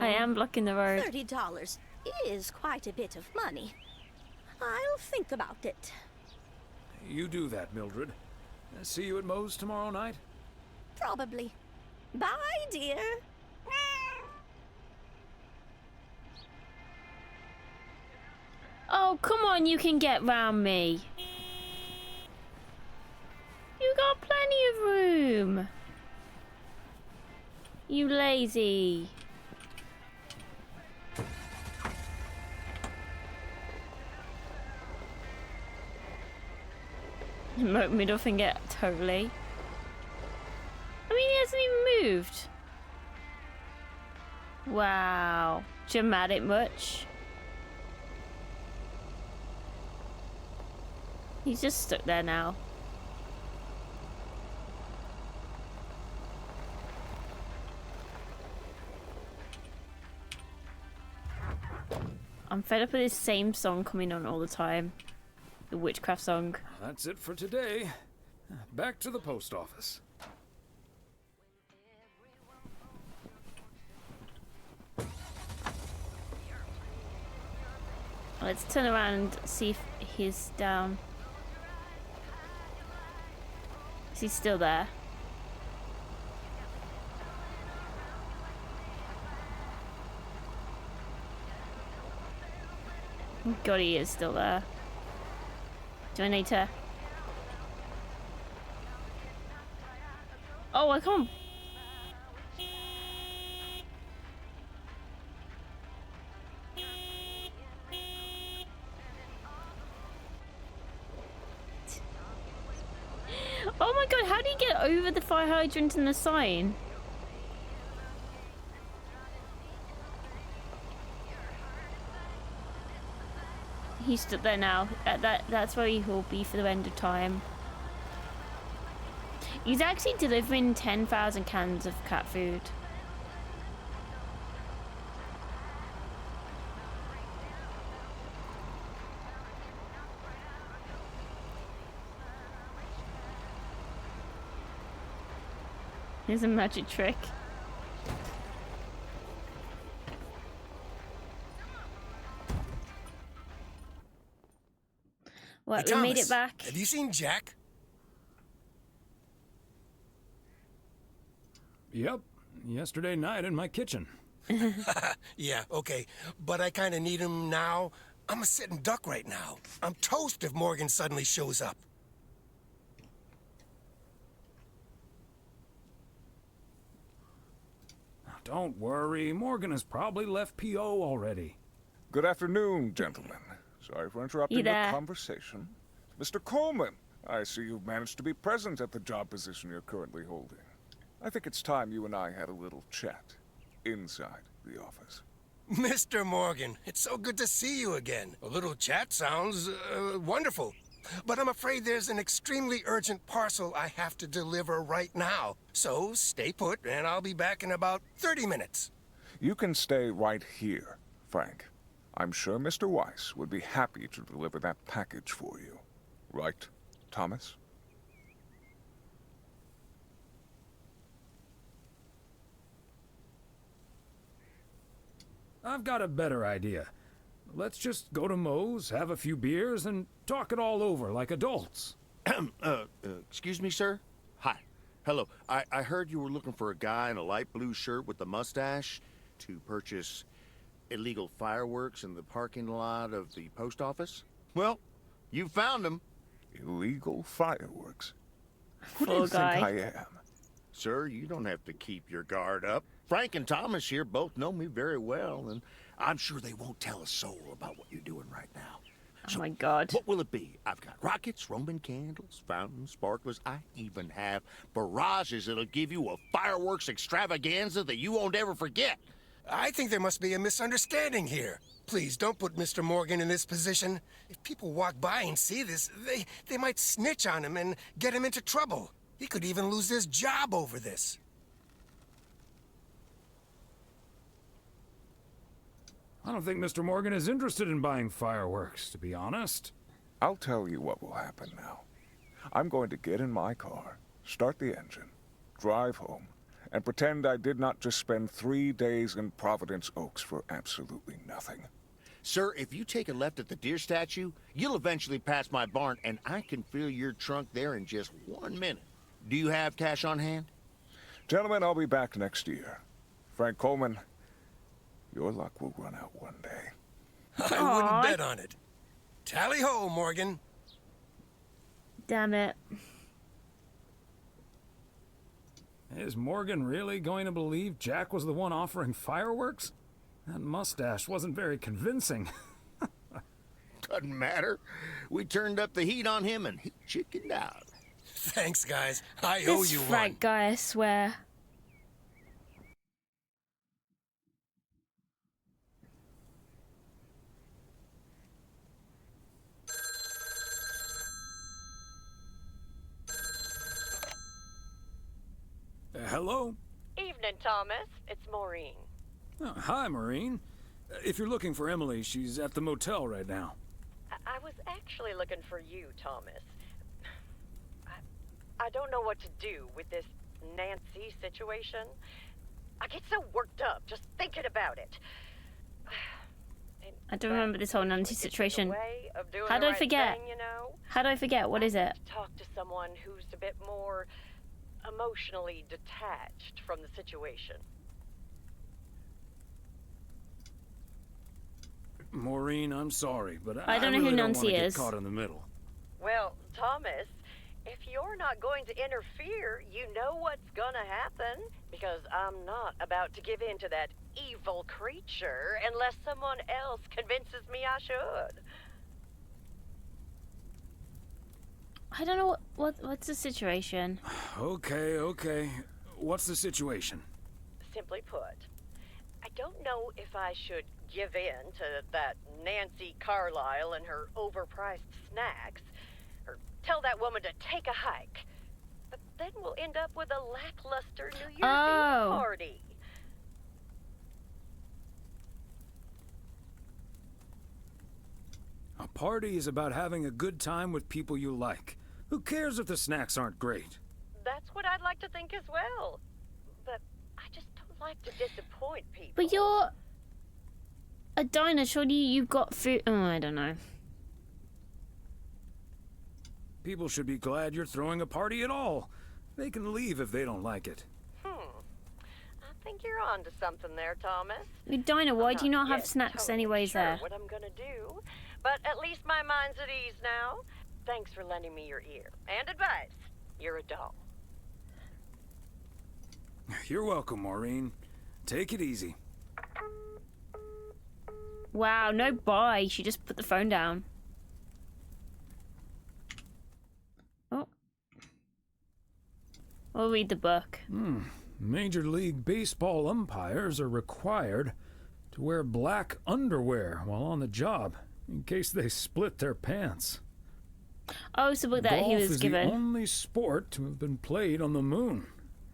I am blocking the road. $30 is quite a bit of money. I'll think about it. You do that, Mildred. See you at Moe's tomorrow night? Probably. Bye, dear. Oh, come on, you can get round me. You got plenty of room. You lazy. Moat me off and get totally. I mean, he hasn't even moved. Wow. Dramatic much. He's just stuck there now. I'm fed up with this same song coming on all the time. The witchcraft song. That's it for today. Back to the post office. Let's turn around and see if he's down. Is he still there? Oh god, he is still there. Do I need to... Oh, I can't... Oh my god, how do you get over the fire hydrant and the sign? He's stuck there now. That's where he will be for the end of time. He's actually delivering 10,000 cans of cat food. Here's a magic trick. What, Hey, we made Thomas, it back? Have you seen Jack? Yep. Yesterday night in my kitchen. Yeah, okay. But I kind of need him now. I'm a sitting duck right now. I'm toast if Morgan suddenly shows up. Don't worry. Morgan has probably left P.O. already. Good afternoon, gentlemen. Sorry for interrupting You your there? conversation. Mr. Coleman, I see you've managed to be present at the job position you're currently holding. I think it's time you and I had a little chat inside the office. Mr. Morgan, it's so good to see you again. A little chat sounds wonderful. But I'm afraid there's an extremely urgent parcel I have to deliver right now. So stay put, and I'll be back in about 30 minutes. You can stay right here, Frank. I'm sure Mr. Weiss would be happy to deliver that package for you. Right, Thomas? I've got a better idea. Let's just go to Moe's, have a few beers, and talk it all over like adults. Excuse me, sir? Hi. Hello. I heard you were looking for a guy in a light blue shirt with a mustache to purchase illegal fireworks in the parking lot of the post office? Well, you found him. Illegal fireworks? Who do Poor you think guy. I am? Sir, you don't have to keep your guard up. Frank and Thomas here both know me very well, and I'm sure they won't tell a soul about what you're doing right now. Oh my god. What will it be? I've got rockets, Roman candles, fountains, sparklers. I even have barrages that'll give you a fireworks extravaganza that you won't ever forget. I think there must be a misunderstanding here. Please, don't put Mr. Morgan in this position. If people walk by and see this, they might snitch on him and get him into trouble. He could even lose his job over this. I don't think Mr. Morgan is interested in buying fireworks, to be honest. I'll tell you what will happen now. I'm going to get in my car, start the engine, drive home, and pretend I did not just spend 3 days in Providence Oaks for absolutely nothing. Sir, if you take a left at the deer statue, you'll eventually pass my barn, and I can fill your trunk there in just 1 minute. Do you have cash on hand? Gentlemen, I'll be back next year. Frank Coleman, your luck will run out one day. I wouldn't bet on it. Tally ho, Morgan. Damn it. Is Morgan really going to believe Jack was the one offering fireworks? That mustache wasn't very convincing. Doesn't matter. We turned up the heat on him and he chickened out. Thanks, guys. I owe This you Frank one. guy, I swear. Hello? Evening, Thomas. It's Maureen. Oh, hi, Maureen. If you're looking for Emily, she's at the motel right now. I was actually looking for you, Thomas. I don't know what to do with this Nancy situation. I get so worked up just thinking about it. I don't remember this whole Nancy situation. How do do I forget? Thing, you know? How do I forget? What is it? Talk to someone who's a bit more emotionally detached from the situation. Maureen, I'm sorry, but I don't know really who don't Nancy want to is. get caught in the middle. Well, Thomas, if you're not going to interfere, you know what's gonna happen. Because I'm not about to give in to that evil creature unless someone else convinces me I should. I don't know what's the situation. Okay. What's the situation? Simply put, I don't know if I should give in to that Nancy Carlisle and her overpriced snacks, or tell that woman to take a hike. But then we'll end up with a lackluster New Year's Eve party. A party is about having a good time with people you like. Who cares if the snacks aren't great? That's what I'd like to think as well. But I just don't like to disappoint people. But you're a diner. Surely you've got food. Oh, I don't know. People should be glad you're throwing a party at all. They can leave if they don't like it. I think you're on to something there, Thomas. You diner. Why do you not have yet snacks totally anyways sure there? What I'm gonna do, but at least my mind's at ease now. Thanks for lending me your ear and advice. You're a doll. You're welcome, Maureen. Take it easy. Wow, no bye. She just put the phone down. Oh. We'll read the book. Major League Baseball umpires are required to wear black underwear while on the job in case they split their pants. Oh, it's the book that he Golf was is given. the only sport to have been played on the moon.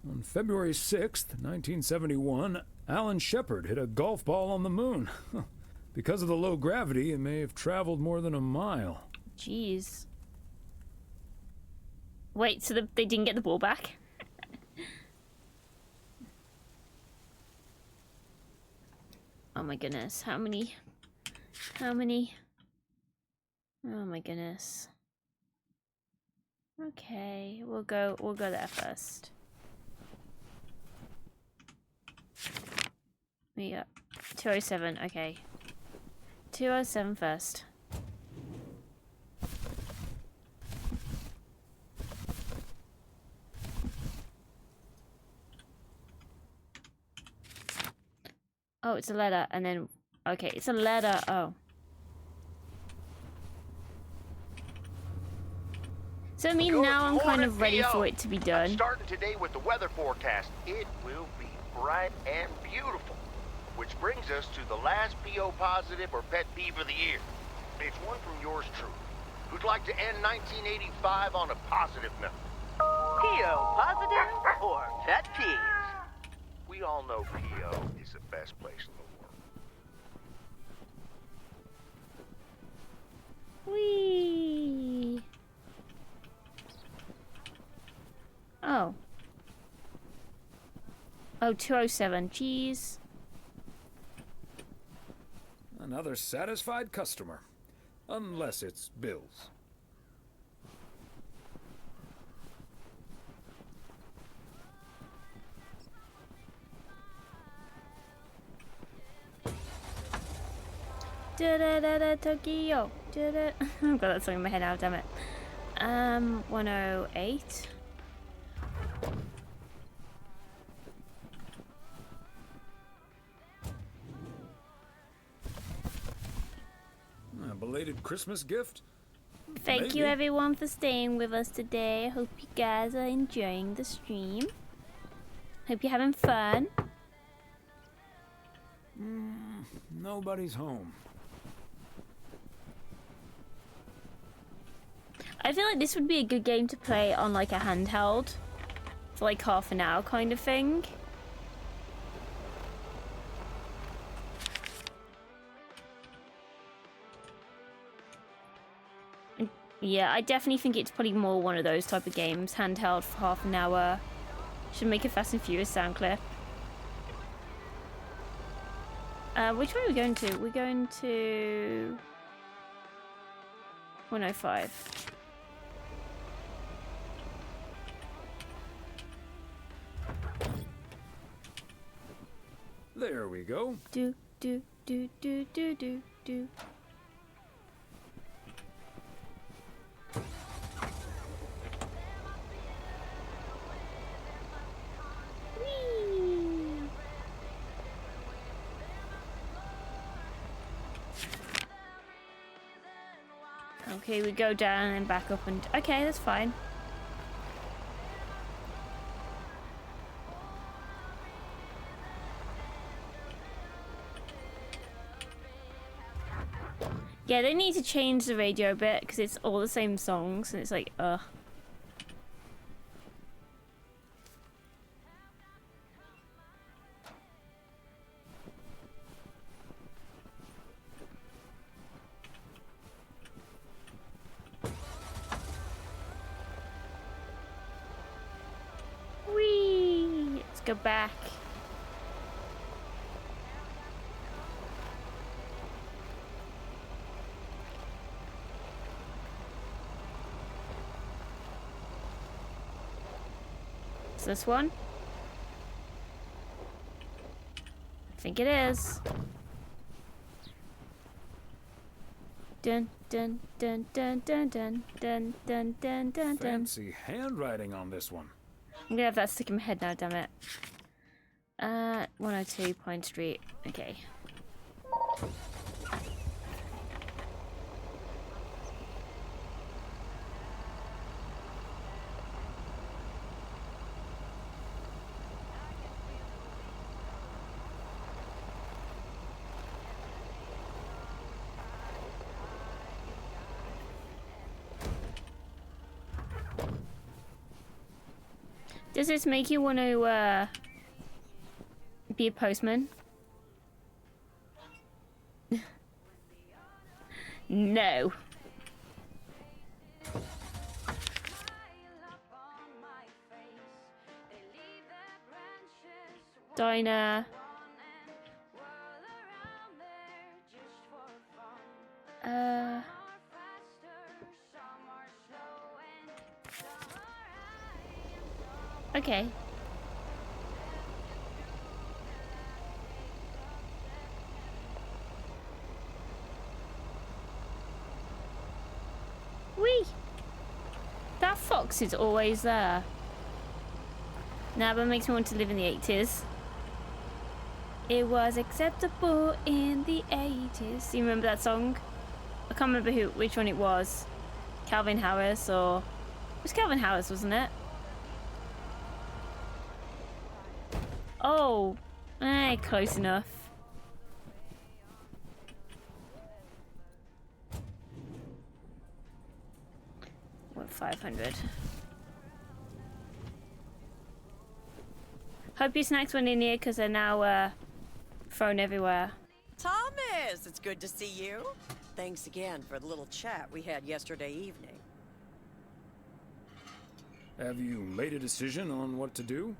On February 6th, 1971, Alan Shepard hit a golf ball on the moon. Because of the low gravity, it may have traveled more than a mile. Jeez. Wait, so they didn't get the ball back? Oh my goodness, how many? Oh my goodness. Okay, we'll go there first. Yeah, 207, okay. 207 first. Oh, it's a letter, and then... Okay, it's a letter, oh. So I mean, now I'm kind of ready for it to be done. Starting today with the weather forecast. It will be bright and beautiful. Which brings us to the last PO positive or pet peeve of the year. It's one from yours truly, who'd like to end 1985 on a positive note. PO positive or pet peeve? We all know PO is the best place in the world. Whee! Oh. Oh, 207. Jeez. Another satisfied customer. Unless it's Bill's. Da-da-da-da, Tokyo. Da-da. I've got that song in my head now, damn it. 108. A belated Christmas gift? Thank you Maybe. everyone for staying with us today. I hope you guys are enjoying the stream. Hope you're having fun. Nobody's home. I feel like this would be a good game to play on like a handheld for like half an hour kind of thing. Yeah, I definitely think it's probably more one of those type of games, handheld for half an hour. Should make a Fast and Furious sound clip. Which way are we going to? We're going to 105. There we go. Do do do do do do do. Okay, we go down and back up and... Okay, that's fine. Yeah, they need to change the radio a bit because it's all the same songs and it's like, ugh. Whee! Let's go back. Is this one? I think it is. Dun dun dun dun dun dun dun dun dun dun. Fancy handwriting on this one. I'm gonna have that stick in my head now, damn it. 102 Pine Street. Okay. Does this make you want to be a postman? No. Diner. Okay. Whee! That fox is always there. Now that makes me want to live in the 80s. It was acceptable in the 80s. Do you remember that song? I can't remember which one it was. Calvin Harris or... It was Calvin Harris, wasn't it? Oh, close enough. What, 500? Hope your snacks went in here because they're now thrown everywhere. Thomas, it's good to see you. Thanks again for the little chat we had yesterday evening. Have you made a decision on what to do?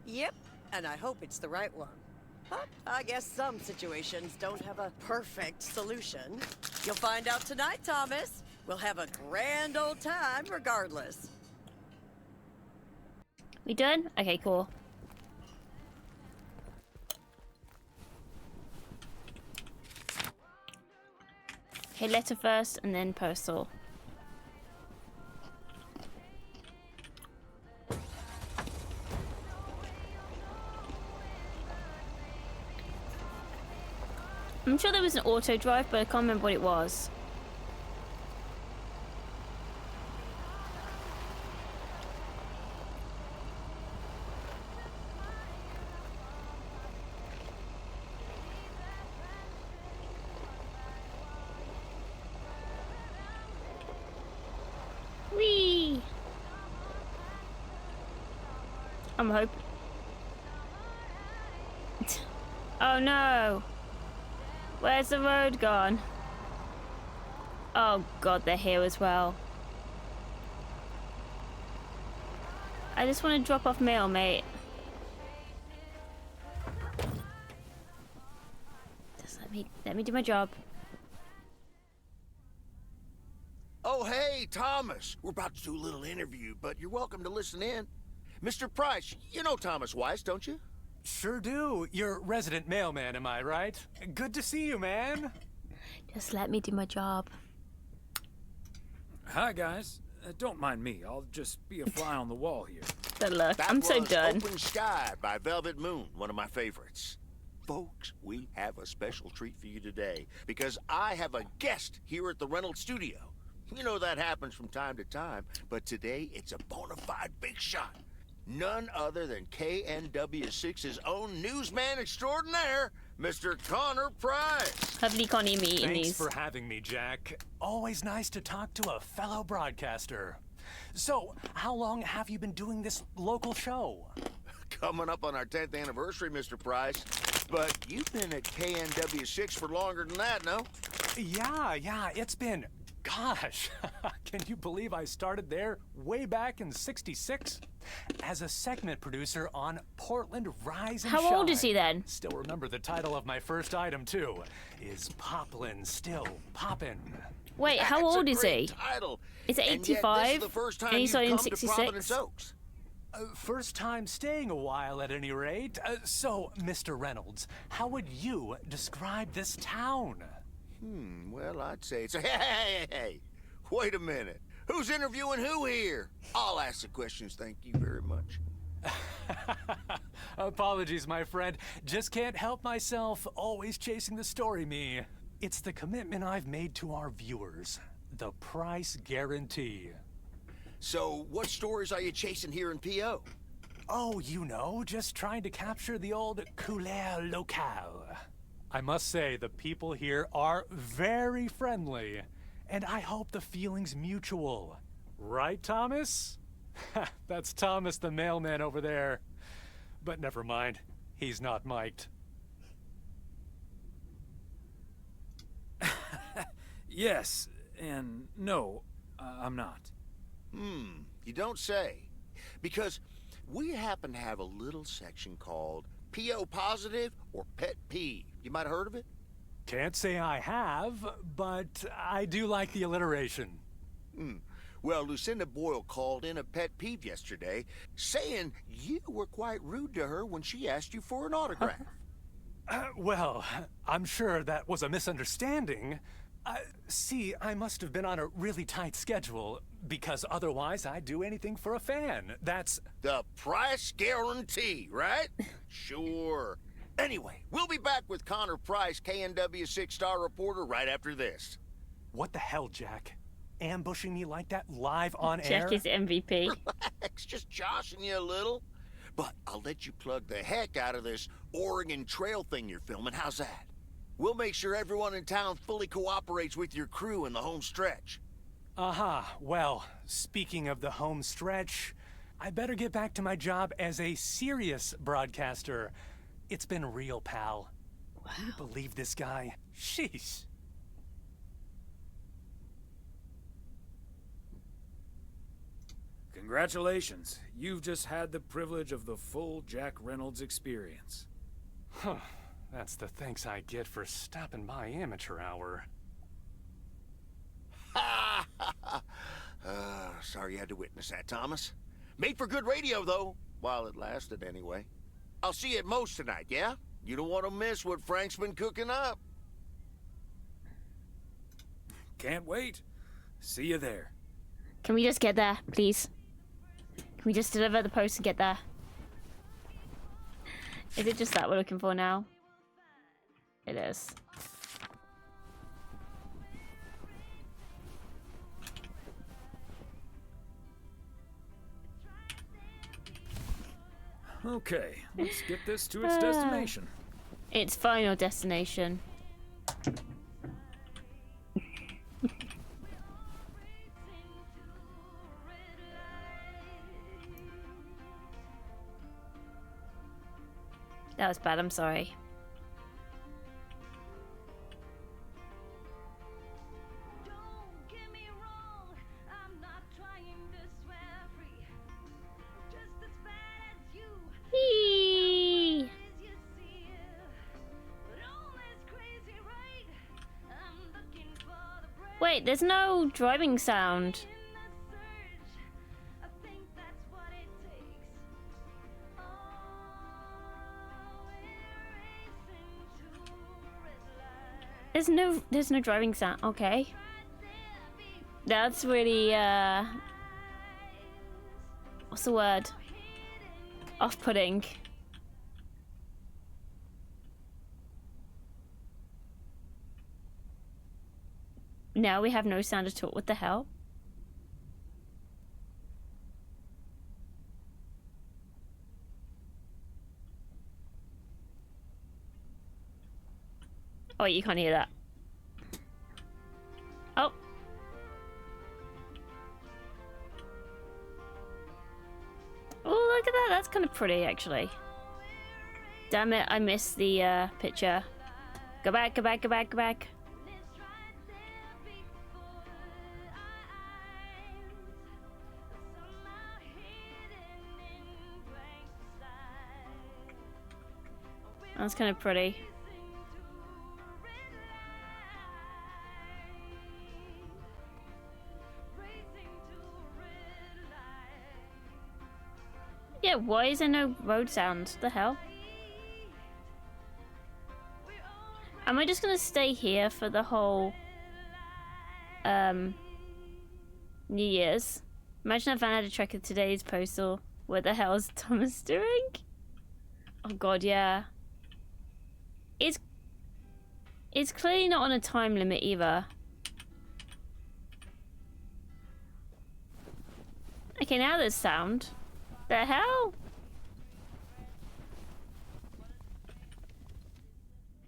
Yep, and I hope it's the right one. But I guess some situations don't have a perfect solution. You'll find out tonight, Thomas. We'll have a grand old time regardless. We done? Okay, cool. Okay, letter first and then postal. I'm sure there was an auto drive, but I can't remember what it was. Whee! I'm hoping. Oh no! Where's the road gone? Oh god, they're here as well. I just want to drop off mail, mate. Just let me do my job. Oh, hey, Thomas. We're about to do a little interview, but you're welcome to listen in. Mr. Price, you know Thomas Weiss, don't you? Sure do. You're resident mailman, am I right? Good to see you, man. Just let me do my job. Hi, guys. Don't mind me. I'll just be a fly on the wall here. Good luck. That I'm so was done. Open Sky by Velvet Moon, one of my favorites. Folks, we have a special treat for you today because I have a guest here at the Reynolds studio. You know that happens from time to time, but today it's a bona fide big shot. None other than KNW6's own newsman extraordinaire, Mr. Connor Price. Lovely Connie me in Thanks these. for having me, Jack. Always nice to talk to a fellow broadcaster. So, how long have you been doing this local show? Coming up on our 10th anniversary, Mr. Price. But you've been at KNW6 for longer than that, no? Yeah, it's been... Gosh, can you believe I started there way back in '66? As a segment producer on Portland Rise and Shine. How old is he then? Still remember the title of my first item, too. Is Poplin Still Poppin'? Wait, how old is he? Title. Is it And yet this is 85? the first time And he you've started in come to 66? Providence Oaks. First time staying a while at any rate. So, Mr. Reynolds, how would you describe this town? Well, I'd say it's a... Hey, wait a minute. Who's interviewing who here? I'll ask the questions, thank you very much. Apologies, my friend. Just can't help myself. Always chasing the story, me. It's the commitment I've made to our viewers. The price guarantee. So, what stories are you chasing here in P.O.? Oh, you know, just trying to capture the old couleur locale. I must say, the people here are very friendly, and I hope the feeling's mutual. Right, Thomas? That's Thomas the mailman over there. But never mind, he's not mic'd. Yes, and no, I'm not. You don't say. Because we happen to have a little section called P.O. Positive or Pet Peeve. You might have heard of it? Can't say I have, but I do like the alliteration. Well, Lucinda Boyle called in a pet peeve yesterday, saying you were quite rude to her when she asked you for an autograph. Well, I'm sure that was a misunderstanding. See, I must have been on a really tight schedule, because otherwise I'd do anything for a fan. That's... The price guarantee, right? Sure. Anyway, we'll be back with Connor Price, KNW 6-star reporter, right after this. What the hell, Jack? Ambushing me like that live on air? Jack is MVP. Relax, just joshing you a little. But I'll let you plug the heck out of this Oregon Trail thing you're filming. How's that? We'll make sure everyone in town fully cooperates with your crew in the home stretch. Well, speaking of the home stretch, I better get back to my job as a serious broadcaster. It's been real, pal. Wow. Can you believe this guy? Sheesh. Congratulations. You've just had the privilege of the full Jack Reynolds experience. Huh. That's the thanks I get for stopping by amateur hour. Sorry you had to witness that, Thomas. Made for good radio, though, while it lasted anyway. I'll see you at Moe's tonight, yeah? You don't want to miss what Frank's been cooking up. Can't wait. See you there. Can we just get there, please? Can we just deliver the post and get there? Is it just that we're looking for now? It is. Okay, let's get this to its destination. Its final destination. That was bad, I'm sorry. Eee. Wait, there's no driving sound. There's no driving sound. Okay. That's really what's the word? Off-putting. Now we have no sound at all. What the hell? Oh, you can't hear that. Oh. Oh, look at that. That's kind of pretty, actually. Damn it, I missed the picture. Go back, go back, go back, go back. That's kind of pretty. Yeah, why is there no road sound? The hell? Am I just gonna stay here for the whole New Year's? Imagine if I had a track of today's postal. What the hell is Thomas doing? Oh god, yeah. It's clearly not on a time limit either. Okay, now there's sound. The hell?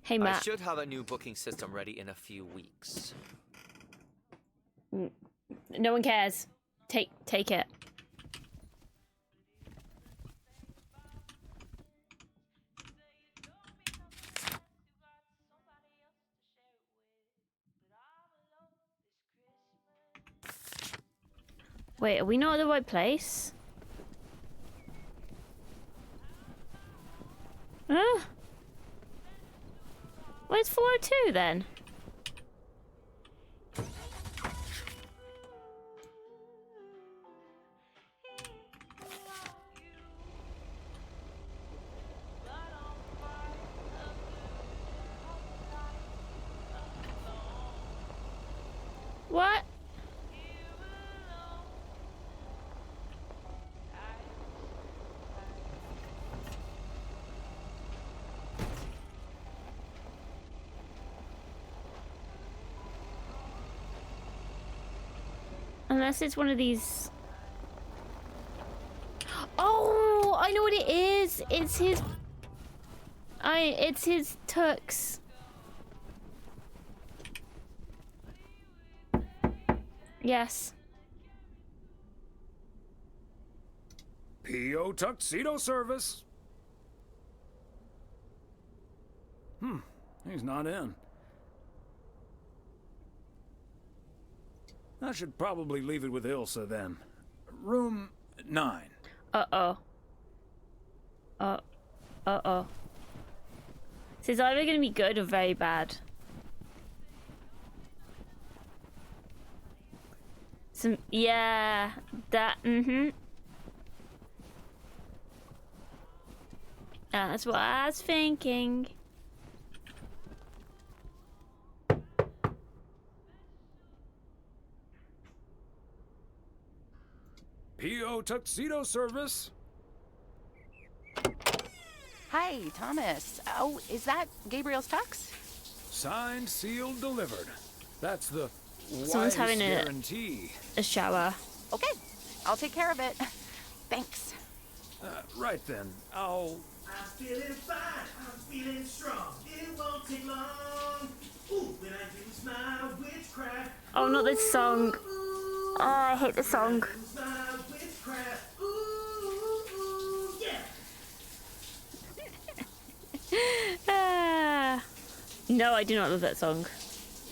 Hey, I Matt. should have a new booking system ready in a few weeks. No one cares. Take it. Wait, are we not at the right place? Huh? Where's 402 then? What? Unless it's one of these... Oh, I know what it is. It's his... It's his tux. Yes. P.O. Tuxedo Service. He's not in. I should probably leave it with Ilsa then. Room 9. Uh-oh. Uh-oh. So it's either going to be good or very bad. Yeah, that, That's what I was thinking. P.O. Tuxedo Service. Hi, Thomas. Oh, is that Gabriel's tux? Signed, sealed, delivered. That's the Someone's having guarantee. a shower. Okay, I'll take care of it. Thanks. Right then, I'll... I'm feeling fine, I'm feeling strong. It won't take long. Ooh, when I use my witchcraft. Oh, not this song. Oh, I hate the song. Use my witchcraft. Ooh, yeah. No, I do not love that song.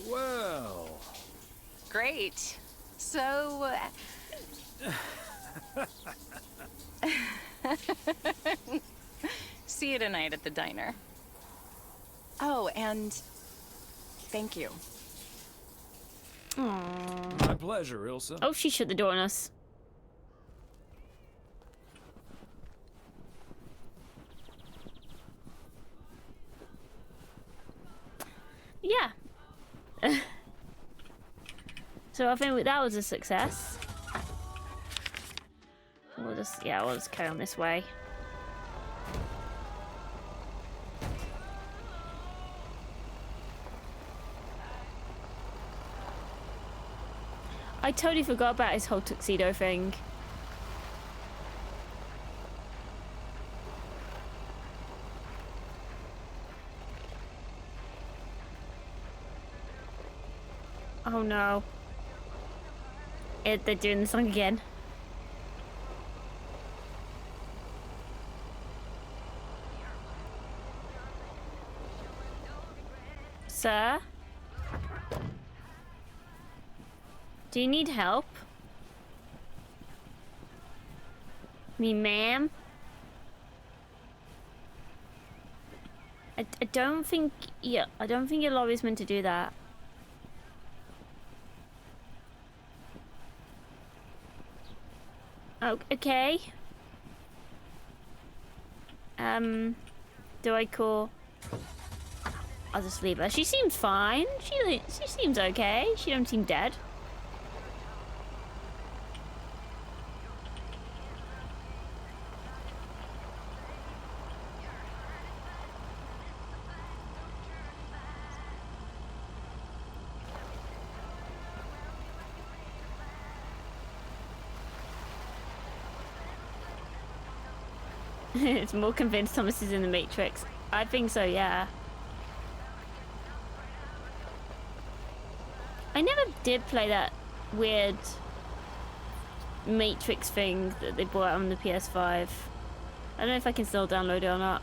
Well... Great. So... See you tonight at the diner. Oh, and thank you. Aww. My pleasure, Ilsa. Oh, she shut the door on us. Yeah. So I think that was a success. We'll just carry on this way. I totally forgot about his whole tuxedo thing. Oh no. They're doing the song again. Sir? Do you need help? Me, ma'am? I don't think... Yeah, I don't think your lobby's meant to do that. Oh, okay. Do I call... I'll just leave her. She seems fine. She seems okay. She don't seem dead. It's more convinced Thomas is in the Matrix. I think so, yeah. I never did play that weird Matrix thing that they brought out on the PS5. I don't know if I can still download it or not.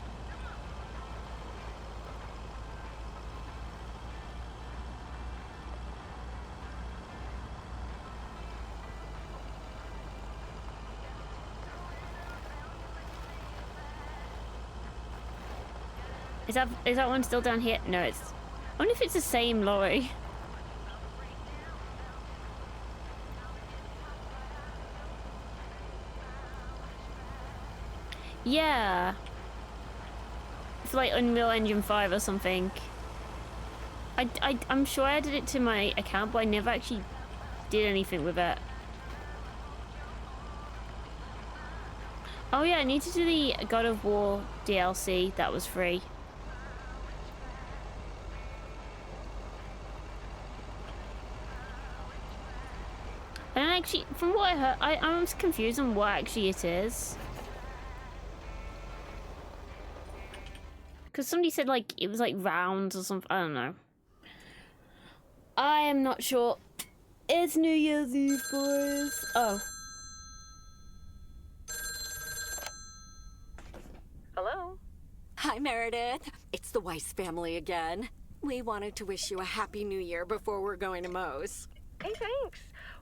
Is that one still down here? No, it's... I wonder if it's the same lorry. Yeah. It's like Unreal Engine 5 or something. I'm sure I added it to my account, but I never actually did anything with it. Oh yeah, I need to do the God of War DLC. That was free. I don't actually, from what I heard, I'm confused on what actually it is. Because somebody said like it was like rounds or something. I don't know. I am not sure. It's New Year's Eve, boys. Oh. Hello? Hi, Meredith. It's the Weiss family again. We wanted to wish you a happy new year before we're going to Moe's. Hey, thanks.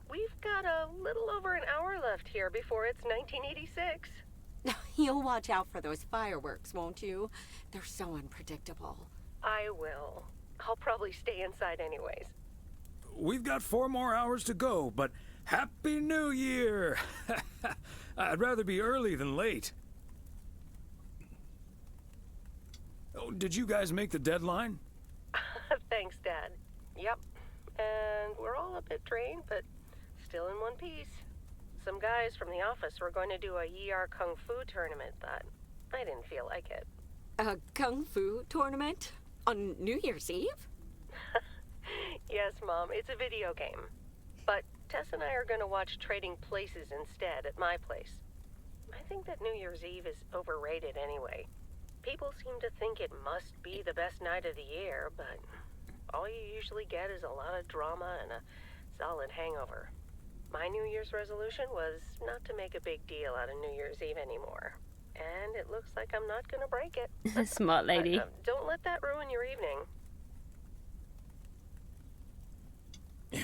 We've got a little over an hour left here before it's 1986. You'll watch out for those fireworks, won't you? They're so unpredictable. I will. I'll probably stay inside anyways. We've got 4 more hours to go, but Happy New Year! I'd rather be early than late. Oh, did you guys make the deadline? Thanks, Dad. Yep. And we're all a bit drained, but still in one piece. Some guys from the office were going to do a ER Kung Fu tournament, but I didn't feel like it. A Kung Fu tournament? On New Year's Eve? Yes, Mom, it's a video game. But Tess and I are going to watch Trading Places instead at my place. I think that New Year's Eve is overrated anyway. People seem to think it must be the best night of the year, but all you usually get is a lot of drama and a solid hangover. My New Year's resolution was not to make a big deal out of New Year's Eve anymore. And it looks like I'm not going to break it. Smart lady. Don't let that ruin your evening.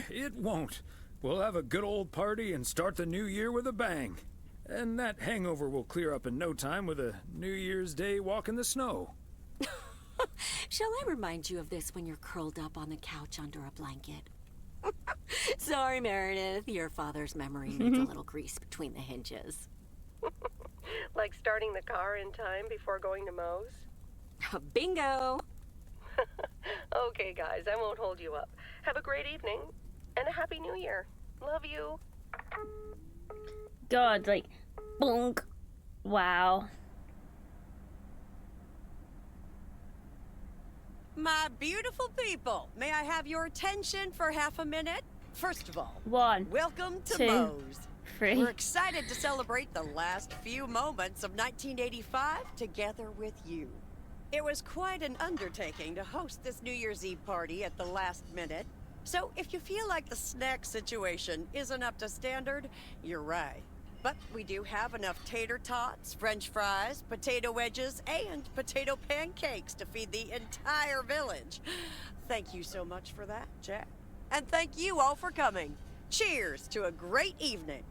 It won't. We'll have a good old party and start the new year with a bang. And that hangover will clear up in no time with a New Year's Day walk in the snow. Shall I remind you of this when you're curled up on the couch under a blanket? Sorry, Meredith. Your father's memory needs a little grease between the hinges. Like starting the car in time before going to Moe's? Bingo! Okay, guys, I won't hold you up. Have a great evening, and a Happy New Year. Love you. God, like, bonk. Wow. My beautiful people, may I have your attention for half a minute? First of all, 1, welcome to 2, Moe's. 3. We're excited to celebrate the last few moments of 1985 together with you. It was quite an undertaking to host this New Year's Eve party at the last minute. So if you feel like the snack situation isn't up to standard, you're right. But we do have enough tater tots, french fries, potato wedges, and potato pancakes to feed the entire village. Thank you so much for that, Jack. And thank you all for coming. Cheers to a great evening.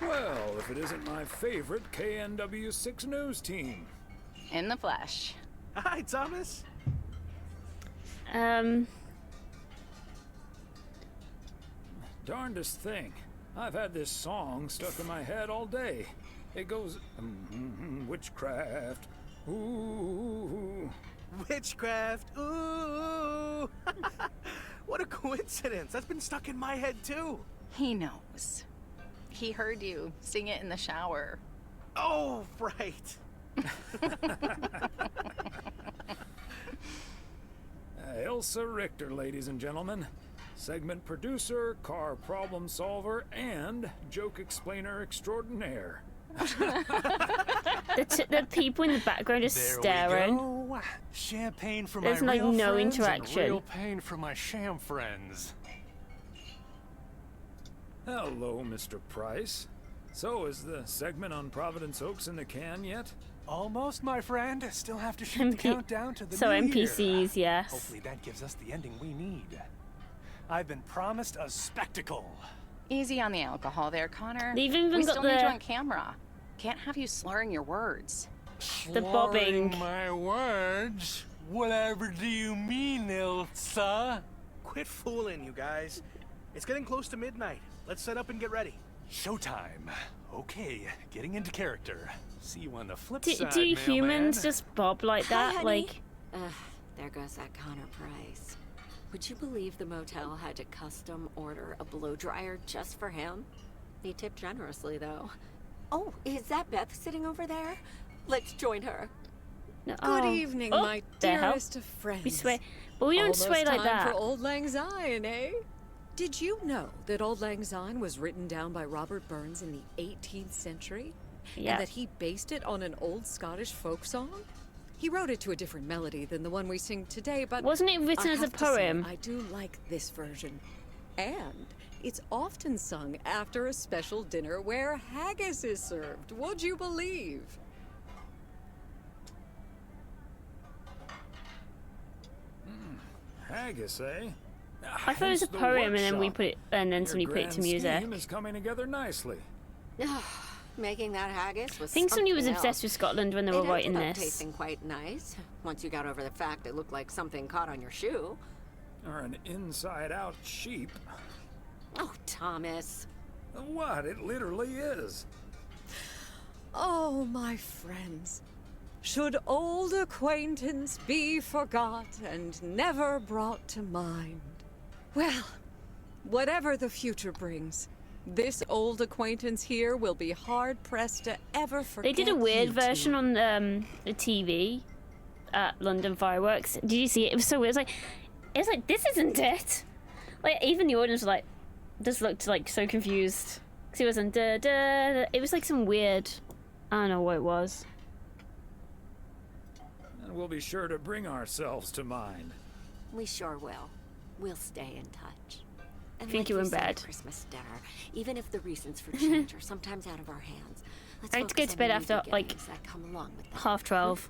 Well, if it isn't my favorite KNW6 news team. In the flesh. Hi, Thomas. Darndest thing. I've had this song stuck in my head all day. It goes, witchcraft, ooh. Witchcraft, ooh. What a coincidence. That's been stuck in my head, too. He knows. He heard you sing it in the shower. Oh, right. Elsa Richter, ladies and gentlemen. Segment producer, car problem solver, and joke explainer extraordinaire. The people in the background are staring. Go. Champagne for There's my like real no friends interaction. and real pain for my sham friends. Hello, Mr. Price. So, is the segment on Providence Oaks in the can yet? Almost, my friend. Still have to shoot the countdown to the So new NPCs, year. yes. Hopefully that gives us the ending we need. I've been promised a spectacle. Easy on the alcohol there, Connor. They've even we got still need the- you on camera. Can't have you slurring your words. The bobbing. Slurring my words? Whatever do you mean, Ilsa? Quit fooling, you guys. It's getting close to midnight. Let's set up and get ready. Showtime. Okay, getting into character. See you on the flip Do side, humans mailman. just bob like Hi, that? honey. Like, There goes that Connor Price. Would you believe the motel had to custom order a blow dryer just for him? He tipped generously, though. Oh, is that Beth sitting over there? Let's join her. no, Good oh. evening, Oh, my the hell? dearest of friends. We sway, but we don't Almost sway like time that. for Old Lang Syne, eh? Did you know that Old Lang Syne was written down by Robert Burns in the 18th century? Yeah. And that he based it on an old Scottish folk song? He wrote it to a different melody than the one we sing today, but Wasn't it written I as a have to say, poem? I do like this version. And it's often sung after a special dinner where haggis is served. Would you believe? Haggis, eh? I thought it was a poem, and then we put it, and then somebody put it to music. Scheme is coming together nicely. Making that haggis was I think somebody was something obsessed else. with Scotland when they were It writing ended up this. tasting quite nice once you got over the fact it looked like something caught on your shoe. Or an inside-out sheep. Oh, Thomas. What? It literally is. Oh, my friends. Should old acquaintance be forgot and never brought to mind? Well, whatever the future brings, this old acquaintance here will be hard-pressed to ever forget. They did a weird you version two. on the TV at London Fireworks. Did you see it? It was so weird. It was like, this isn't it. Like, even the audience was like, just looked like so confused. Because it wasn't da da da. It was like some weird, I don't know what it was. And we'll be sure to bring ourselves to mind. We sure will. We'll stay in touch. And Think like you in said at bed. Christmas dinner, even if the reasons for change are sometimes out of our hands, let's I had to focus go to on bed the new after like beginnings that come along with that. 12:30.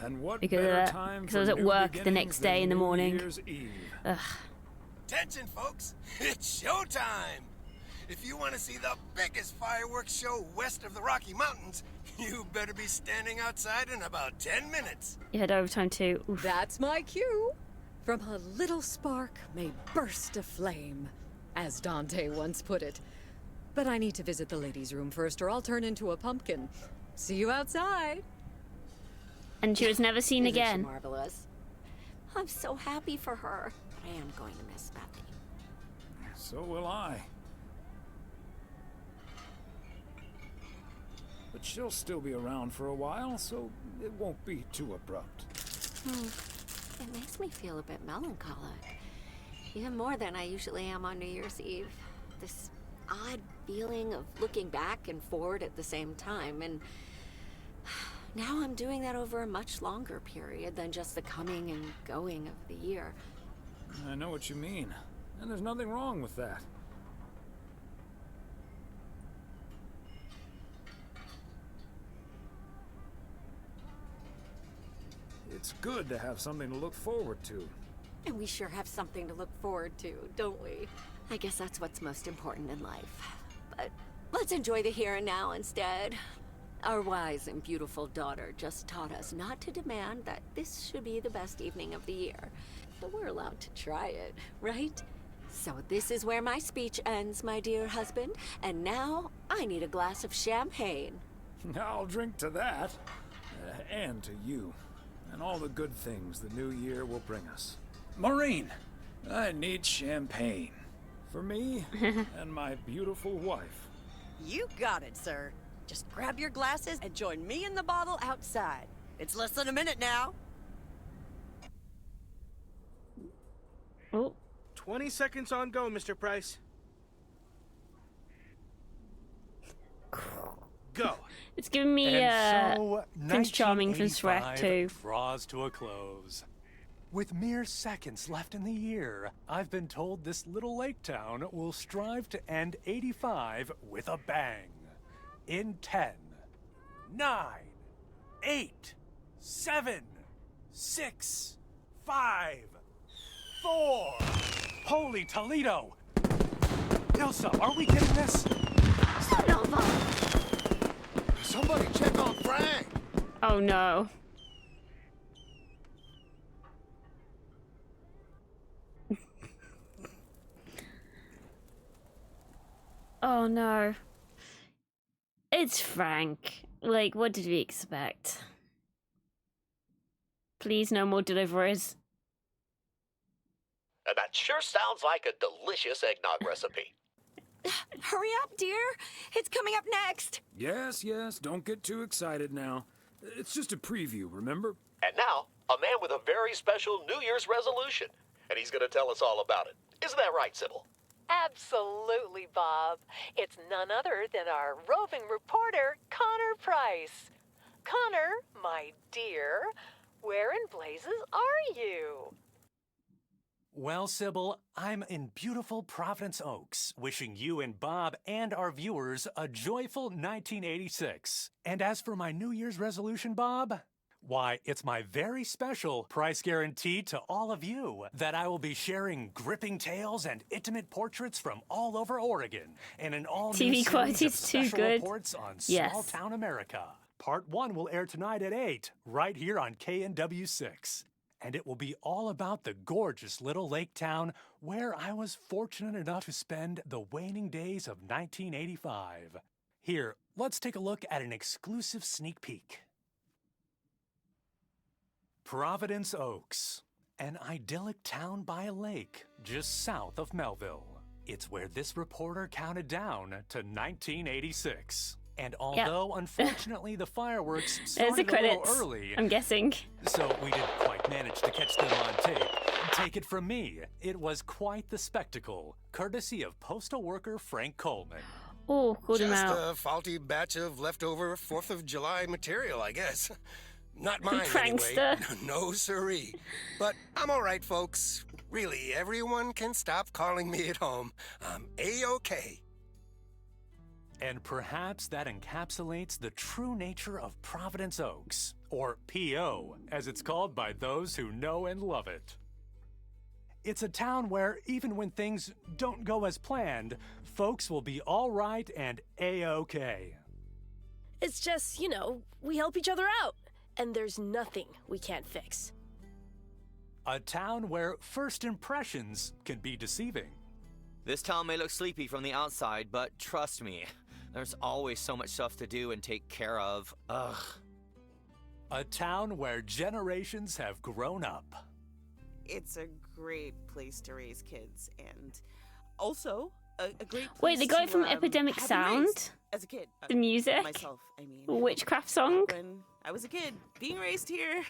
And what Because of better that. time Because for I was at new work the beginnings next day than in the New morning. Year's Eve? Ugh. Attention, folks! It's showtime! If you want to see the biggest fireworks show west of the Rocky Mountains, you better be standing outside in about 10 minutes. You had overtime too. Oof. That's my cue. From a little spark may burst a flame, as Dante once put it. But I need to visit the ladies' room first, or I'll turn into a pumpkin. See you outside. And she was never seen Isn't she again. marvelous? I'm so happy for her. But I am going to miss Bethany. So will I. But she'll still be around for a while, so it won't be too abrupt. It makes me feel a bit melancholic. Even more than I usually am on New Year's Eve. This odd feeling of looking back and forward at the same time. And now I'm doing that over a much longer period than just the coming and going of the year. I know what you mean, and there's nothing wrong with that. It's good to have something to look forward to. And we sure have something to look forward to, don't we? I guess that's what's most important in life. But let's enjoy the here and now instead. Our wise and beautiful daughter just taught us not to demand that this should be the best evening of the year. But we're allowed to try it, right? So this is where my speech ends, my dear husband. And now I need a glass of champagne. I'll drink to that, and to you, and all the good things the new year will bring us. Maureen, I need champagne. For me and my beautiful wife. You got it, sir. Just grab your glasses and join me in the bottle outside. It's less than a minute now. Oh. 20 seconds on go, Mr. Price. Go. It's giving me And so, Prince Charming from Shrek 1985 too. draws to a close. With mere seconds left in the year, I've been told this little lake town will strive to end 85 with a bang. In 10, 9, 8, 7, 6, 5, 4. Holy Toledo! Ilsa, are we getting this? Somebody check on Frank! Oh no. Oh no. It's Frank. Like, what did we expect? Please, no more deliveries. That sure sounds like a delicious eggnog recipe. Hurry up, dear. It's coming up next. Yes, don't get too excited now. It's just a preview, remember? And now, a man with a very special New Year's resolution. And he's going to tell us all about it. Isn't that right, Sybil? Absolutely, Bob. It's none other than our roving reporter, Connor Price. Connor, my dear, where in blazes are you? Well, Sybil, I'm in beautiful Providence Oaks, wishing you and Bob and our viewers a joyful 1986. And as for my New Year's resolution, Bob, Why, it's my very special price guarantee to all of you that I will be sharing gripping tales and intimate portraits from all over Oregon in an all-new TV series quality of is too special good. reports on Yes. small-town America. Part 1 will air tonight at 8, right here on KNW6. And it will be all about the gorgeous little lake town where I was fortunate enough to spend the waning days of 1985. Here, let's take a look at an exclusive sneak peek. Providence Oaks, an idyllic town by a lake just south of Melville. It's where this reporter counted down to 1986. And although, unfortunately, the fireworks There's the started a little credits, early, I'm guessing. so we didn't quite manage to catch them on tape. Take it from me, it was quite the spectacle, courtesy of postal worker Frank Coleman. Oh, called him Just out. a faulty batch of leftover 4th of July material, I guess. Not mine, Prankster. anyway. No siree. But I'm all right, folks. Really, everyone can stop calling me at home. I'm A-OK. And perhaps that encapsulates the true nature of Providence Oaks, or P.O., as it's called by those who know and love it. It's a town where, even when things don't go as planned, folks will be all right and A-OK. It's just, you know, we help each other out, and there's nothing we can't fix. A town where first impressions can be deceiving. This town may look sleepy from the outside, but trust me, there's always so much stuff to do and take care of. Ugh. A town where generations have grown up. It's a great place to raise kids, and also a great place Wait, the guy to, from Epidemic have been Sound? raised as a kid. The music? Myself, I mean. Witchcraft song? When I was a kid, being raised here.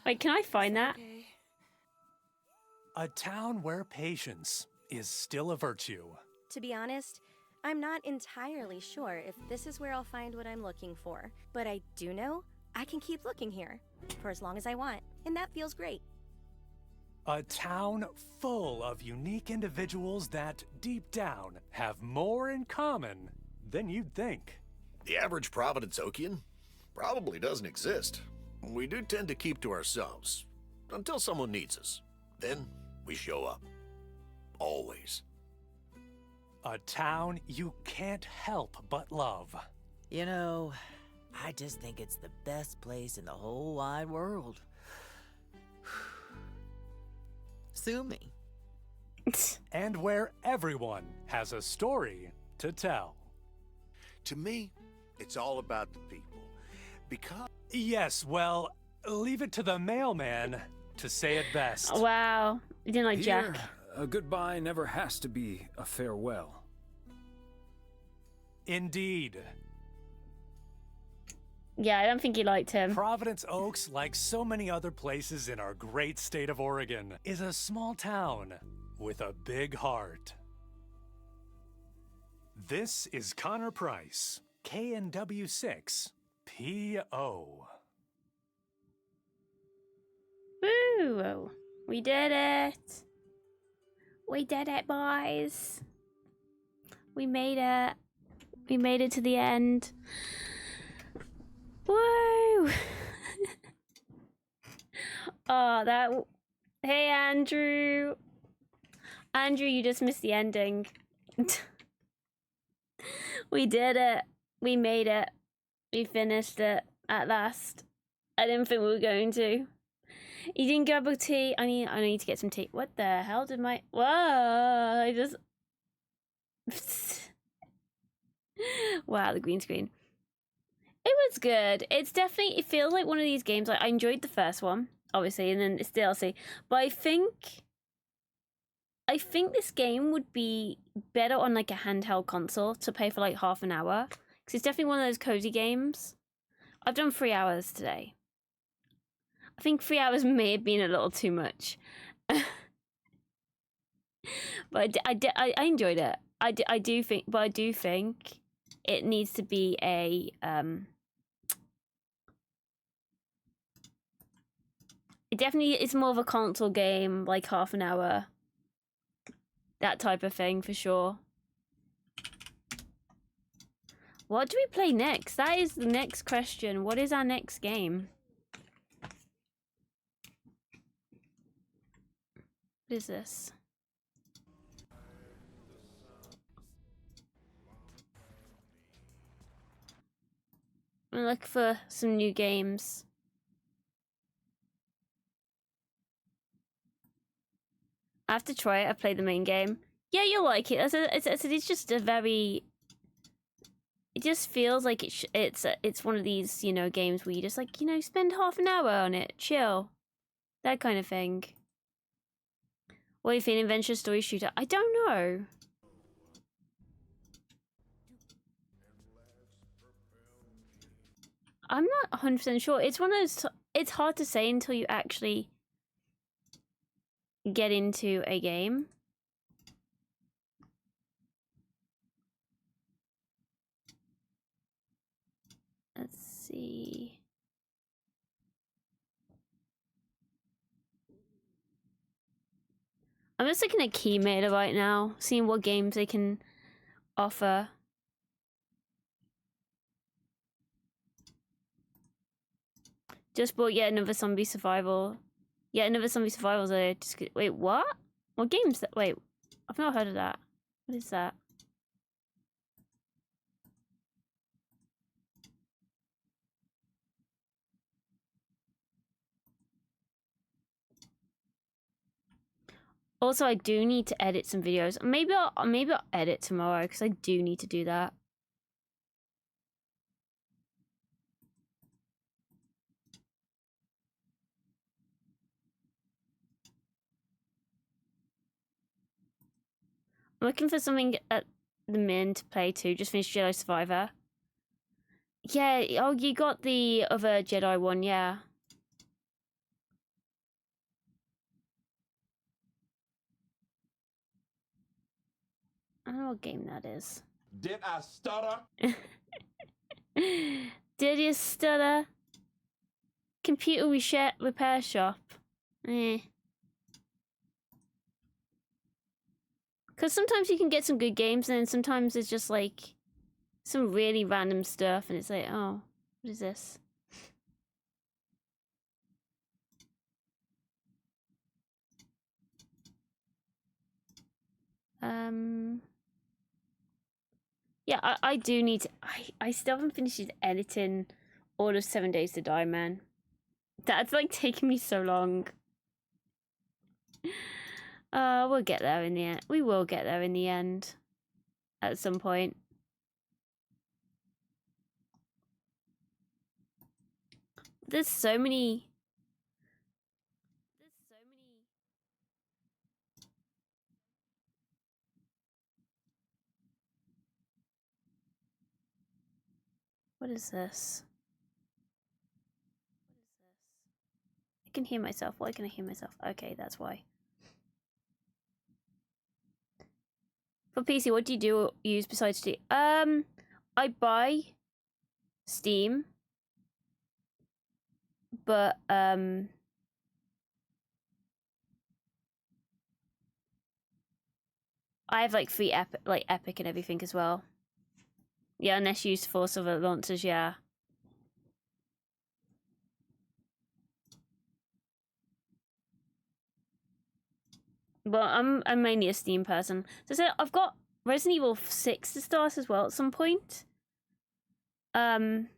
Wait, can I find that? A town where patience is still a virtue. To be honest, I'm not entirely sure if this is where I'll find what I'm looking for, but I do know I can keep looking here for as long as I want, and that feels great. A town full of unique individuals that, deep down, have more in common than you'd think. The average Providence Okian probably doesn't exist. We do tend to keep to ourselves until someone needs us. Then we show up. Always. A town you can't help but love. You know, I just think it's the best place in the whole wide world. Sue me. And where everyone has a story to tell. To me, it's all about the people. Because... Yes, well, leave it to the mailman to say it best. Wow. You didn't like Here, Jack. a goodbye never has to be a farewell. Indeed. Yeah, I don't think he liked him. Providence Oaks, like so many other places in our great state of Oregon, is a small town with a big heart. This is Connor Price, KNW6, P.O. Woo! We did it! We did it, boys! We made it. We made it to the end. Woo! Oh, that... Hey, Andrew! Andrew, you just missed the ending. We did it. We made it. We finished it at last. I didn't think we were going to. You didn't grab a tea? I need to get some tea. What the hell did my... Whoa! I just... Wow, the green screen. It was good. It's definitely... It feels like one of these games. Like, I enjoyed the first one, obviously, and then it's DLC. But I think this game would be better on, like, a handheld console to play for, like, half an hour. Because it's definitely one of those cozy games. I've done 3 hours today. I think 3 hours may have been a little too much. But I enjoyed it. I do think it needs to be a... It definitely is more of a console game, like half an hour. That type of thing, for sure. What do we play next? That is the next question. What is our next game? What is this? I'm gonna look for some new games. I have to try it. I played the main game. Yeah, you'll like it. It's just a very. It just feels like it's one of these, you know, games where you just like, you know, spend half an hour on it, chill, that kind of thing. What are you feeling, adventure story shooter? I don't know. I'm not 100% sure. It's one of those. It's hard to say until you actually get into a game. Let's see. I'm just looking at Keymater right now, seeing what games they can offer. Just bought yet another zombie survival. Yet another zombie survival. Wait, what? What game's that? Wait, I've not heard of that. What is that? Also, I do need to edit some videos. Maybe I'll edit tomorrow because I do need to do that. I'm looking for something at the min to play too. Just finished Jedi Survivor. Yeah. Oh, you got the other Jedi one, yeah. I don't know what game that is. Did I stutter? Did you stutter? Computer repair shop. Eh. Because sometimes you can get some good games, and then sometimes it's just like some really random stuff, and it's like, oh, what is this? Yeah, I do need to. I still haven't finished editing all of 7 Days to Die, man. That's like taking me so long. We'll get there in the end. We will get there in the end. At some point. There's so many. What is this? I can hear myself. Why can I hear myself? Okay, that's why. For PC, what do you use besides Steam? I buy Steam, but I have like free Epic and everything as well. Yeah, unless you use Force of launchers, yeah. But I'm mainly a Steam person. So I've got Resident Evil 6 to start as well at some point. But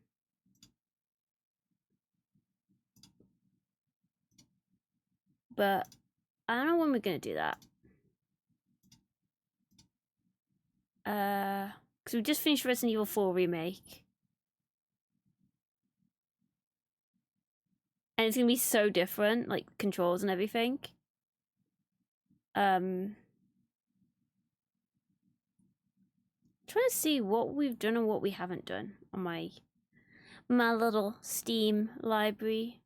I don't know when we're gonna do that. Because we just finished Resident Evil 4 remake. And it's gonna be so different, like controls and everything. Trying to see what we've done and what we haven't done on my little Steam library.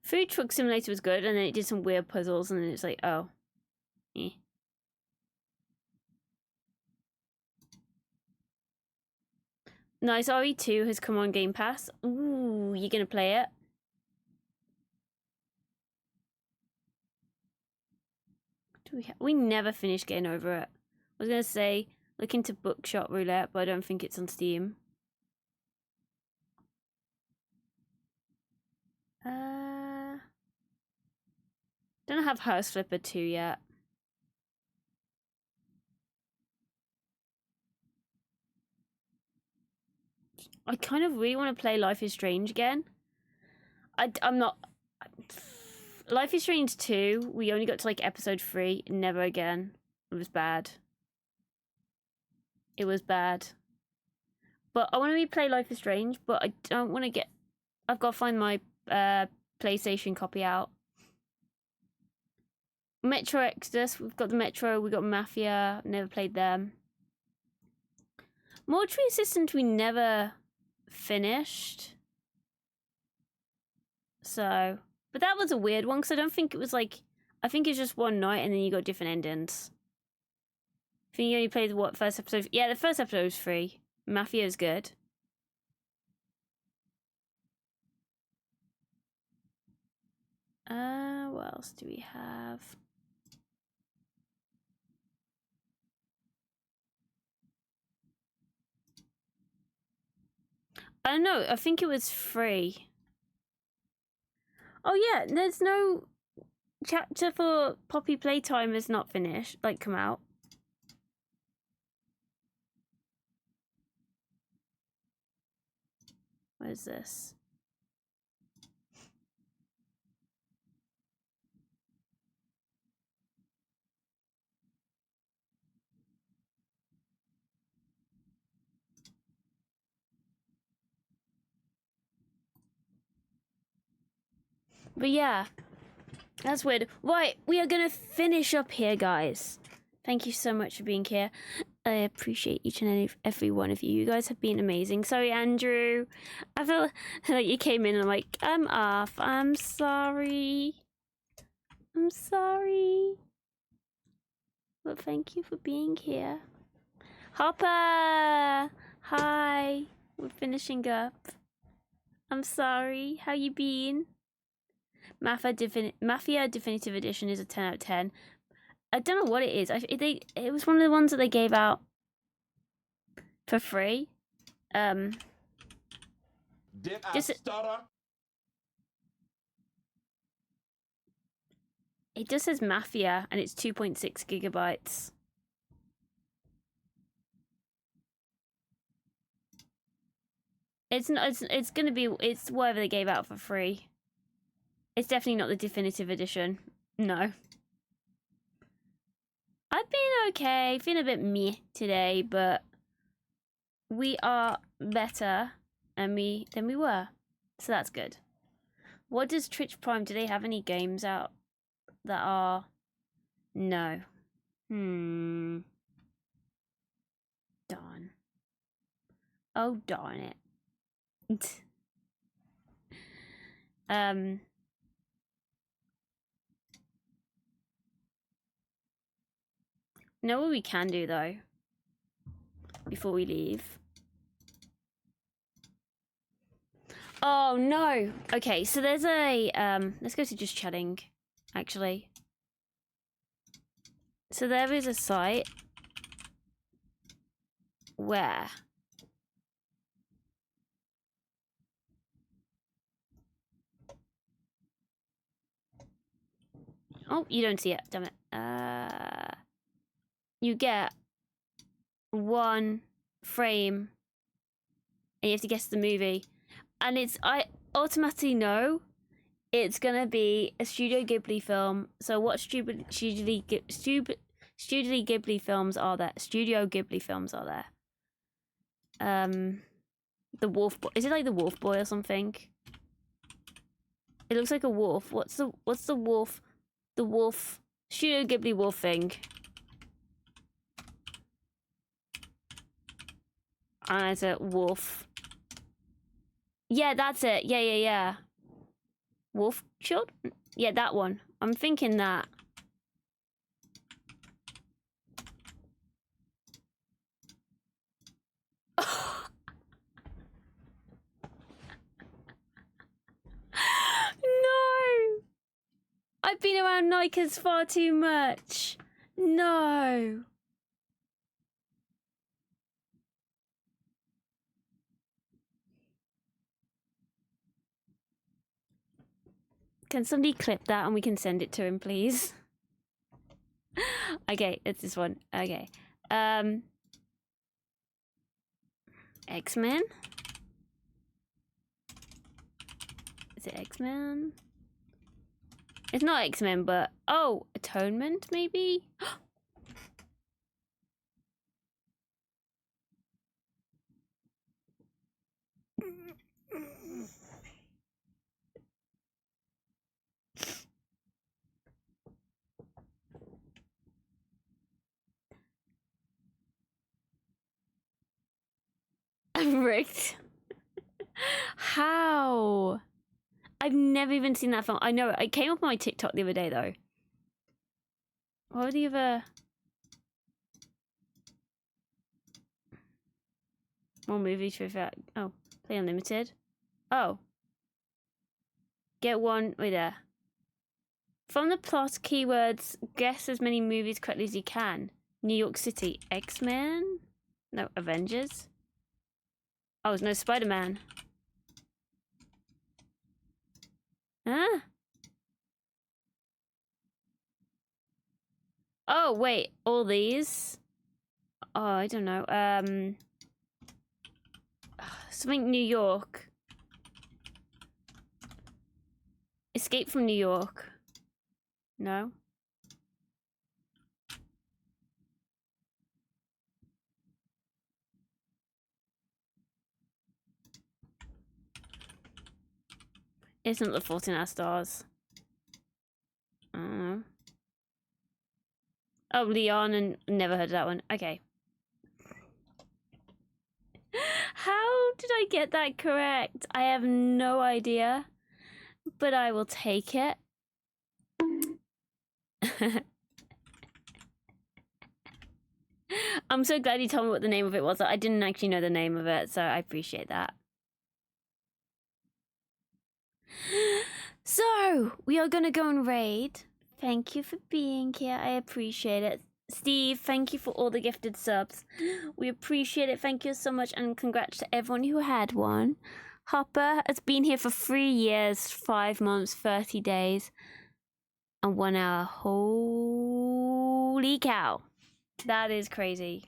Food Truck Simulator was good, and then it did some weird puzzles, and then it's like, oh, eh. Nice, RE2 has come on Game Pass. Ooh, you gonna play it? We never finished getting over it. I was gonna say look into Bookshop Roulette, but I don't think it's on Steam. Don't have House Flipper 2 yet. I kind of really want to play Life is Strange again. I'm not... Life is Strange 2, we only got to like episode 3, never again. It was bad. It was bad. But I want to replay Life is Strange, but I don't want to get... I've got to find my PlayStation copy out. Metro Exodus, we've got the Metro, we've got Mafia, never played them. Mortuary Assistant we never finished. So, but that was a weird one, because I don't think it was like, I think it's just one night and then you got different endings. I think you only played what, first episode? Yeah, the first episode was free. Mafia is good. What else do we have? I don't know, I think it was free. Oh yeah, there's no chapter for Poppy Playtime is not finished, like come out. What is this? But yeah, that's weird. Right, we are gonna finish up here, guys. Thank you so much for being here. I appreciate each and every one of you. You guys have been amazing. Sorry, Andrew. I feel like you came in and I'm like, I'm off. I'm sorry. I'm sorry. But thank you for being here. Hopper! Hi. We're finishing up. I'm sorry. How you been? Mafia Definitive Edition is a 10 out of 10. I don't know what it is. It was one of the ones that they gave out for free. Did I stutter? It just says Mafia and it's 2.6 gigabytes. It's not. It's gonna be. It's whatever they gave out for free. It's definitely not the definitive edition. No. I've been okay. Feeling a bit meh today, but we are better than we were, so that's good. What does Twitch Prime? Do they have any games out that are? No. Darn. Oh darn it. Know what we can do though before we leave? Oh no. Okay, so there's a let's go to just chatting actually. So there is a site where oh, you don't see it, damn it. You get one frame and you have to guess the movie. And I automatically know it's gonna be a Studio Ghibli film. So what Studio Ghibli films are there? Studio Ghibli films are there? The Wolf Boy. Is it like the Wolf Boy or something? It looks like a wolf. What's the wolf? The wolf. Studio Ghibli wolf thing. And it's a wolf. Yeah, that's it. Yeah. Wolf Children? Yeah, that one. I'm thinking that. No! I've been around Nikers far too much. No. Can somebody clip that and we can send it to him, please? Okay, it's this one. Okay. X-Men? Is it X-Men? It's not X-Men, but... Oh, Atonement, maybe? I'm rigged. How? I've never even seen that film. I know it came up on my TikTok the other day though. What were the other? More movies for that. Oh, Play Unlimited. Oh. Get one. Wait there. From the plot keywords, guess as many movies correctly as you can. New York City. X-Men? No, Avengers. Oh, there's no Spider-Man. Huh? Oh, wait. All these? Oh, I don't know. Something New York. Escape from New York. No? Isn't the Fault in Our Stars? I don't know. Oh, Leon, and never heard of that one. Okay. How did I get that correct? I have no idea, but I will take it. I'm so glad you told me what the name of it was. I didn't actually know the name of it, so I appreciate that. So, we are gonna go and raid. Thank you for being here. I appreciate it. Steve, thank you for all the gifted subs. We appreciate it. Thank you so much, and congrats to everyone who had one. Hopper has been here for 3 years, 5 months, 30 days, and 1 hour. Holy cow. That is crazy.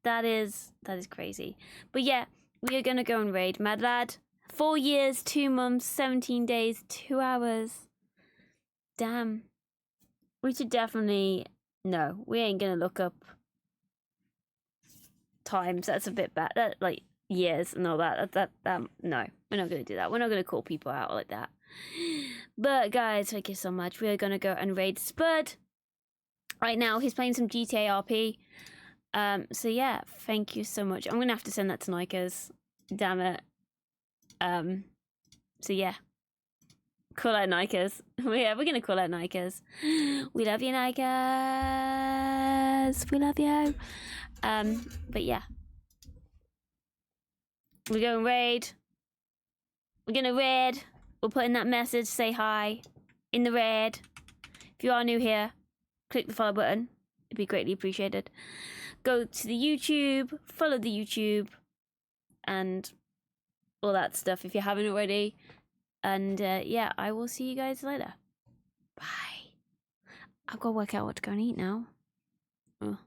That is crazy. But yeah, we are gonna go and raid. Mad Lad, 4 years, 2 months, 17 days, 2 hours. Damn. We should definitely... No, we ain't gonna look up times. That's a bit bad. That, like, years and all that. No, we're not gonna do that. We're not gonna call people out like that. But guys, thank you so much. We are gonna go and raid Spud. Right now, he's playing some GTA RP. So yeah, thank you so much. I'm gonna have to send that to Nikers. Damn it. So yeah. Call out Nikers. Yeah, we're gonna call out Nikers. We love you, Nikers. We love you. But yeah. We're going raid. We're gonna raid. We'll put in that message, say hi. In the raid. If you are new here, click the follow button. It'd be greatly appreciated. Go to the YouTube, follow the YouTube, and all that stuff if you haven't already. And yeah, I will see you guys later. Bye. I've got to work out what to go and eat now. Oh.